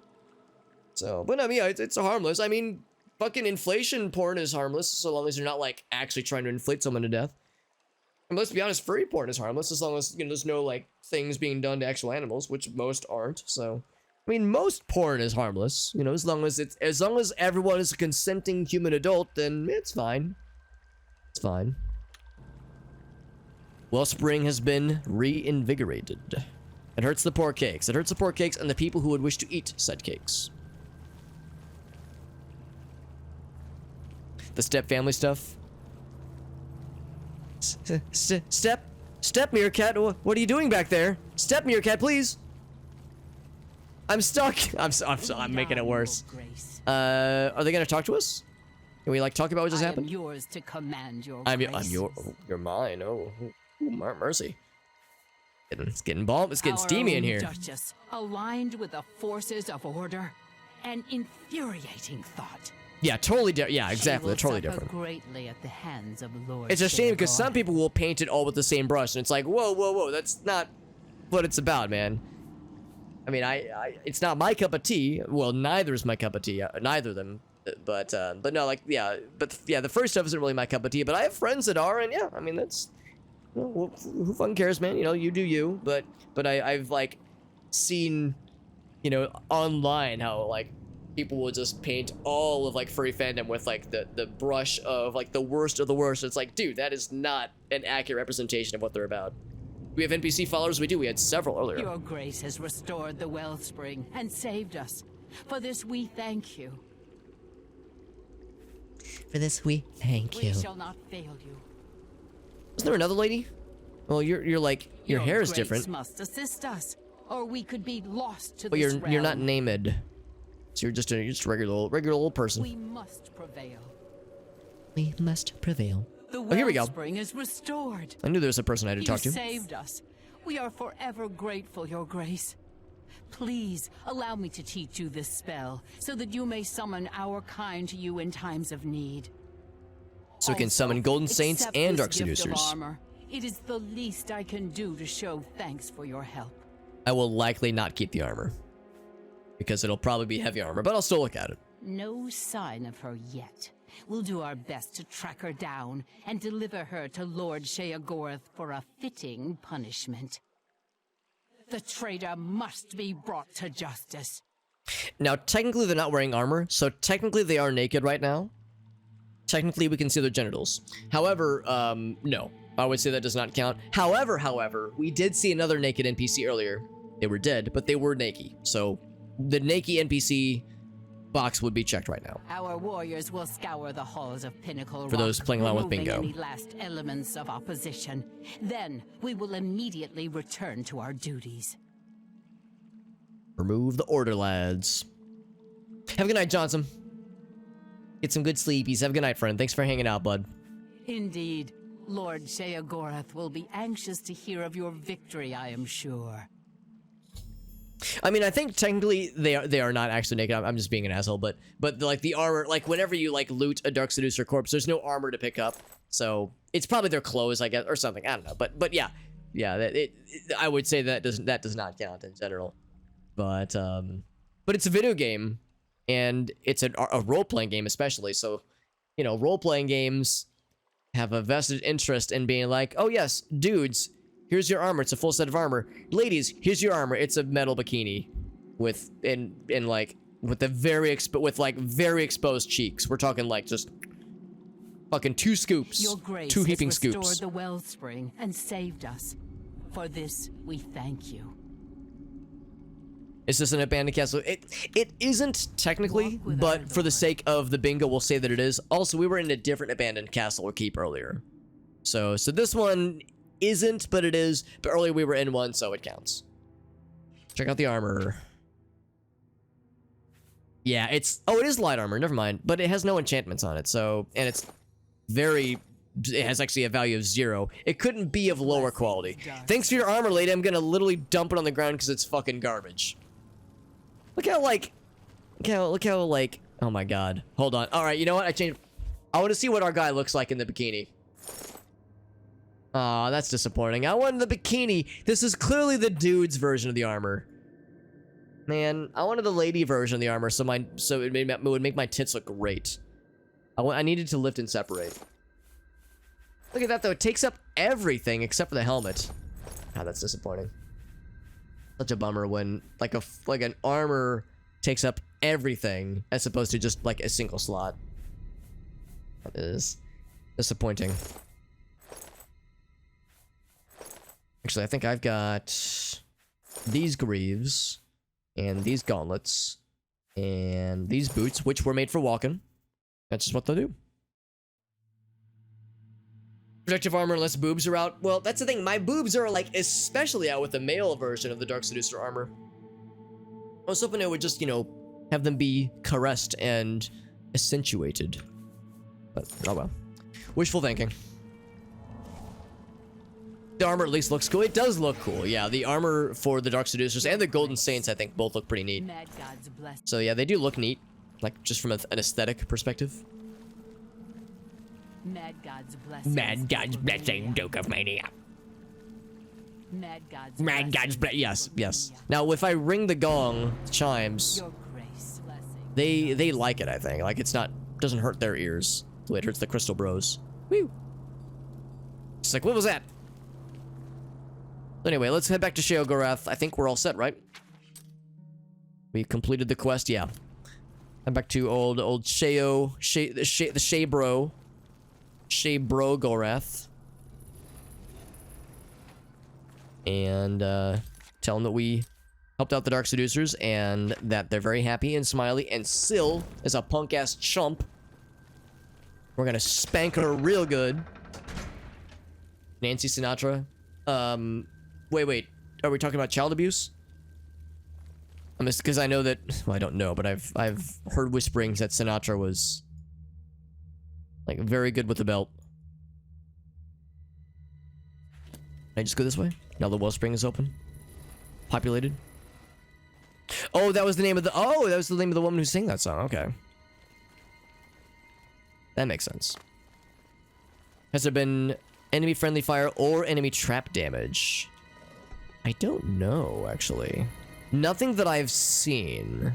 So, but I mean, it's harmless. I mean, fucking inflation porn is harmless so long as you're not like actually trying to inflate someone to death. And let's be honest, furry porn is harmless as long as, you know, there's no like things being done to actual animals, which most aren't. So, I mean, most porn is harmless, you know, as long as everyone is a consenting human adult, then it's fine. It's fine. Wellspring has been reinvigorated. It hurts the poor cakes. It hurts the poor cakes and the people who would wish to eat said cakes. The step family stuff. Step Meerkat, what are you doing back there? Step Meerkat, please. I'm stuck. I'm making it worse. Are they gonna talk to us? Can we like talk about what just happened? I am yours to command your I'm grace. you're mine. Oh, mercy. It's getting balm. It's getting steamy in here. Duchess, aligned with the forces of order, an infuriating thought. Yeah, totally different. Yeah, exactly. She will Totally suffer different. greatly at the hands of Lord It's a shame because some Sheogorath. people will paint it all with the same brush, and it's like, whoa, that's not what it's about, man. I mean, it's not my cup of tea. Well, neither is my cup of tea. Neither of them. But no, like, yeah. But yeah, the first stuff isn't really my cup of tea. But I have friends that are, and yeah, I mean, that's Well, who fucking cares, man? You know, you do you. But I've like seen, you know, online how like people will just paint all of like furry fandom with like the brush of like the worst of the worst. It's like, dude, that is not an accurate representation of what they're about. We have NPC followers. We do. We had several earlier. Your grace has restored the Wellspring and saved us. For this we thank you. For this, we thank you. We shall not fail you. Isn't there another lady? Well, you're like your hair is grace different. Must assist us, or we could be lost to But this you're not realm. named. So you're just a regular old person. We must prevail. We must prevail. The Oh, here we go. Wellspring is restored. I knew there was a person I had to You talk to. saved us. We are forever grateful, Your Grace. Please allow me to teach you this spell, so that you may summon our kind to you in times of need. So we can Also, summon golden saints accept and this dark gift of seducers. armor. It is the least I can do to show thanks for your help. I will likely not keep the armor, because it'll probably be heavy armor, but I'll still look at it. No sign of her yet. We'll do our best to track her down and deliver her to Lord Sheogorath for a fitting punishment. The traitor must be brought to justice. Now, technically, they're not wearing armor, so technically they are naked right now. Technically, we can see their genitals. However, no. I would say that does not count. However, we did see another naked NPC earlier. They were dead, but they were naked. So, the naked NPC box would be checked right now. Our warriors will scour the halls of Pinnacle For Rock, those playing along with removing bingo. any last elements of opposition. Then, we will immediately return to our duties. Remove the order, lads. Have a good night, Johnson. Get some good sleepies. Have a good night, friend. Thanks for hanging out, bud. Indeed, Lord Sheogorath will be anxious to hear of your victory, I am sure. I mean, I think technically they are not actually naked. I'm just being an asshole, but like the armor, like whenever you like loot a Dark Seducer corpse, there's no armor to pick up, so it's probably their clothes, I guess, or something. I don't know, but yeah, I would say that does not count in general, but it's a video game, and it's a role playing game especially. So, you know, role playing games have a vested interest in being like, oh yes, dudes, here's your armor. It's a full set of armor. Ladies, here's your armor. It's a metal bikini with very exposed cheeks. We're talking like just fucking two scoops, Your grace two has heaping restored scoops. the Wellspring and saved us. For this, we thank you. Is this an abandoned castle? It isn't technically, Walk with but our for the Lord. sake of the bingo, we'll say that it is. Also, we were in a different abandoned castle or keep earlier, so this one isn't, but it is. But earlier we were in one, so it counts. Check out the armor. Yeah, it is light armor. Never mind, but it has no enchantments on it. So, and it has actually a value of 0. It couldn't be of lower quality. Thanks for your armor, lady. I'm gonna literally dump it on the ground because it's fucking garbage. Look how like, oh my god. Hold on. All right, you know what? I want to see what our guy looks like in the bikini. Aw, that's disappointing. I wanted the bikini. This is clearly the dude's version of the armor. Man, I wanted the lady version of the armor, so it would make my tits look great. I needed to lift and separate. Look at that though. It takes up everything except for the helmet. God, that's disappointing. Such a bummer when like an armor takes up everything as opposed to just like a single slot. That is disappointing. Actually, I think I've got these greaves and these gauntlets and these boots, which were made for walking. That's just what they do. Protective armor unless boobs are out. Well, that's the thing. My boobs are like especially out with the male version of the Dark Seducer armor. I was hoping it would just, you know, have them be caressed and accentuated. But, oh well. Wishful thinking. The armor at least looks cool. It does look cool. Yeah, the armor for the Dark Seducers and the Golden Saints, I think, both look pretty neat. Mad God's bless. So yeah, they do look neat. Like, just from an aesthetic perspective. Mad God's blessing. Mad God's blessing, Duke of Mania. Mad God's Mad God's blessing. yes. Now, if I ring the gong chimes, Your grace. Blessing. they like it, I think. Like, doesn't hurt their ears the way it hurts the Crystal Bros. Woo! It's like, what was that? Anyway, let's head back to Sheogorath. I think we're all set, right? We completed the quest, yeah. Head back to old the Shaybro Gorath. And tell them that we helped out the Dark Seducers and that they're very happy and smiley. And Syl is a punk-ass chump. We're gonna spank her real good. Nancy Sinatra. Wait. Are we talking about child abuse? Because I know that... Well, I don't know, but I've heard whisperings that Sinatra was... like, very good with the belt. Can I just go this way? Now the Wellspring is open? Populated? Oh, that was the name of the... Oh, that was the name of the woman who sang that song. Okay. That makes sense. Has there been enemy friendly fire or enemy trap damage? I don't know, actually. Nothing that I've seen.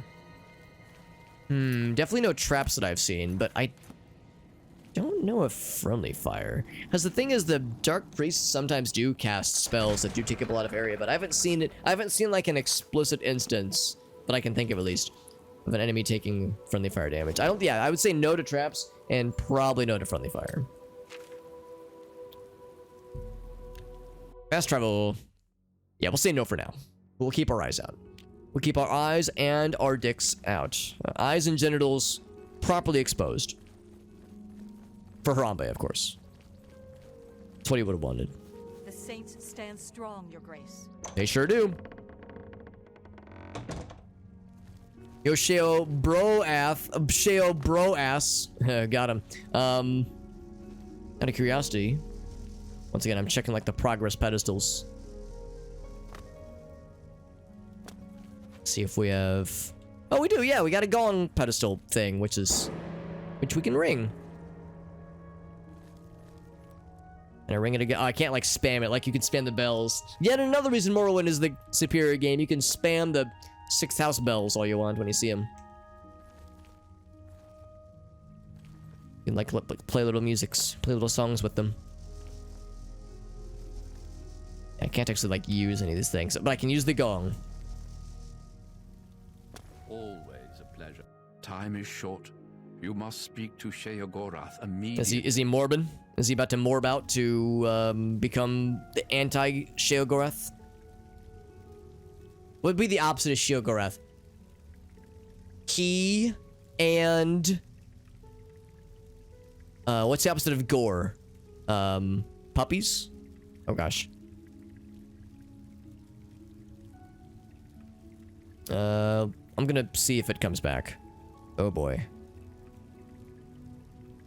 Definitely no traps that I've seen, but I don't know if friendly fire. Because the thing is, the Dark Priests sometimes do cast spells that do take up a lot of area, but I haven't seen it. I haven't seen like an explicit instance that I can think of at least of an enemy taking friendly fire damage. I would say no to traps and probably no to friendly fire. Fast travel. Yeah, we'll say no for now. We'll keep our eyes out. We'll keep our eyes and our dicks out. Eyes and genitals properly exposed. For Harambe, of course. That's what he would have wanted. The saints stand strong, Your Grace. They sure do. Yo, Sheo Broath. Sheo Broass. Got him. Out of curiosity. Once again, I'm checking like the progress pedestals. See if we have... Oh, we do, yeah. We got a gong pedestal thing, which we can ring. And I ring it again. Oh, I can't like spam it like you can spam the bells. Yet another reason Morrowind is the superior game. You can spam the 6th house bells all you want when you see them. You can like play little musics, play little songs with them. I can't actually like use any of these things, but I can use the gong. Always a pleasure. Time is short. You must speak to Sheogorath immediately. Is he Morbin? Is he about to morb out to become the anti-Sheogorath? What would be the opposite of Sheogorath? He and... what's the opposite of gore? Puppies? Oh gosh. I'm gonna see if it comes back. Oh boy.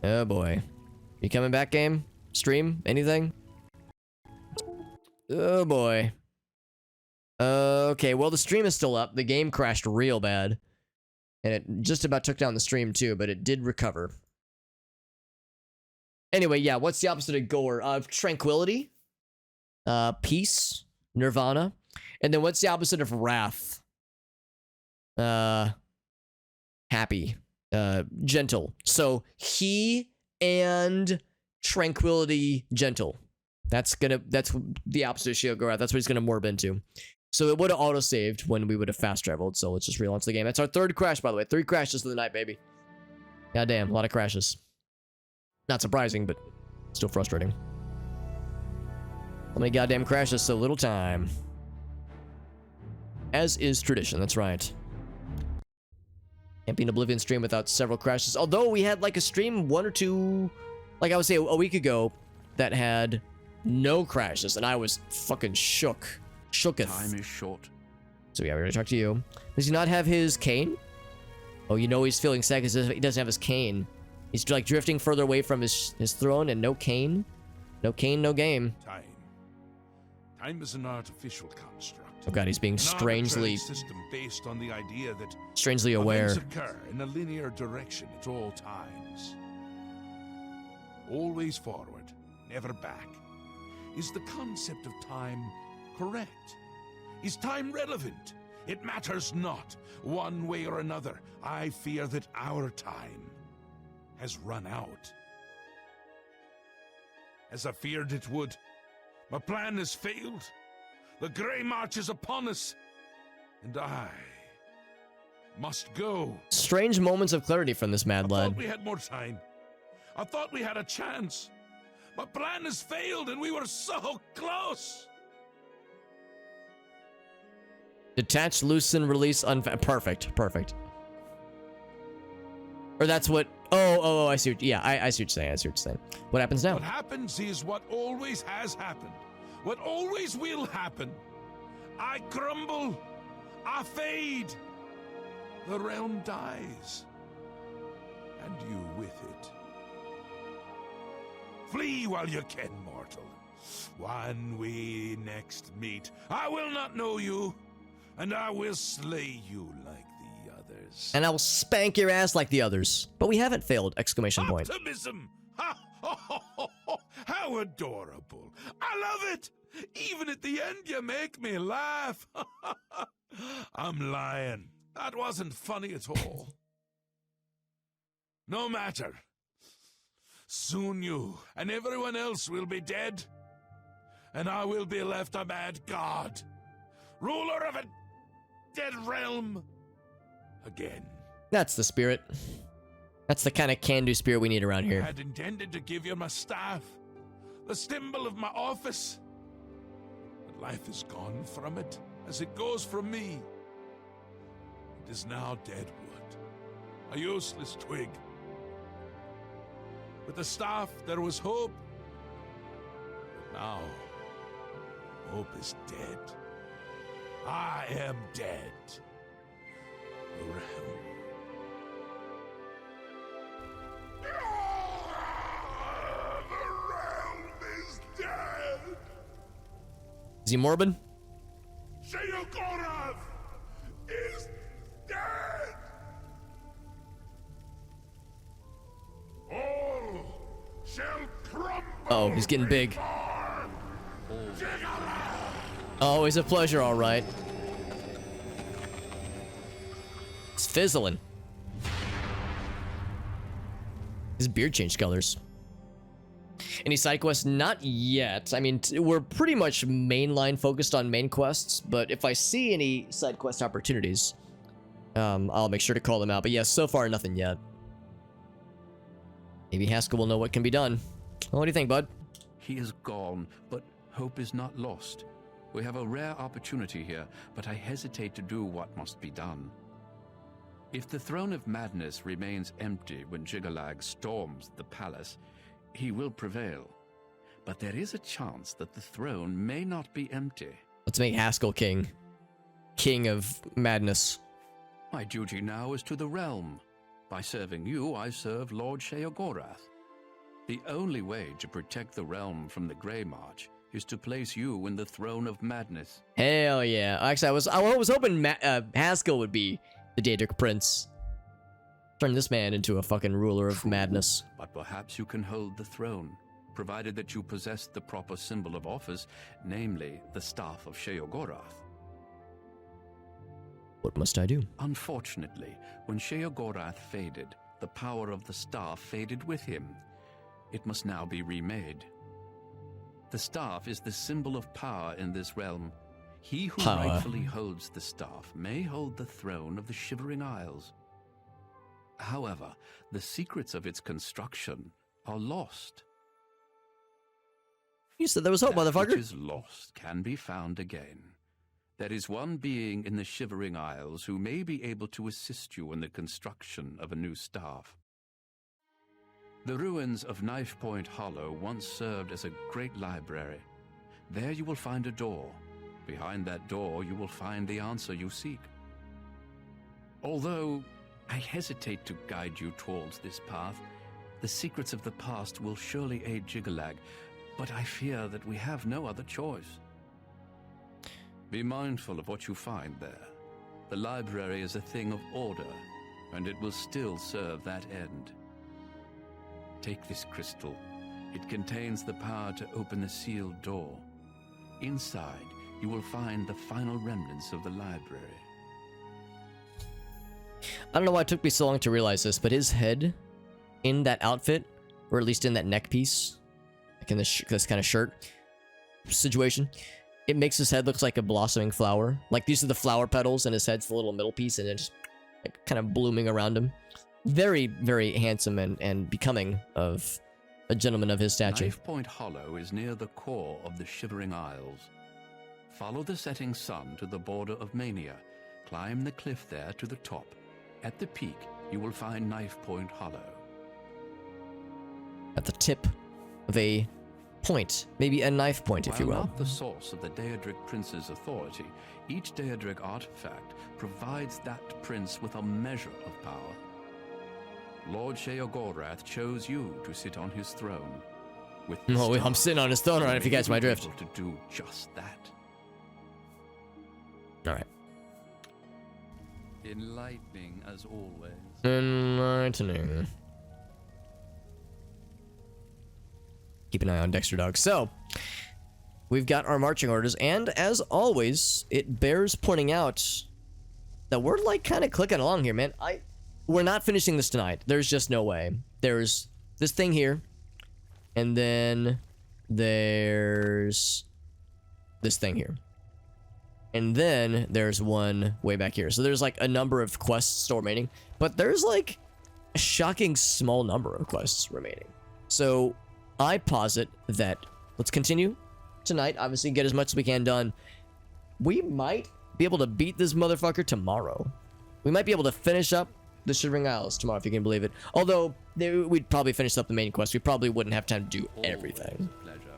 Oh boy. You coming back, game? Stream? Anything? Oh boy. Okay, well the stream is still up. The game crashed real bad. And it just about took down the stream too, but it did recover. Anyway, yeah, what's the opposite of gore? Tranquility. Peace. Nirvana. And then what's the opposite of wrath? Happy. Gentle. So he and tranquility, gentle. That's the opposite of Sheogorath. That's what he's gonna morb into. So it would have auto-saved when we would have fast traveled. So let's just relaunch the game. That's our 3rd crash, by the way. 3 crashes of the night, baby. Goddamn, a lot of crashes. Not surprising, but still frustrating. How many goddamn crashes, so little time. As is tradition, that's right. Can't be an Oblivion stream without several crashes. Although we had like a stream 1 or 2, like I would say a week ago, that had no crashes, and I was fucking shooketh. Time is short. So yeah, we're gonna talk to you. Does he not have his cane? Oh, you know he's feeling sad because he doesn't have his cane. He's like drifting further away from his throne, and no cane. No cane, no game. Time is an artificial construct. Oh god, he's being strangely system based on the idea that strangely aware. events occur in a linear direction at all times. Always forward, never back. Is the concept of time correct? Is time relevant? It matters not. One way or another, I fear that our time has run out. As I feared it would, my plan has failed. The Greymarch is upon us, and I must go. Strange moments of clarity from this mad I lad. thought we had more time. I thought we had a chance. My plan has failed, and we were so close. Detach, loosen, release, perfect, perfect. Or that's what, oh, I see what, yeah, I see what you're saying, What happens now? What happens is what always has happened. What always will happen. I crumble. I fade. The realm dies. And you with it. Flee while you can, mortal. When we next meet, I will not know you, and I will slay you like the others. And I will spank your ass like the others. But we haven't failed, exclamation point. Optimism! Ha! How adorable. I love it! Even at the end, you make me laugh. I'm lying. That wasn't funny at all. No matter. Soon you and everyone else will be dead, and I will be left a mad god, ruler of a dead realm again. That's the spirit. That's the kind of can-do spirit we need around I here. had intended to give you my staff, the symbol of my office, but life is gone from it, as it goes from me. It is now dead wood, a useless twig. With the staff, there was hope. But now, hope is dead. I am dead. The realm. The realm is dead. Is he morbid? Sheogorath is dead. All shall crumble. Oh, he's getting big. Always a pleasure, all right. It's fizzling. His beard changed colors. Any side quests? Not yet. I mean, we're pretty much mainline focused on main quests, but if I see any side quest opportunities, I'll make sure to call them out. But yeah, so far, nothing yet. Maybe Haskell will know what can be done. What do you think, bud? He is gone, but hope is not lost. We have a rare opportunity here, but I hesitate to do what must be done. If the Throne of Madness remains empty when Jigalag storms the palace, he will prevail. But there is a chance that the throne may not be empty. Let's make Haskell king. King of Madness. My duty now is to the realm. By serving you, I serve Lord Sheogorath. The only way to protect the realm from the Greymarch is to place you in the Throne of Madness. Hell yeah. Actually, I was hoping Haskell would be the Daedric Prince. Turn this man into a fucking ruler of madness. But perhaps you can hold the throne, provided that you possess the proper symbol of office, namely the Staff of Sheogorath. What must I do? Unfortunately, when Sheogorath faded, the power of the staff faded with him. It must now be remade. The staff is the symbol of power in this realm. He who rightfully holds the staff may hold the throne of the Shivering Isles. However, the secrets of its construction are lost. You said there was hope, That motherfucker. which is lost can be found again. There is one being in the Shivering Isles who may be able to assist you in the construction of a new staff. The ruins of Knife Point Hollow once served as a great library. There you will find a door. Behind that door you will find the answer you seek. Although I hesitate to guide you towards this path, the secrets of the past will surely aid Jigalag, but I fear that we have no other choice. Be mindful of what you find there. The library is a thing of order, and it will still serve that end. Take this crystal. It contains the power to open the sealed door. Inside, you will find the final remnants of the library. I don't know why it took me so long to realize this, but his head in that outfit, or at least in that neck piece, like in this kind of shirt situation, it makes his head look like a blossoming flower. Like these are the flower petals and his head's the little middle piece and it's like, kind of blooming around him. Very, very handsome and becoming of a gentleman of his stature. Knife Point Hollow is near the core of the Shivering Isles. Follow the setting sun to the border of Mania. Climb the cliff there to the top. At the peak, you will find Knife Point Hollow. At the tip of a point, maybe a knife point, if you will. While not the source of the Daedric Prince's authority, each Daedric artifact provides that prince with a measure of power. Lord Sheogorath chose you to sit on his throne. With Oh, I'm sitting on his throne, right? If you catch my drift. Able to do just that. All right. Enlightening as always. Enlightening. Keep an eye on Dexter Dog. So, we've got our marching orders, and as always, it bears pointing out that we're like kind of clicking along here, man. We're not finishing this tonight. There's just no way. There's this thing here, and then there's this thing here. And then there's one way back here. So there's like a number of quests still remaining, but there's like a shocking small number of quests remaining. So I posit that let's continue tonight, obviously get as much as we can done. We might be able to beat this motherfucker tomorrow. We might be able to finish up the Shivering Isles tomorrow, if you can believe it. Although, we'd probably finish up the main quest. We probably wouldn't have time to do everything.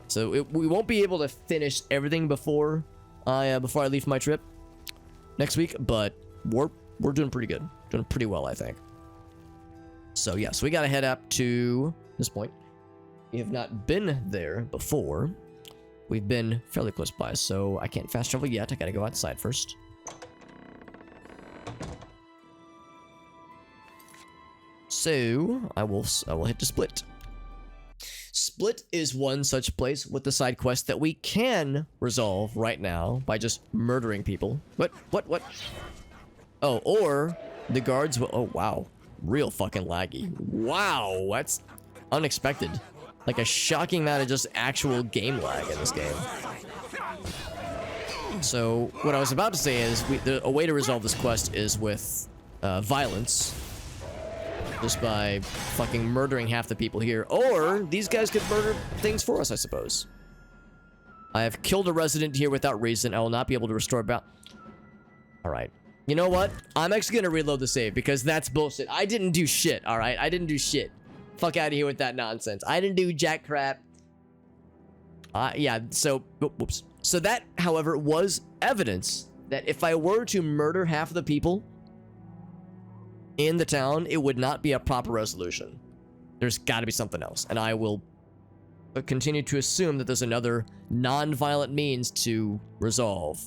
So we won't be able to finish everything before I leave for my trip next week, but we're doing pretty good. Doing pretty well, I think. So, yeah, so we gotta head up to this point. We have not been there before. We've been fairly close by, so I can't fast travel yet. I gotta go outside first. So, I will hit the Split. Split is one such place with the side quest that we can resolve right now by just murdering people. What? Oh, or the guards will... Oh, wow. Real fucking laggy. Wow, that's unexpected. Like a shocking amount of just actual game lag in this game. So, what I was about to say is, a way to resolve this quest is with violence. Just by fucking murdering half the people here. Or, these guys could murder things for us, I suppose. I have killed a resident here without reason. I will not be able to restore Alright. You know what? I'm actually gonna reload the save, because that's bullshit. I didn't do shit, alright? I didn't do shit. Fuck out of here with that nonsense. I didn't do jack crap. Yeah, so... Whoops. So that, however, was evidence that if I were to murder half of the people in the town, it would not be a proper resolution. There's got to be something else, and I will continue to assume that there's another non-violent means to resolve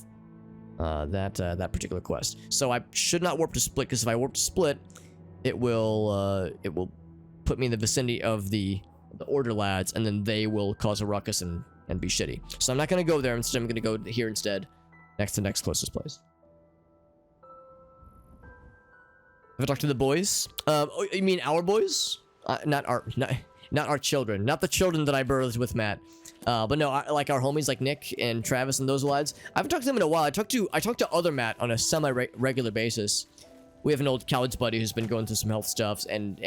that particular quest. So I should not warp to Split, because if I warp to Split, it will put me in the vicinity of the Order lads, and then they will cause a ruckus and be shitty. So I'm not going to go there. Instead, I'm going to go here instead, next to next closest place. Have I talked to the boys? Oh, you mean our boys? Not our children. Not the children that I birthed with Matt. But no, like our homies, like Nick and Travis and those lads. I haven't talked to them in a while. I talked to other Matt on a semi-regular basis. We have an old college buddy who's been going through some health stuff, and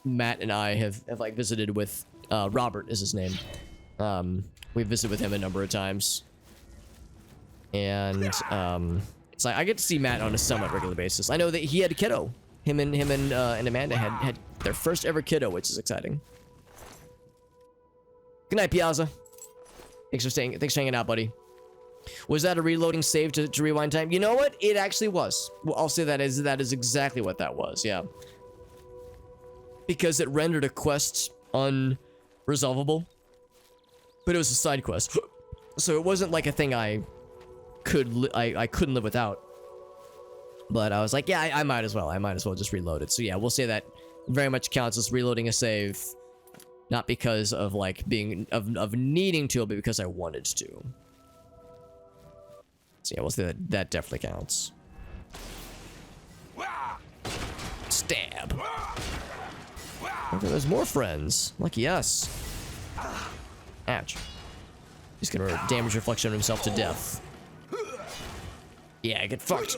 Matt and I have like visited with Robert is his name. We've visited with him a number of times, and it's like I get to see Matt on a somewhat regular basis. I know that he had a kiddo. Him and Amanda had their first ever kiddo, which is exciting. Good night, Piazza. Thanks for hanging out, buddy. Was that a reloading save to rewind time? You know what? It actually was. Well, I'll say that is exactly what that was. Yeah. Because it rendered a quest unresolvable, but it was a side quest, so it wasn't like a thing I couldn't live without. But I was like, yeah, I might as well. I might as well just reload it. So yeah, we'll say that very much counts as reloading a save, not because of like being of needing to, but because I wanted to. So yeah, we'll say that definitely counts. Stab. Okay, there's more friends. Lucky us. Ouch. He's gonna damage reflection on himself to death. Yeah, get fucked.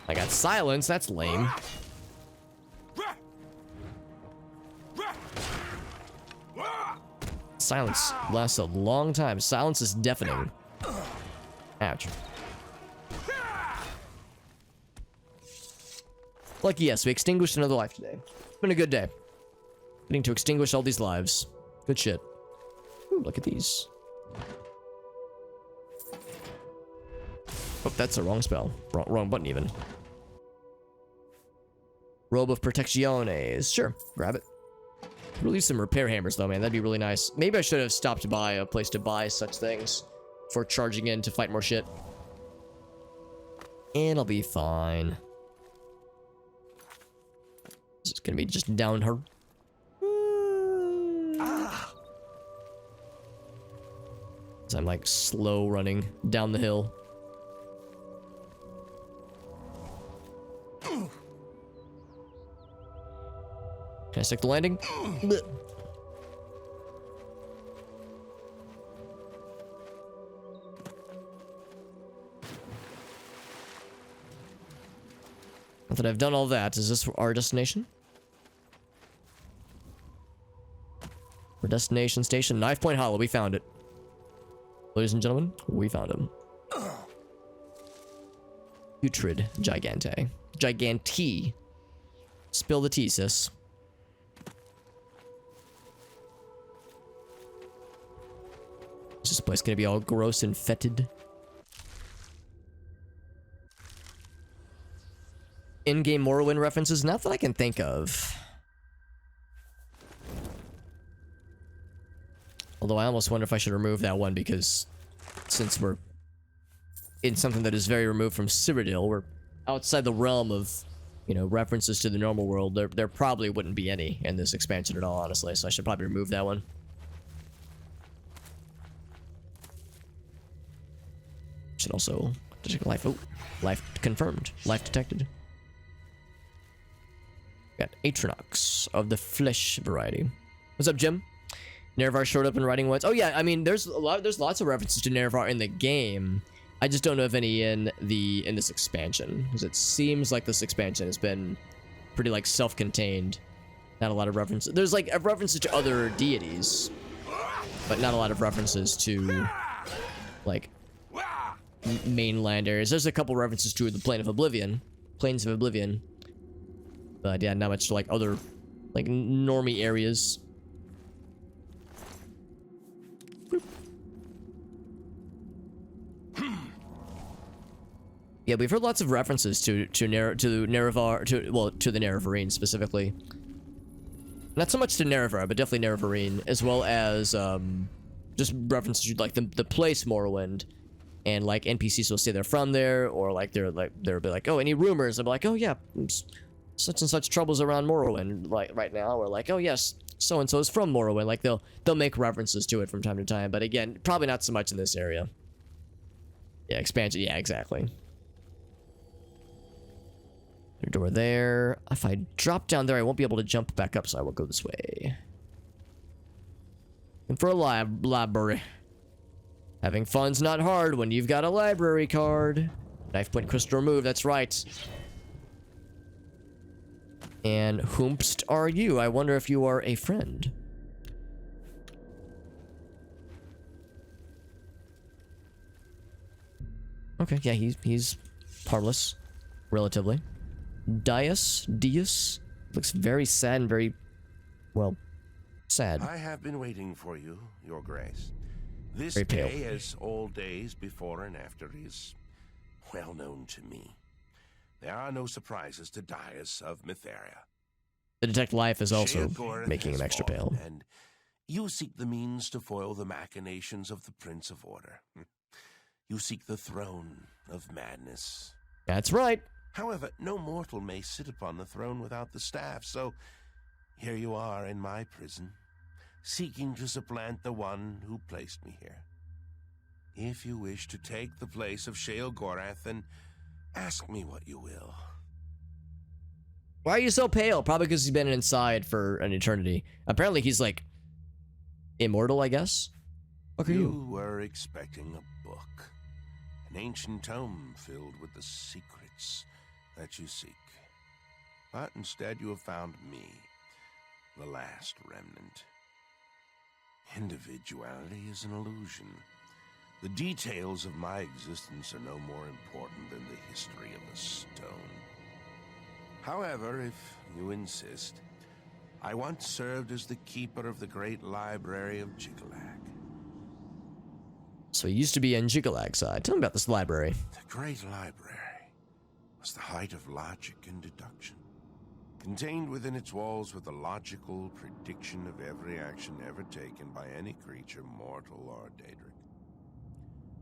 I got silence, that's lame. Silence lasts a long time. Silence is deafening. Ouch. Like, yes, we extinguished another life today. It's been a good day. Getting to extinguish all these lives. Good shit. Ooh, look at these. Oh, that's the wrong spell. Wrong button, even. Robe of Protecciones. Sure, grab it. Release some repair hammers, though, man. That'd be really nice. Maybe I should have stopped by a place to buy such things before charging in to fight more shit. And I'll be fine. This is gonna be just down her. So I'm like slow running down the hill. Can I stick the landing? Blech. Now that I've done all that, is this our destination? Our destination station, Knife Point Hollow, we found it. Ladies and gentlemen, we found him. Putrid Gigante. Gigante. Spill the tea, sis. Is this place gonna be all gross and fetid? In-game Morrowind references? Not that I can think of. Although I almost wonder if I should remove that one, because since we're in something that is very removed from Cyrodiil, we're outside the realm of, you know, references to the normal world. There probably wouldn't be any in this expansion at all, honestly, so I should probably remove that one. Should also detect life. Oh, life confirmed. Life detected. Got Atronox of the flesh variety. What's up, Jim? Nerevar showed up in writing once. Oh yeah, I mean, there's lots of references to Nerevar in the game. I just don't know if any in this expansion, because it seems like this expansion has been pretty like self-contained. Not a lot of references. There's like references to other deities, but not a lot of references to like mainland areas. There's a couple references to the Plains of Oblivion, but yeah, not much to like other like normie areas. Yeah, we've heard lots of references to Nerevar, to the Nerevarine specifically. Not so much to Nerevar, but definitely Nerevarine, as well as just references to like the place Morrowind, and like NPCs will say they're from there, or like they'll be like, oh, any rumors? I'll be like, oh yeah, such and such troubles around Morrowind like right now, or like, oh yes, so and so is from Morrowind. Like they'll make references to it from time to time, but again, probably not so much in this area. Yeah, expansion. Yeah, exactly. Door there. If I drop down there, I won't be able to jump back up, so I will go this way. And for a library. Having fun's not hard when you've got a library card. Knife point crystal remove, that's right. And whomst are you? I wonder if you are a friend. Okay, yeah, he's harmless, relatively. Dias looks very sad and very, well, sad. I have been waiting for you, Your Grace. This Very pale. day, as all days before and after, is well known to me. There are no surprises to Dias of Mytheria. The detect life is also Sheogorath making has him extra fallen, pale. And you seek the means to foil the machinations of the Prince of Order. You seek the throne of madness. That's right. However, no mortal may sit upon the throne without the staff, so here you are in my prison, seeking to supplant the one who placed me here. If you wish to take the place of Sheogorath, then ask me what you will. Why are you so pale? Probably because he's been inside for an eternity. Apparently he's like immortal, I guess. Fuck are you? You were expecting a book. An ancient tome filled with the secrets that you seek. But instead you have found me, the last remnant. Individuality is an illusion. The details of my existence are no more important than the history of the stone. However, if you insist, I once served as the keeper of the great library of Jigalag. So he used to be in Jiggalag's side. Tell me about this library. The great library was the height of logic and deduction. Contained within its walls were the logical prediction of every action ever taken by any creature, mortal or daedric.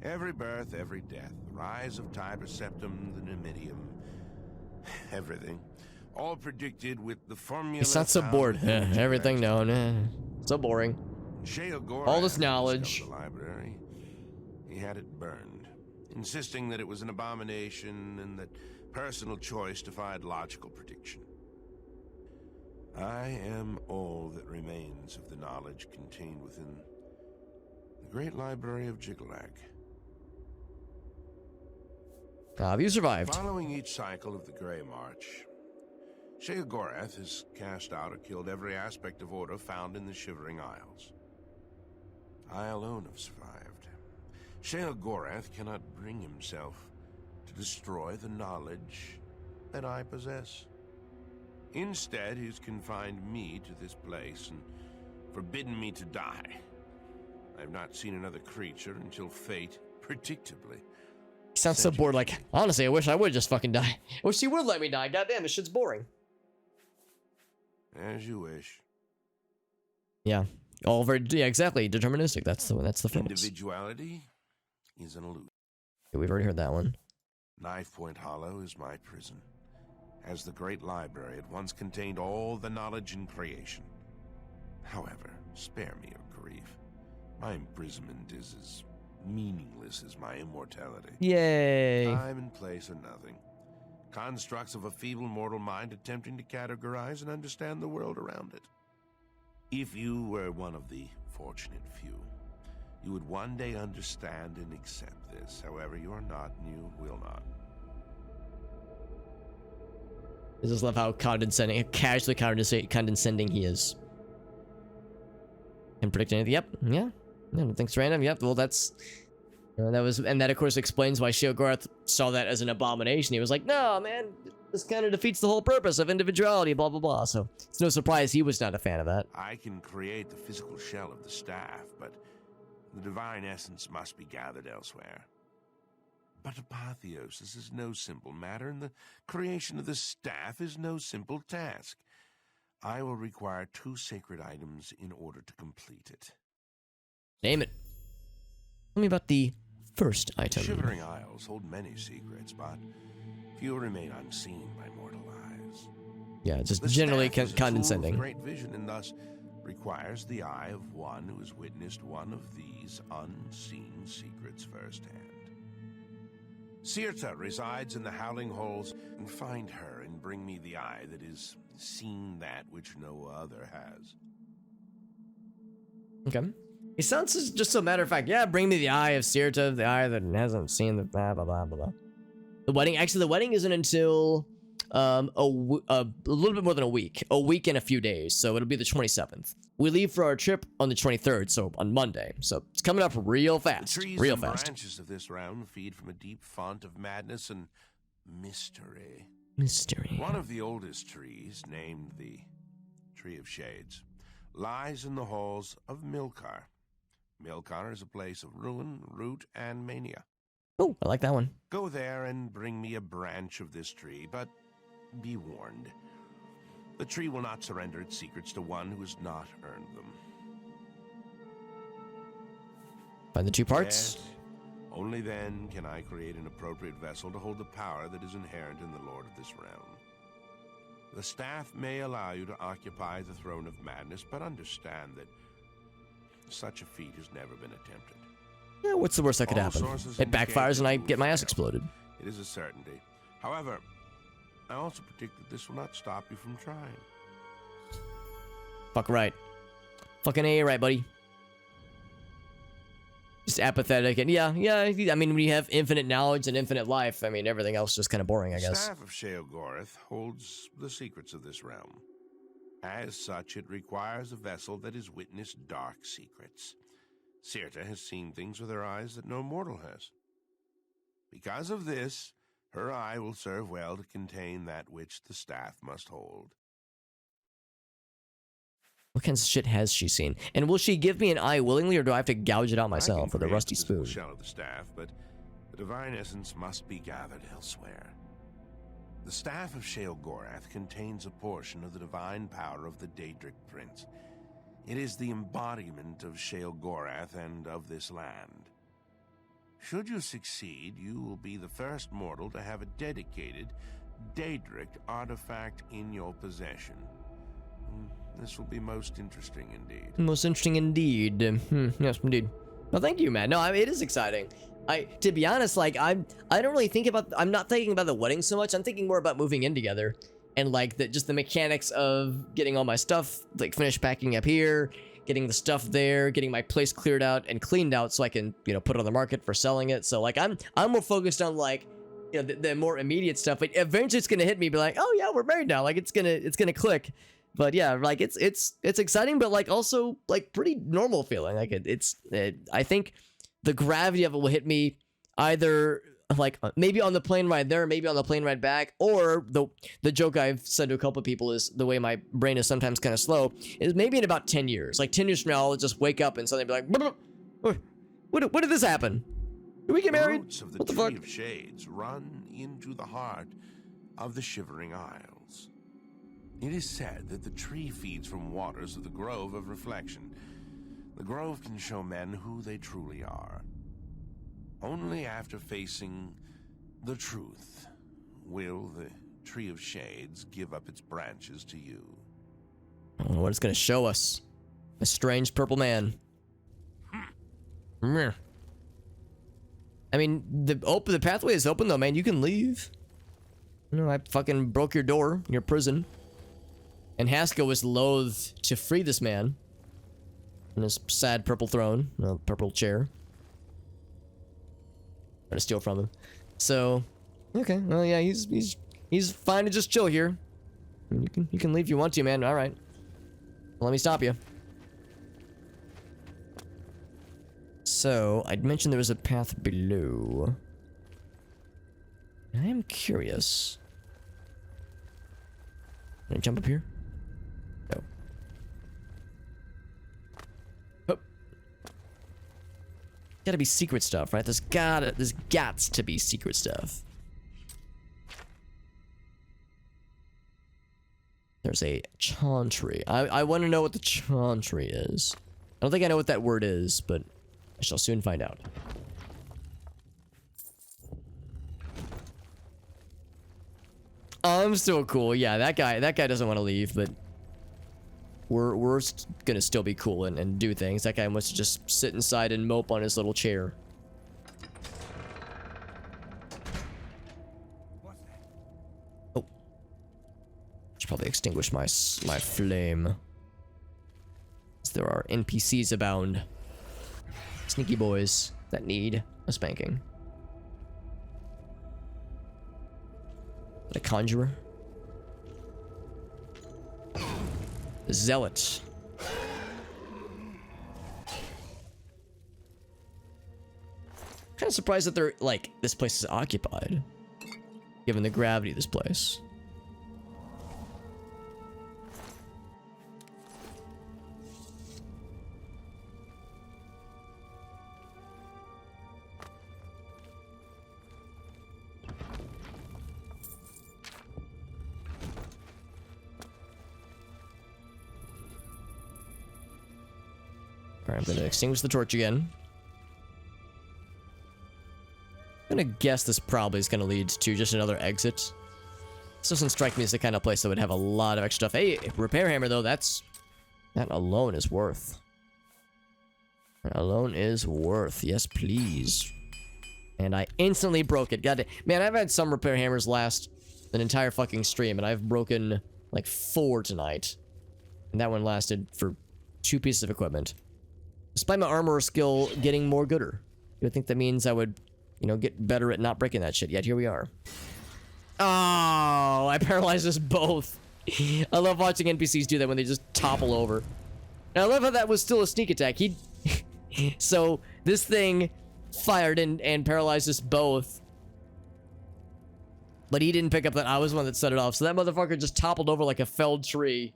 Every birth, every death, the rise of Tiber Septim, the Numidium, everything. All predicted with the formula. It's not so bored. Everything known. So boring. All this knowledge. The library. He had it burned, insisting that it was an abomination and that personal choice defied logical prediction. I am all that remains of the knowledge contained within the great library of Jigalag. How have you survived? Following each cycle of the Greymarch, Sheogorath has cast out or killed every aspect of order found in the Shivering Isles. I alone have survived. Sheogorath cannot bring himself to destroy the knowledge that I possess. Instead, he's confined me to this place and forbidden me to die. I have not seen another creature until fate, predictably. He sounds so bored. Like, honestly, I wish I would just fucking die. I wish he would let me die. Goddamn, this shit's boring. As you wish. Yeah. All very, yeah, exactly. Deterministic. That's the focus. Individuality is an illusion. Yeah, we've already heard that one. Knife Point Hollow is my prison. As the great library, it once contained all the knowledge in creation. However, spare me your grief. My imprisonment is as meaningless as my immortality. Yay. Time and place are nothing. Constructs of a feeble mortal mind attempting to categorize and understand the world around it. If you were one of the fortunate few, you would one day understand and accept this. However, you are not, and you will not. I just love how condescending, casually condescending he is. Can predict anything. Yep. Yeah. Nothing's random. Yep. Well, that's that of course explains why Sheogorath saw that as an abomination. He was like, no, man, this kind of defeats the whole purpose of individuality. Blah blah blah. So it's no surprise he was not a fan of that. I can create the physical shell of the staff, but the divine essence must be gathered elsewhere. But apotheosis is no simple matter, and the creation of the staff is no simple task. I will require 2 sacred items in order to complete it. Name it. Tell me about the first item. The Shivering Isles hold many secrets, but few remain unseen by mortal eyes. Yeah, just The generally staff is a tool condescending. of great vision, and thus requires the eye of one who has witnessed one of these unseen secrets firsthand. Sirta resides in the Howling Halls, and find her and bring me the eye that has seen that which no other has. Okay. He sounds just a matter of fact. Yeah, bring me the eye of Sirta, the eye that hasn't seen the blah blah blah blah. The wedding. Actually, the wedding isn't until a little bit more than a week. A week and a few days. So it'll be the 27th. We leave for our trip on the 23rd, so on Monday. So it's coming up real fast. The trees Real and fast. branches of this realm feed from a deep font of madness and mystery. Mystery. One of the oldest trees, named the Tree of Shades, lies in the halls of Milkar. Milkar is a place of ruin, root, and mania. Oh, I like that one. Go there and bring me a branch of this tree, but be warned. The tree will not surrender its secrets to one who has not earned them. Find the 2 parts. Yes, only then can I create an appropriate vessel to hold the power that is inherent in the Lord of this realm. The staff may allow you to occupy the throne of madness, but understand that such a feat has never been attempted. Yeah, what's the worst that could All happen? sources It indicate backfires and that I you will get my ass fail. exploded. It is a certainty. However, I also predict that this will not stop you from trying. Fuck right. Fucking A right, buddy. just apathetic, and yeah, I mean, when you have infinite knowledge and infinite life, I mean, everything else is just kind of boring, I The guess. staff of Sheogorath holds the secrets of this realm. As such, it requires a vessel that has witnessed dark secrets. Sirta has seen things with her eyes that no mortal has. Because of this, her eye will serve well to contain that which the staff must hold. What kind of shit has she seen? And will she give me an eye willingly, or do I have to gouge it out myself with a rusty spoon? The shell of the staff, but the divine essence must be gathered elsewhere. The staff of Sheogorath contains a portion of the divine power of the Daedric Prince. It is the embodiment of Sheogorath and of this land. Should you succeed, you will be the first mortal to have a dedicated Daedric artifact in your possession. This will be most interesting indeed. Most interesting indeed. Yes, indeed. Well, thank you, man. No, I mean, it is exciting. To be honest, like, I don't really think about, I'm not thinking about the wedding so much. I'm thinking more about moving in together. And, like, just the mechanics of getting all my stuff, like, finished packing up here, getting the stuff there, getting my place cleared out and cleaned out so I can, you know, put it on the market for selling it. So, like, I'm more focused on, like, you know, the more immediate stuff. But eventually it's gonna hit me, be like, oh yeah, we're married now. Like, it's gonna click. But yeah, like, it's exciting, but, like, also, like, pretty normal feeling. Like, I think the gravity of it will hit me either, like, maybe on the plane ride there, maybe on the plane ride back, or the joke I've said to a couple of people is the way my brain is sometimes kind of slow, is maybe in about 10 years. Like, 10 years from now, I'll just wake up and suddenly be like, what did this happen? Did we get married? The roots of the What the Tree fuck? of Shades run into the heart of the Shivering Isles. It is said that the tree feeds from waters of the Grove of Reflection. The Grove can show men who they truly are. Only after facing the truth will the Tree of Shades give up its branches to you. I don't know what it's gonna show us. A strange purple man. Meh. I mean, the pathway is open though, man. You can leave. You know, I fucking broke your door, your prison. And Haskell was loath to free this man on his sad purple throne, no, purple chair. Trying to steal from him. So, okay, well, yeah, he's fine to just chill here. I mean, you can leave if you want to, man. All right, well, let me stop you. So, I'd mentioned there was a path below. I am curious. Can I jump up here? No. Oh. Gotta be secret stuff, right? There's gots to be secret stuff. There's a chauntry. I want to know what the chauntry is. I don't think I know what that word is, but I shall soon find out. I'm still cool. Yeah, that guy doesn't want to leave, but we're gonna still be cool and do things. That guy wants to just sit inside and mope on his little chair. Oh, should probably extinguish my flame. There are NPCs abound. Sneaky boys that need a spanking. A conjurer. The zealot. Kind of surprised that they're like this place is occupied, given the gravity of this place. Alright, I'm gonna extinguish the torch again. I'm gonna guess this probably is gonna lead to just another exit. This doesn't strike me as the kind of place that would have a lot of extra stuff. Hey, repair hammer though, that alone is worth. That alone is worth. Yes, please. And I instantly broke it. God damn. Man, I've had some repair hammers last an entire fucking stream, and I've broken like 4 tonight. And that one lasted for 2 pieces of equipment. Despite my armor skill getting more gooder. You would think that means I would, you know, get better at not breaking that shit. Yet here we are. Oh, I paralyzed us both. I love watching NPCs do that when they just topple over. And I love how that was still a sneak attack. So this thing fired and paralyzed us both. But he didn't pick up that I was the one that set it off. So that motherfucker just toppled over like a felled tree.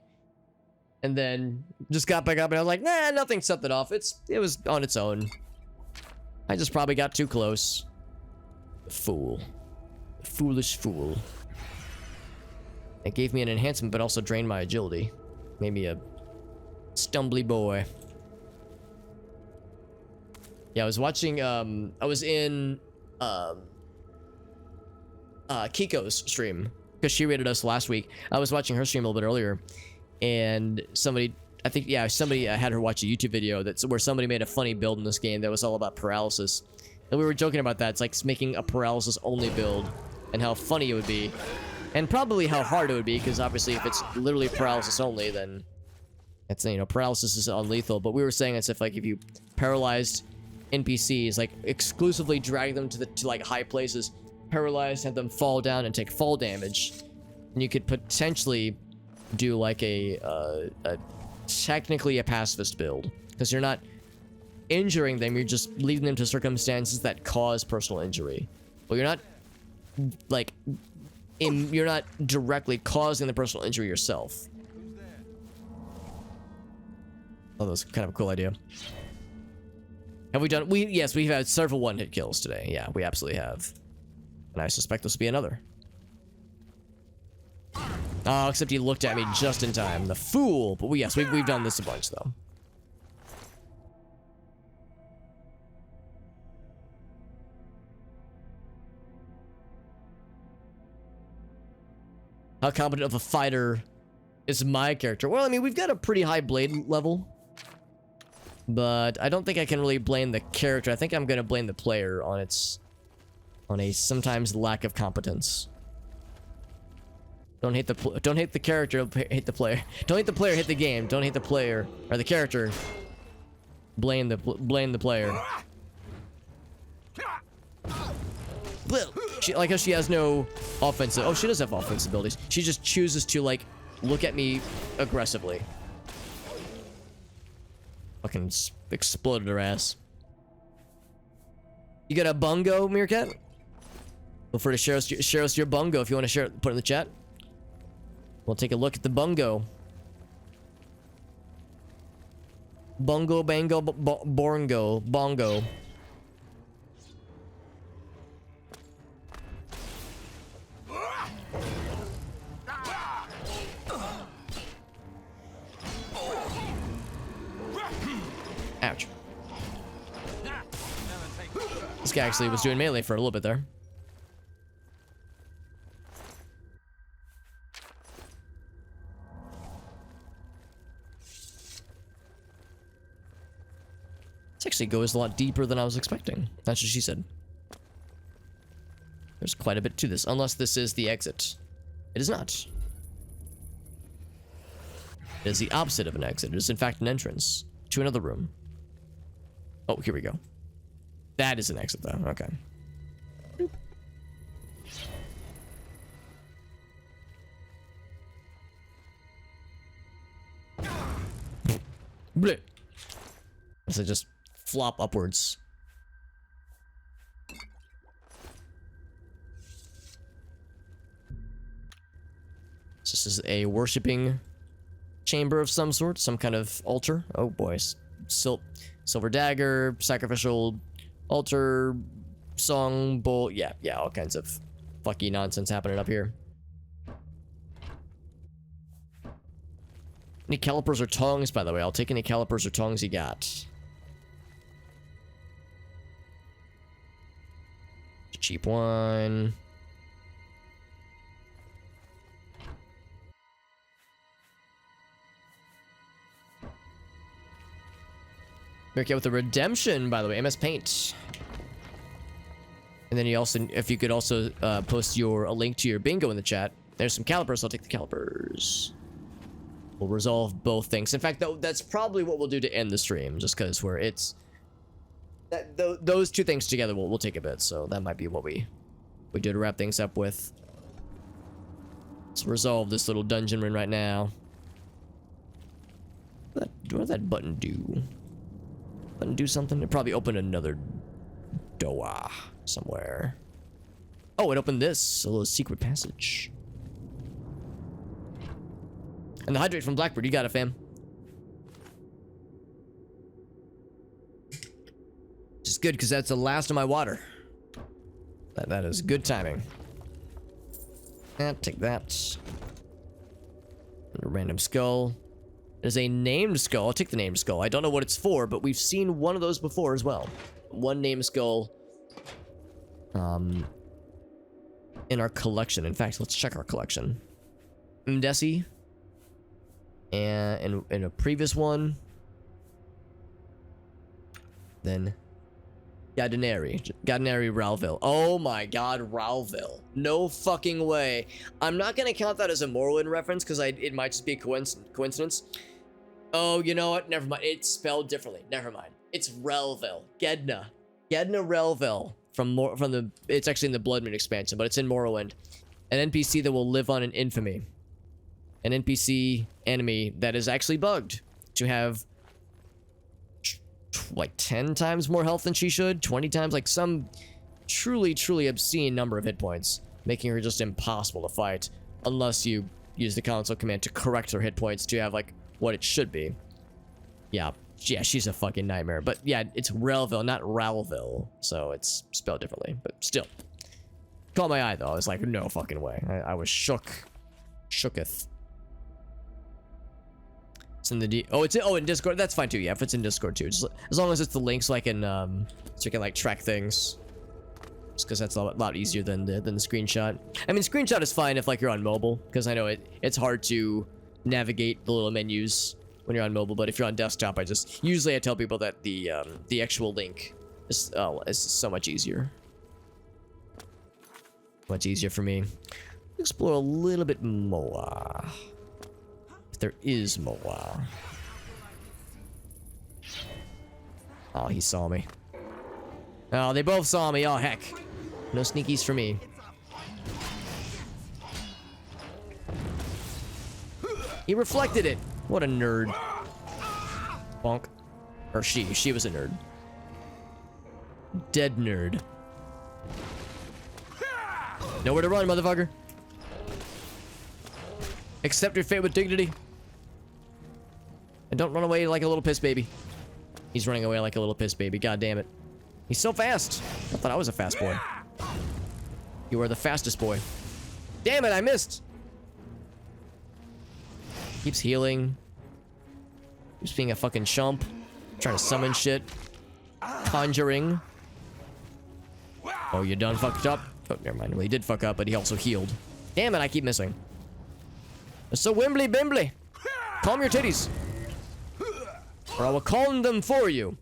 And then just got back up and I was like, nah, nothing set that off. It was on its own. I just probably got too close. Fool. Foolish fool. It gave me an enhancement, but also drained my agility. Made me a stumbly boy. Yeah, I was watching, I was in, Kiko's stream, because she rated us last week. I was watching her stream a little bit earlier, and somebody, I think, yeah, somebody had her watch a YouTube video that's where somebody made a funny build in this game that was all about paralysis. And we were joking about that. It's like making a paralysis-only build, and how funny it would be. And probably how hard it would be, because obviously if it's literally paralysis only, then it's, you know, paralysis is unlethal. But we were saying it's if you paralyzed NPCs, like exclusively drag them to like high places, paralyzed, have them fall down and take fall damage, and you could potentially do like a technically a pacifist build, because you're not injuring them, you're just leaving them to circumstances that cause personal injury. But you're not like you're not directly causing the personal injury yourself. Oh, that was kind of a cool idea. Have we done? Yes, we've had several one-hit kills today. Yeah, we absolutely have. And I suspect this will be another. Oh, except he looked at me just in time. The fool! But yes, we've done this a bunch, though. How competent of a fighter is my character? Well, I mean, we've got a pretty high blade level. But I don't think I can really blame the character. I think I'm gonna blame the player on a sometimes lack of competence. Don't hate the character, hate the player. Don't hate the player, hate the game. Don't hate the player or the character. Blame the player. She, like how she has no offensive. Oh, she does have offensive abilities. She just chooses to like look at me aggressively. Fucking exploded her ass. You got a bungo, Meerkat? Feel free to share us your bungo if you want to share it. Put it in the chat. We'll take a look at the bungo. Bungo, bango, bongo. Ouch. This guy actually was doing melee for a little bit there. This actually goes a lot deeper than I was expecting. That's what she said. There's quite a bit to this, unless this is the exit. It is not. It is the opposite of an exit. It is in fact an entrance to another room. Oh, here we go. That is an exit, though. Okay. Bleh. So just flop upwards. This is a worshipping chamber of some sort, some kind of altar. Oh boy, silver dagger, sacrificial altar, song bowl. Yeah, all kinds of fucky nonsense happening up here. Any calipers or tongs, by the way? I'll take any calipers or tongs you got. Cheap one. Okay, with the redemption, by the way, MS Paint. And then you also, if you could also post a link to your bingo in the chat. There's some calipers. I'll take the calipers. we'll resolve both things. In fact, that's probably what we'll do to end the stream, just because those two things together will take a bit. So that might be what we do to wrap things up with. Let's resolve this little dungeon we're in right now. What does that button do? Button do something? It probably opened another door somewhere. Oh, it opened this, a little secret passage. And the hydrate from Blackbird, you got it, fam. Which is good, because that's the last of my water. That is good timing. Take that. And a random skull. There's a named skull. I'll take the named skull. I don't know what it's for, but we've seen one of those before as well. One named skull. In our collection. In fact, let's check our collection. Dicey. And in a previous one. Then Gardineri Ralville. Oh my god, Ralville. No fucking way. I'm not gonna count that as a Morrowind reference because it might just be a coincidence. Oh, you know what? Never mind. It's spelled differently. Never mind. It's Relville. Gedna Relville it's actually in the Bloodmoon expansion, but it's in Morrowind. An NPC that will live on in infamy. An NPC enemy that is actually bugged to have like 10 times more health than she should, 20 times, like some truly obscene number of hit points, making her just impossible to fight unless you use the console command to correct her hit points to have like what it should be. Yeah, she's a fucking nightmare. But yeah, it's Relville, not Ralville, so it's spelled differently, but still. Caught my eye though. I was like, no fucking way. I was shooketh. It's in the in Discord. That's fine too. Yeah, if it's in Discord too, just as long as it's the link, so I can like track things. Just because that's a lot easier than the screenshot. I mean, screenshot is fine if like you're on mobile, because I know it's hard to navigate the little menus when you're on mobile. But if you're on desktop, I tell people that the actual link is so much easier. Much easier for me. Explore a little bit more. There is more. Oh, he saw me. Oh, they both saw me. Oh, heck. No sneakies for me. He reflected it. What a nerd. Bonk. Or she was a nerd. Dead nerd. Nowhere to run, motherfucker. Accept your fate with dignity. And don't run away like a little piss baby. He's running away like a little piss baby. God damn it. He's so fast. I thought I was a fast boy. You are the fastest boy. Damn it, I missed. Keeps healing. Keeps being a fucking chump. Trying to summon shit. Conjuring. Oh, you done fucked up? Oh, never mind. Well, he did fuck up, but he also healed. Damn it, I keep missing. It's so wimbly bimbly. Calm your titties. Or I will calm them for you.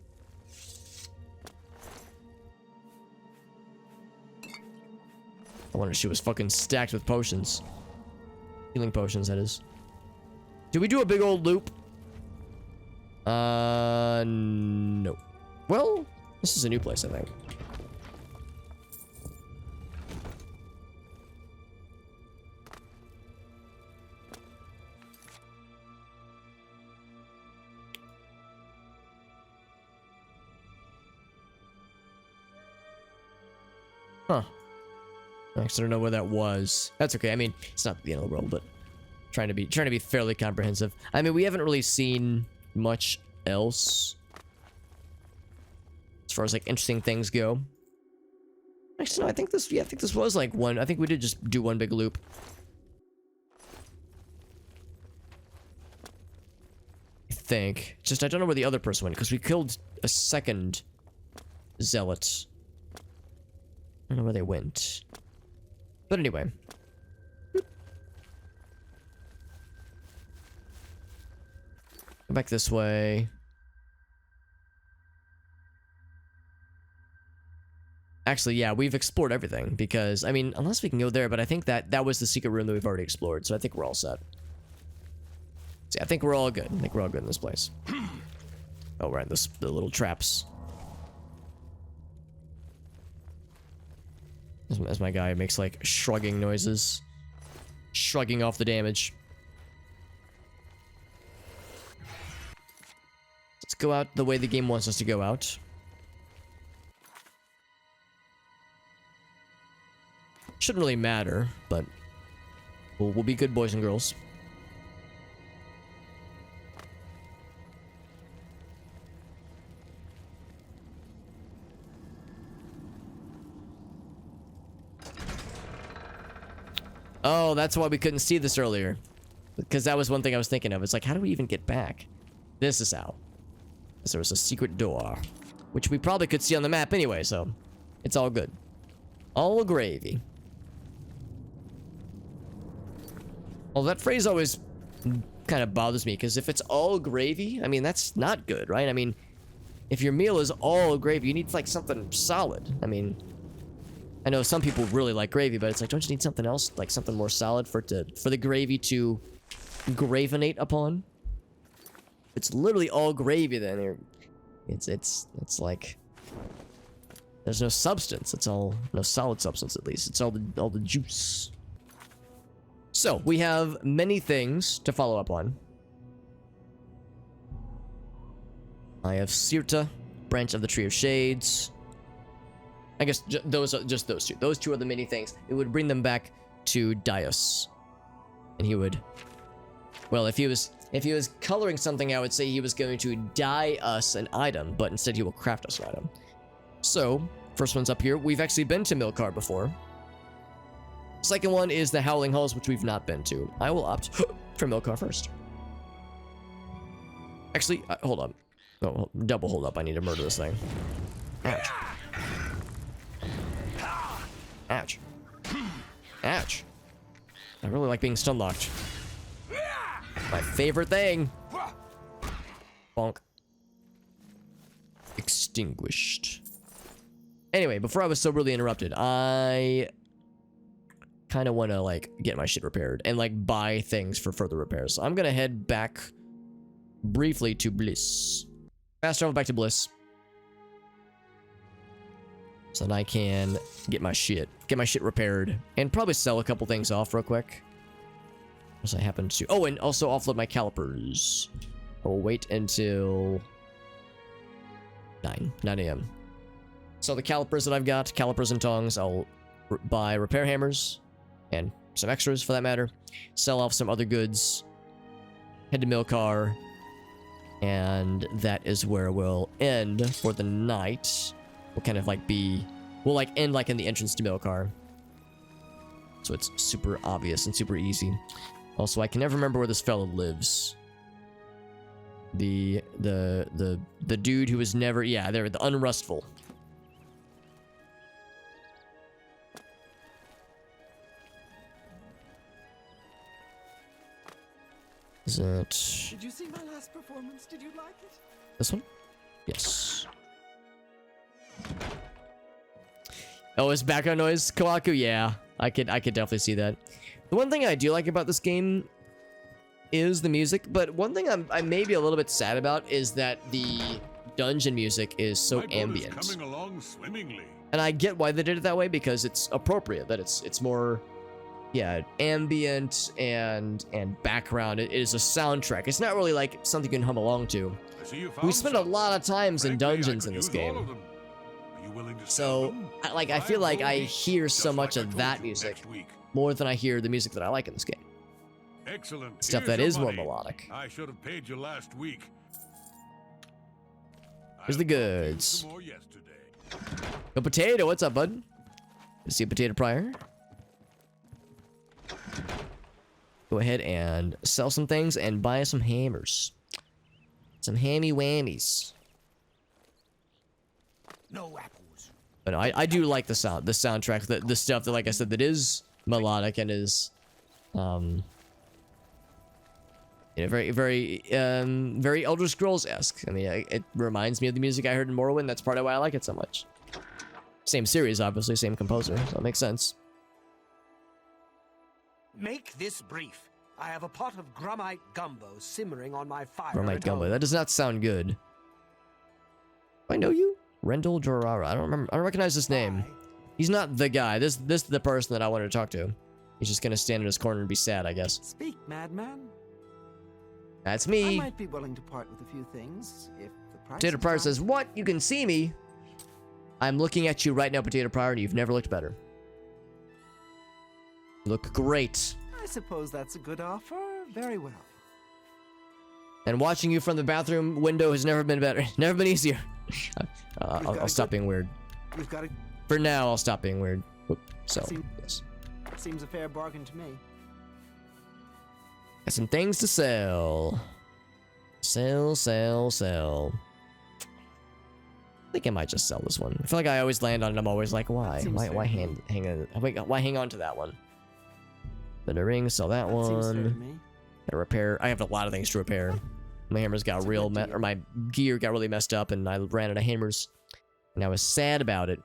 I wonder if she was fucking stacked with potions. Healing potions, that is. Did we do a big old loop? No. Well, this is a new place, I think. Huh. I don't know where that was. That's okay. I mean, it's not the end of the world, but trying to be fairly comprehensive. I mean, we haven't really seen much else as far as like interesting things go. Actually, no, I think this was like one. I think we did just do one big loop. I think. Just I don't know where the other person went because we killed a second zealot. I don't know where they went. But anyway. Go back this way. Actually, yeah, we've explored everything because, I mean, unless we can go there, but I think that was the secret room that we've already explored, so I think we're all set. See, I think we're all good. I think we're all good in this place. Oh, right, the little traps. As my guy makes like shrugging noises. Shrugging off the damage. Let's go out the way the game wants us to go out. Shouldn't really matter, but we'll be good boys and girls. Oh, that's why we couldn't see this earlier. Because that was one thing I was thinking of. It's like, how do we even get back? This is how. Because there was a secret door. Which we probably could see on the map anyway, so it's all good. All gravy. Well, that phrase always kind of bothers me, because if it's all gravy, I mean, that's not good, right? I mean, if your meal is all gravy, you need, like, something solid. I mean, I know some people really like gravy, but it's like, don't you need something else? Like, something more solid for the gravy to gravenate upon? It's literally all gravy, then. It's like... There's no substance. It's all... No solid substance, at least. It's all the juice. So, we have many things to follow up on. I have Sirta, Branch of the Tree of Shades. I guess those are just those two. Those two are the many things. It would bring them back to Dios. And he would... Well, if he was coloring something, I would say he was going to dye us an item, but instead he will craft us an item. So, first one's up here. We've actually been to Milkar before. Second one is the Howling Halls, which we've not been to. I will opt for Milkar first. Actually, hold up. Oh, double hold up. I need to murder this thing. Ouch. Ouch. Ouch. I really like being stun locked. My favorite thing. Bonk. Extinguished. Anyway, before I was so really interrupted, I kind of want to, like, get my shit repaired and, like, buy things for further repairs. So I'm going to head back briefly to Bliss. Fast travel back to Bliss. So that I can get my shit repaired and probably sell a couple things off real quick. As I happen to... Oh, and also offload my calipers. I'll wait until 9 a.m. So the calipers that I've got, calipers and tongs, I'll buy repair hammers and some extras for that matter. Sell off some other goods. Head to Milkar. And that is where we'll end for the night. We'll kind of like be... We'll like end like in the entrance to Milkar. So it's super obvious and super easy. Also, I can never remember where this fellow lives. The dude who was never... Yeah, there, the Unrustful. Is it... Did you see my last performance? Did you like it? This one? Yes. Oh, it's background noise, Kawaku? Yeah, I could definitely see that. The one thing I do like about this game is the music, but one thing I may be a little bit sad about is that the dungeon music is so ambient. Coming along swimmingly. And I get why they did it that way, because it's appropriate, that it's more, yeah, ambient and background. It is a soundtrack. It's not really like something you can hum along to. We spend a lot of times in dungeons in this game. So, I feel like I hear so much of that music more than I hear the music that I like in this game. Excellent. Stuff that is more melodic. I should have paid you last week. Here's the goods. Go potato, what's up, bud? You see a potato prior? Go ahead and sell some things and buy some hammers. Some hammy whammies. No apples. But I do like the soundtrack, the stuff that, like I said, that is melodic and is, you know, very Elder Scrolls-esque. I mean, it reminds me of the music I heard in Morrowind. That's part of why I like it so much. Same series, obviously, same composer, so it makes sense. Make this brief. I have a pot of Grummite gumbo simmering on my fire. Greymarch gumbo. That does not sound good. I know you? Rendell Jorara. I don't remember. I don't recognize this name. He's not the guy. This is the person that I wanted to talk to. He's just gonna stand in his corner and be sad, I guess. Speak, madman. That's I me. might be willing to part with a few things if the price. Potato is Pryor right. says, "What? You can see me? I'm looking at you right now, Potato Pryor, and you've never looked better. You look great. I suppose that's a good offer. Very well. And watching you from the bathroom window has never been better. Never been easier. I'll stop being weird. You've got a. For now, I'll stop being weird. Oop, so, yes. Seems a fair bargain to me. Got some things to sell. Sell. I think I might just sell this one. I feel like I always land on it. I'm always like, why? Why hang on to that one? Bit of ring, sell that Seems fair to one. me. Gotta repair. I have a lot of things to repair. My hammers got real, or my gear got really messed up, and I ran out of hammers. And I was sad about it.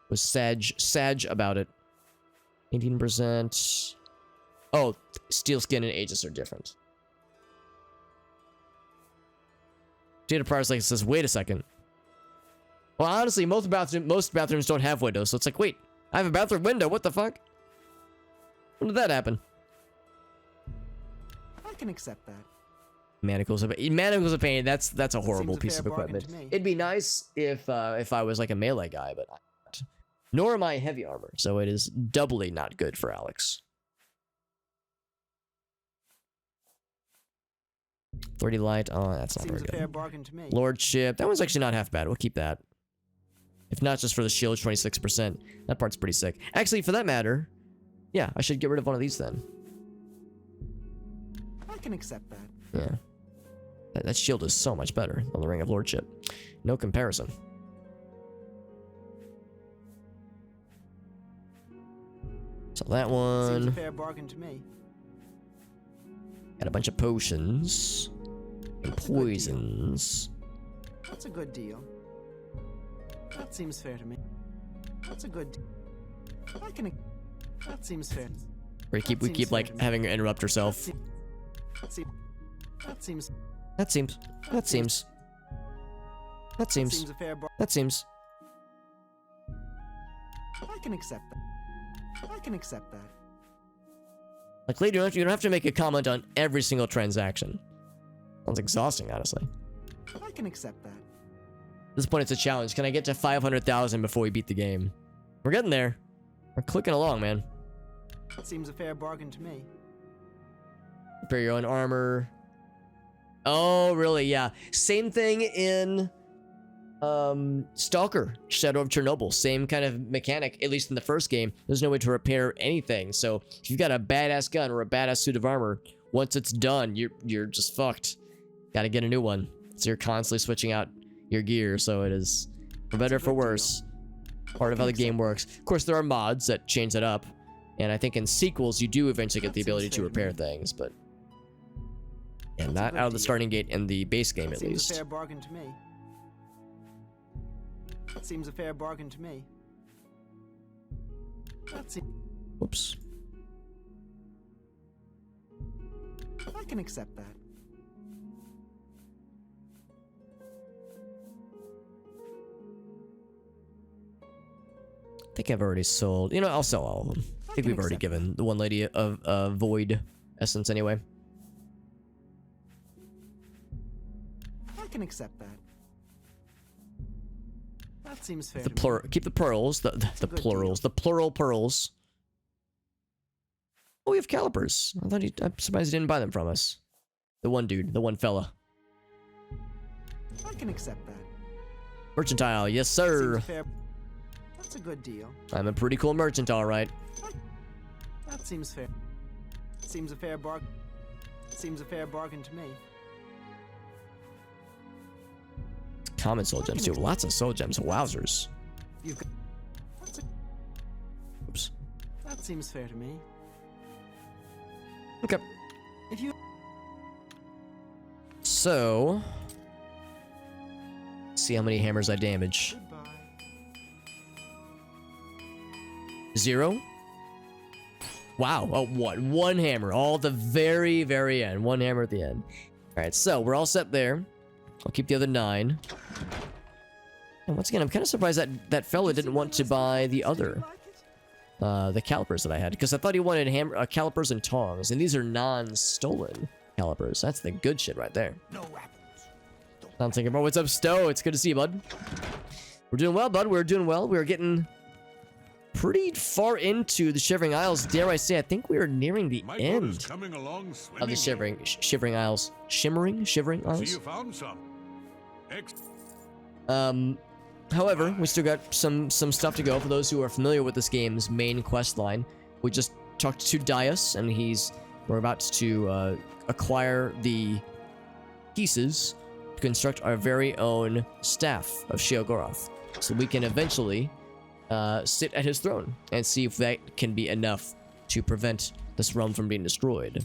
Was Sadge about it. 18%. Oh, steel skin and Aegis are different. Data Prior's like says, wait a second. Well, honestly, most bathrooms don't have windows, so it's like, wait, I have a bathroom window. What the fuck? When did that happen? I can accept that. Manacles of pain. That's a horrible piece of equipment. It'd be nice if I was like a melee guy, but I'm not. Nor am I heavy armor, so it is doubly not good for Alex. 30 light. Oh, that's not very Seems a fair good. bargain to me. Lordship. That one's actually not half bad. We'll keep that. If not just for the shield, 26%. That part's pretty sick. Actually, for that matter, yeah, I should get rid of one of these then. I can accept that. Yeah. That shield is so much better than the Ring of Lordship. No comparison. So that Seems a one. fair bargain to me. Got a bunch of potions. And That's a good deal. poisons. That's a good deal. That seems fair to me. That's a good. I can. That seems fair. We keep seems like fair to me. having her interrupt herself. That seems. That seems. That seems a fair bargain. That seems. I can accept that. I can accept that. Like, lady, you don't have to make a comment on every single transaction. Sounds exhausting, honestly. I can accept that. At this point, it's a challenge. Can I get to 500,000 before we beat the game? We're getting there. We're clicking along, man. Seems a fair bargain to me. Repair your own armor. Oh, really? Yeah. Same thing in Stalker, Shadow of Chernobyl. Same kind of mechanic, at least in the first game. There's no way to repair anything. So if you've got a badass gun or a badass suit of armor, once it's done, you're just fucked. Gotta get a new one. So you're constantly switching out your gear. So it is, for better or for worse, part of how the game works. Of course, there are mods that change that up. And I think in sequels, you do eventually get the ability to repair things, but yeah, not out of the starting gate in the base game, at Seems a least. fair bargain to me. Seems a fair bargain to me. That seems. Whoops. I can accept that. I think I've already sold. You know, I'll sell all of them. I think we've already given the one lady a void essence anyway. I can accept that. That seems fair. The to me. keep the pearls. The good plurals. The plural pearls. Oh, we have calipers. I'm surprised he didn't buy them from us. The one dude, the one fella. I can accept that. Mercantile, yes Seems sir. a fair. That's a good deal. I'm a pretty cool merchant, all right. That seems fair. Seems a fair bargain. Seems a fair bargain to me. Common soul gems too. Lots of soul gems. Wowzers. You've got. Oops. That seems fair to me. Okay. If you. So, see how many hammers I damage. Goodbye. 0, Wow. Oh, what? One hammer. All at the very, very end. One hammer at the end. All right, so we're all set there. I'll keep the other 9. And once again, I'm kind of surprised that that fella didn't want to buy the other, the calipers that I had, because I thought he wanted calipers and tongs, and these are non-stolen calipers. That's the good shit right there. No apples. I'm thinking about what's up, Stowe. It's good to see you, bud. We're doing well, bud. We're doing well. We're getting pretty far into the Shivering Isles. Dare I say, I think we are nearing the end of the Shivering Isles. Shivering Isles? See, you found some. However, we still got some stuff to go. For those who are familiar with this game's main quest line, we just talked to Dias, and we're about to acquire the pieces to construct our very own staff of Sheogorath, so we can eventually sit at his throne and see if that can be enough to prevent this realm from being destroyed,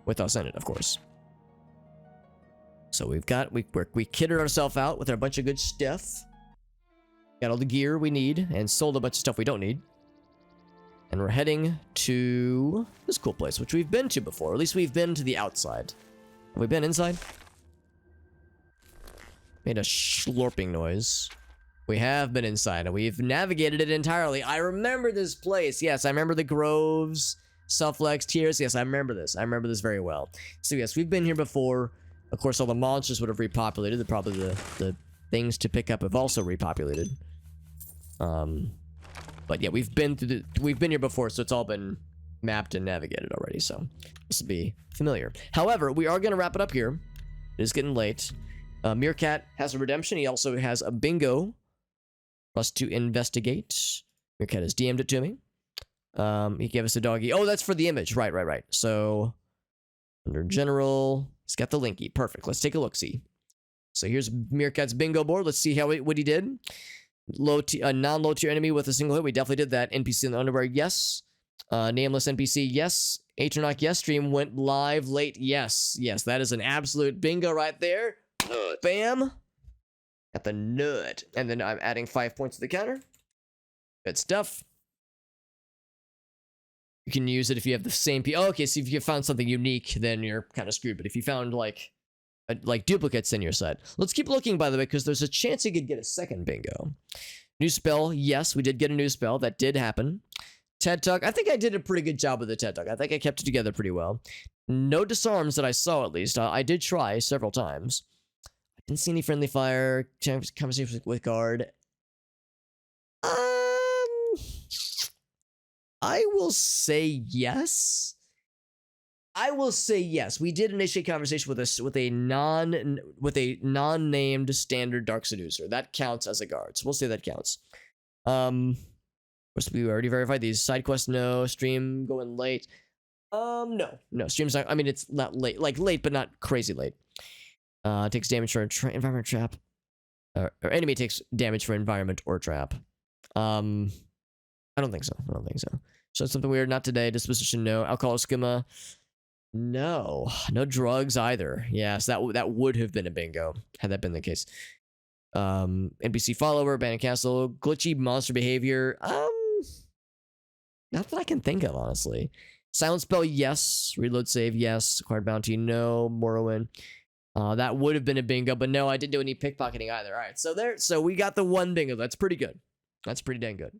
with us in it, of course. So we kitted ourselves out with our bunch of good stuff. Got all the gear we need and sold a bunch of stuff we don't need. And we're heading to this cool place, which we've been to before. At least we've been to the outside. Have we been inside? Made a slurping noise. We have been inside, and we've navigated it entirely. I remember this place. Yes, I remember the groves, Selflex, Tears. Yes, I remember this. I remember this very well. So yes, we've been here before. Of course, all the monsters would have repopulated. Probably the things to pick up have also repopulated. But yeah, we've been here before, so it's all been mapped and navigated already. So this will be familiar. However, we are going to wrap it up here. It is getting late. Meerkat has a redemption. He also has a bingo for us to investigate. Meerkat has DM'd it to me. He gave us a doggy. Oh, that's for the image. Right. So under general, he's got the linky. Perfect. Let's take a look. See. So here's Meerkat's bingo board. Let's see what he did. Non-low tier enemy with a single hit. We definitely did that. NPC in the underwear. Yes. Nameless NPC. Yes. Atronach. Yes. Stream went live late. Yes. That is an absolute bingo right there. Bam. Got the nut. And then I'm adding 5 points to the counter. Good stuff. You can use it if you have the same okay, so if you found something unique, then you're kind of screwed. But if you found like duplicates, then you're set. Let's keep looking, by the way, because there's a chance you could get a second bingo. New spell. Yes, we did get a new spell. That did happen. TED Talk. I think I did a pretty good job with the TED Talk. I think I kept it together pretty well. No disarms that I saw, at least. I did try several times. I didn't see any friendly fire. Conversation with guard. I will say yes. We did initiate conversation with a non-named standard Dark Seducer. That counts as a guard. So we'll say that counts. We already verified these. Side quests, no. Stream going late. No. Stream's not. I mean, it's not late. Like late, but not crazy late. Takes damage for environment trap. Or enemy takes damage for environment or trap. I don't think so. So something weird. Not today. Disposition, no. Alcohol schema, no. No drugs either. Yes, that would have been a bingo had that been the case. NPC follower, abandoned castle, glitchy monster behavior. Not that I can think of, honestly. Silent spell, yes. Reload save, yes. Acquired bounty, no. Morrowind. That would have been a bingo, but no, I didn't do any pickpocketing either. All right, so we got the one bingo. That's pretty good. That's pretty dang good.